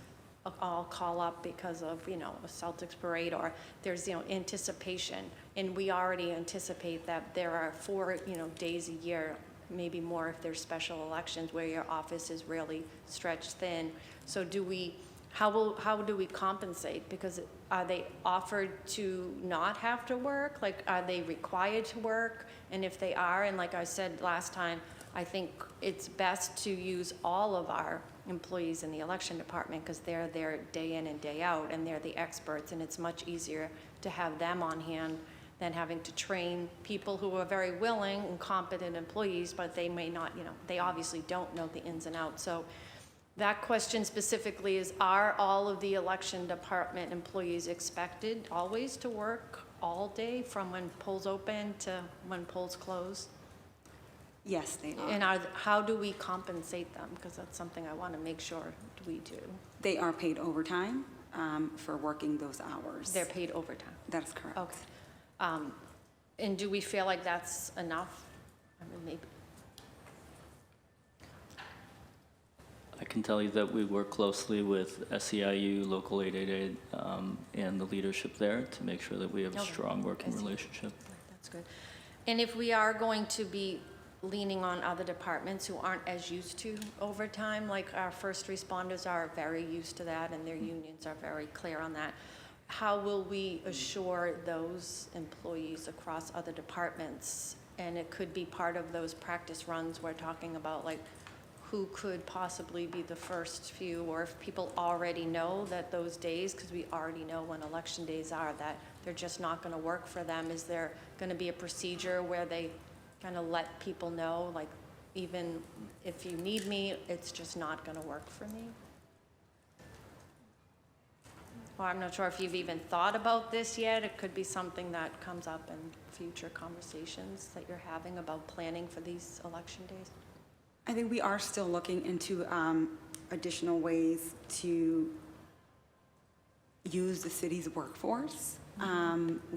all call up because of, you know, a Celtics parade, or there's, you know, anticipation. And we already anticipate that there are 4, you know, days a year, maybe more if there's special elections, where your office is really stretched thin. So how do we compensate? Because are they offered to not have to work? Like, are they required to work? And if they are, and like I said last time, I think it's best to use all of our employees in the election department, because they're there day in and day out, and they're the experts, and it's much easier to have them on hand than having to train people who are very willing and competent employees, but they may not, you know, they obviously don't know the ins and outs. So that question specifically is, are all of the election department employees expected always to work all day from when polls open to when polls close? Yes, they are. And how do we compensate them? Because that's something I want to make sure we do. They are paid overtime for working those hours. They're paid overtime? That is correct. Okay. And do we feel like that's enough? I mean, maybe. I can tell you that we work closely with SEIU, Local 888, and the leadership there to make sure that we have a strong working relationship. That's good. And if we are going to be leaning on other departments who aren't as used to overtime, like our first responders are very used to that, and their unions are very clear on that, how will we assure those employees across other departments? And it could be part of those practice runs we're talking about, like who could possibly be the first few, or if people already know that those days, because we already know when election days are, that they're just not going to work for them. Is there going to be a procedure where they kind of let people know, like, even if you need me, it's just not going to work for me? Well, I'm not sure if you've even thought about this yet. It could be something that comes up in future conversations that you're having about planning for these election days. I think we are still looking into additional ways to use the city's workforce.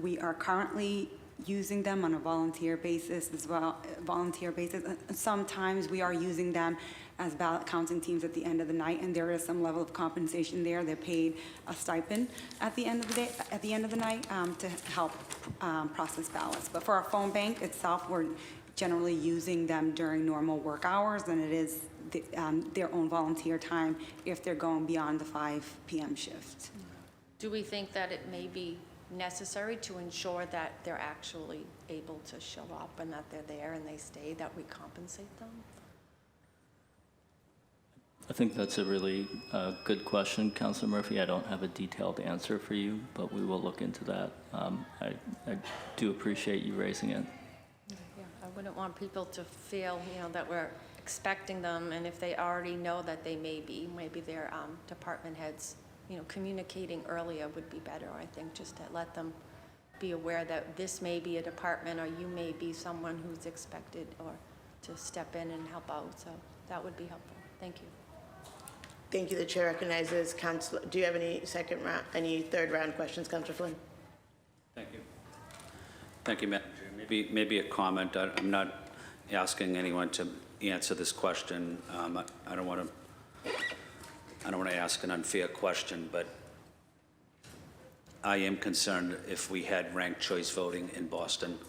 We are currently using them on a volunteer basis as well. Sometimes we are using them as ballot counting teams at the end of the night, and there is some level of compensation there. They're paid a stipend at the end of the day, at the end of the night, to help process ballots. But for our phone bank itself, we're generally using them during normal work hours, and it is their own volunteer time if they're going beyond the 5 p.m. shift. Do we think that it may be necessary to ensure that they're actually able to show up and that they're there and they stay, that we compensate them? I think that's a really good question, Councilor Murphy. I don't have a detailed answer for you, but we will look into that. I do appreciate you raising it. Yeah, I wouldn't want people to feel, that we're expecting them, and if they already know that they may be, maybe their department heads, communicating earlier would be better, I think, just to let them be aware that this may be a department, or you may be someone who's expected or to step in and help out, so that would be helpful. Thank you. Thank you. The chair recognizes Councilor. Do you have any third round questions, Councilor Flynn? Thank you. Thank you, Madam Chair. Maybe a comment. I'm not asking anyone to answer this question. I don't want to ask an unfair question, but I am concerned if we had ranked choice voting in Boston,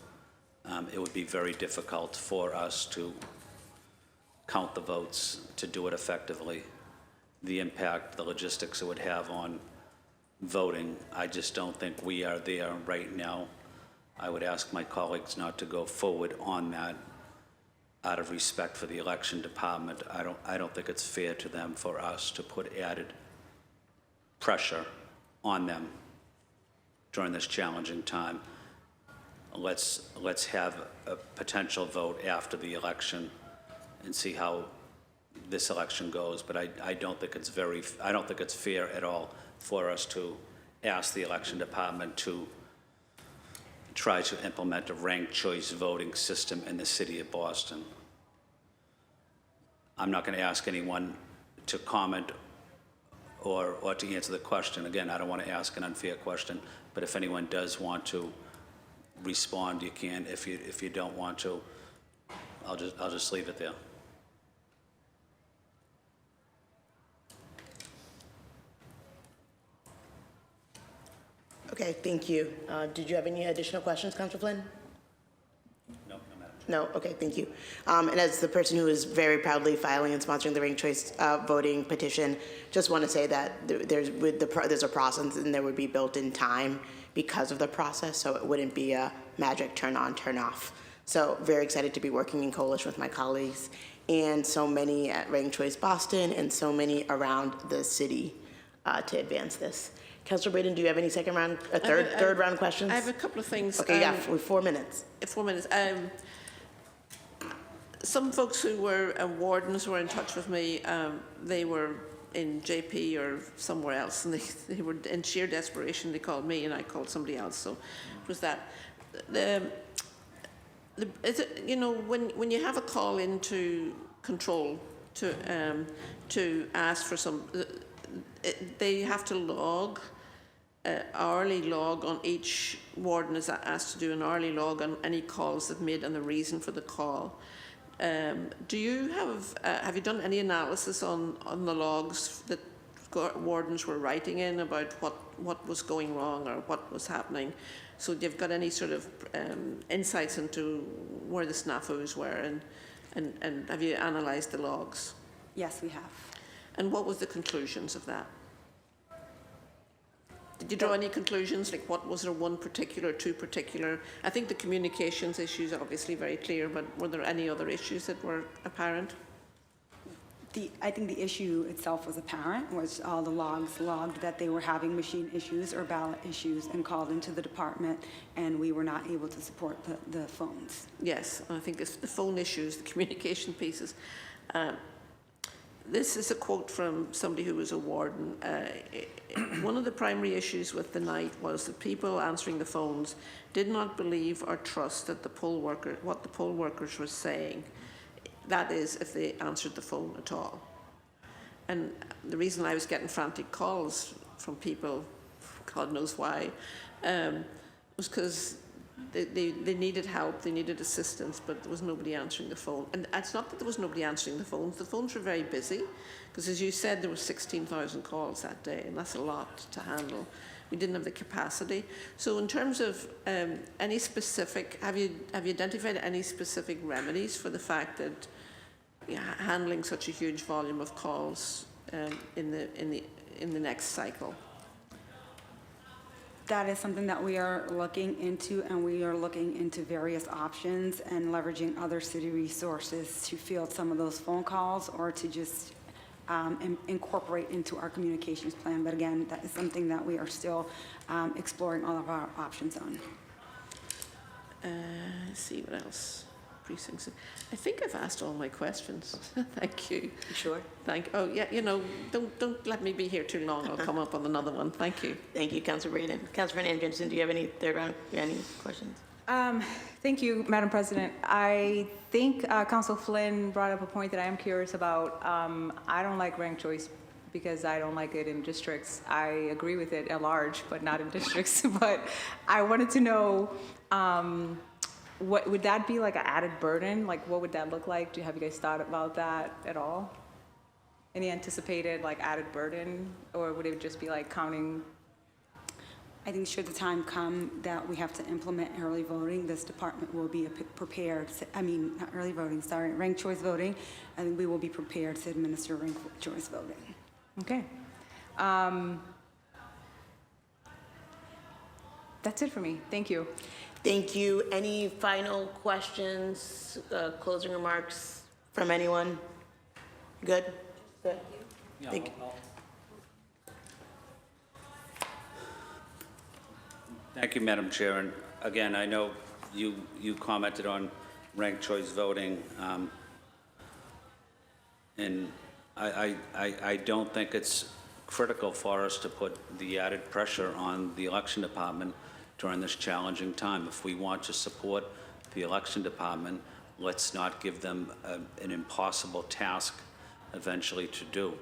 it would be very difficult for us to count the votes, to do it effectively. The impact, the logistics it would have on voting, I just don't think we are there right now. I would ask my colleagues not to go forward on that out of respect for the election department. I don't think it's fair to them for us to put added pressure on them during this challenging time. Let's have a potential vote after the election and see how this election goes, but I don't think it's fair at all for us to ask the election department to try to implement a ranked choice voting system in the city of Boston. I'm not going to ask anyone to comment or to answer the question. Again, I don't want to ask an unfair question, but if anyone does want to respond, you can. If you don't want to, I'll just leave it there. Okay, thank you. Did you have any additional questions, Councilor Flynn? No, Madam Chair. No? Okay, thank you. And as the person who is very proudly filing and sponsoring the ranked choice voting petition, just want to say that there's a process and there would be built-in time because of the process, so it wouldn't be a magic turn on, turn off. So very excited to be working in coalition with my colleagues and so many at Ranked Choice Boston and so many around the city to advance this. Councilor Braden, do you have any third round questions? I have a couple of things. Okay, yeah, 4 minutes. 4 minutes. Some folks who were wardens were in touch with me. They were in JP or somewhere else, and they were in sheer desperation. They called me, and I called somebody else. So it was that. When you have a call into control to ask for some, they have to log. Hourly log on each warden is asked to do an hourly log on any calls they've made and the reason for the call. Do you have you done any analysis on the logs that wardens were writing in about what was going wrong or what was happening? So you've got any sort of insights into where the snafus were, and have you analysed the logs? Yes, we have. And what was the conclusions of that? Did you draw any conclusions, like what was there, one particular, two particular? I think the communications issues are obviously very clear, but were there any other issues that were apparent? I think the issue itself was apparent, was all the logs logged that they were having machine issues or ballot issues and called into the department, and we were not able to support the phones. Yes, I think it's the phone issues, the communication pieces. This is a quote from somebody who was a warden. One of the primary issues with the night was that people answering the phones did not believe or trust that what the poll workers were saying. That is, if they answered the phone at all. And the reason I was getting frantic calls from people, God knows why, was because they needed help, they needed assistance, but there was nobody answering the phone. And it's not that there was nobody answering the phones were very busy, because as you said, there were 16,000 calls that day, and that's a lot to handle. We didn't have the capacity. So in terms of any specific, have you identified any specific remedies for the fact that handling such a huge volume of calls in the next cycle? That is something that we are looking into, and we are looking into various options and leveraging other city resources to field some of those phone calls or to just incorporate into our communications plan. But again, that is something that we are still exploring all of our options on. Let's see what else. Precincts. I think I've asked all my questions. Thank you. You sure? Oh yeah, don't let me be here too long. I'll come up on another one. Thank you. Thank you, Councilor Braden. Councilor Anderson, do you have any any questions? Thank you, Madam President. I think Council Flynn brought up a point that I am curious about. I don't like ranked choice because I don't like it in districts. I agree with it at large, but not in districts. But I wanted to know, what would that be like an added burden? Like, what would that look like? Have you guys thought about that at all? Any anticipated like added burden, or would it just be like counting? I think should the time come that we have to implement early voting, this department will be prepared, not early voting, sorry, ranked choice voting, and we will be prepared to administer ranked choice voting. Okay. That's it for me. Thank you. Thank you. Any final questions, closing remarks from anyone? Good? Good. Thank you. Thank you, Madam Chair. And again, I know you commented on ranked choice voting, and I don't think it's critical for us to put the added pressure on the election department during this challenging time. If we want to support the election department, let's not give them an impossible task eventually to do.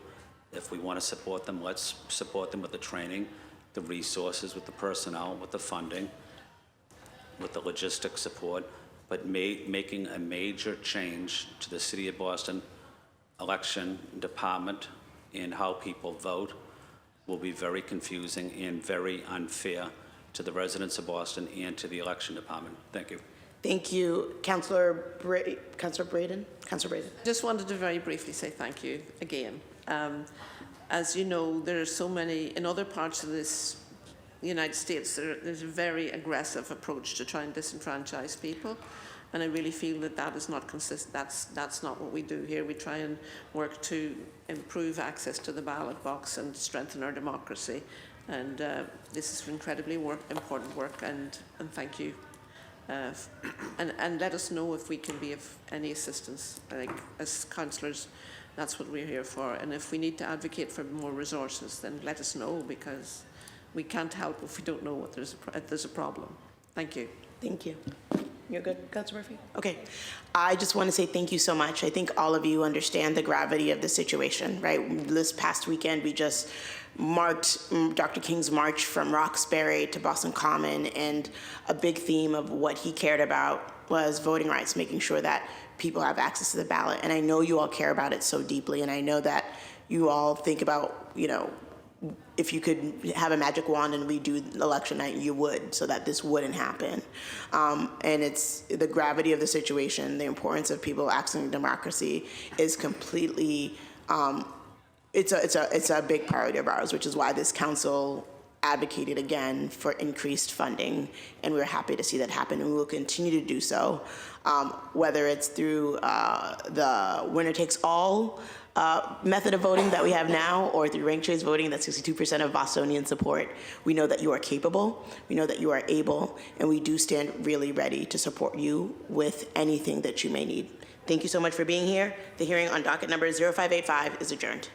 If we want to support them, let's support them with the training, the resources, with the personnel, with the funding, with the logistic support, but making a major change to the City of Boston election department and how people vote will be very confusing and very unfair to the residents of Boston and to the election department. Thank you. Thank you. Councilor Braden? Councilor Braden. Just wanted to very briefly say thank you again. As you know, there are so many, in other parts of the United States, there's a very aggressive approach to try and disenfranchise people. And I really feel that that is not consistent. That's not what we do here. We try and work to improve access to the ballot box and strengthen our democracy. And this is incredibly important work, and thank you. And let us know if we can be of any assistance. Like, as councillors, that's what we're here for. And if we need to advocate for more resources, then let us know, because we can't help if we don't know what there's a problem. Thank you. Thank you. You're good, Councilor Murphy? Okay. I just want to say thank you so much. I think all of you understand the gravity of the situation, right? This past weekend, we just marked Dr. King's march from Roxbury to Boston Common, and a big theme of what he cared about was voting rights, making sure that people have access to the ballot. And I know you all care about it so deeply, and I know that you all think about, if you could have a magic wand and redo election night, you would, so that this wouldn't happen. And it's the gravity of the situation, the importance of people accessing democracy is completely, it's a big priority of ours, which is why this council advocated again for increased funding, and we're happy to see that happen, and we will continue to do so, whether it's through the winner-takes-all method of voting that we have now, or through ranked choice voting, that's 62% of Bostonian support. We know that you are capable, we know that you are able, and we do stand really ready to support you with anything that you may need. Thank you so much for being here. The hearing on docket number 0585 is adjourned.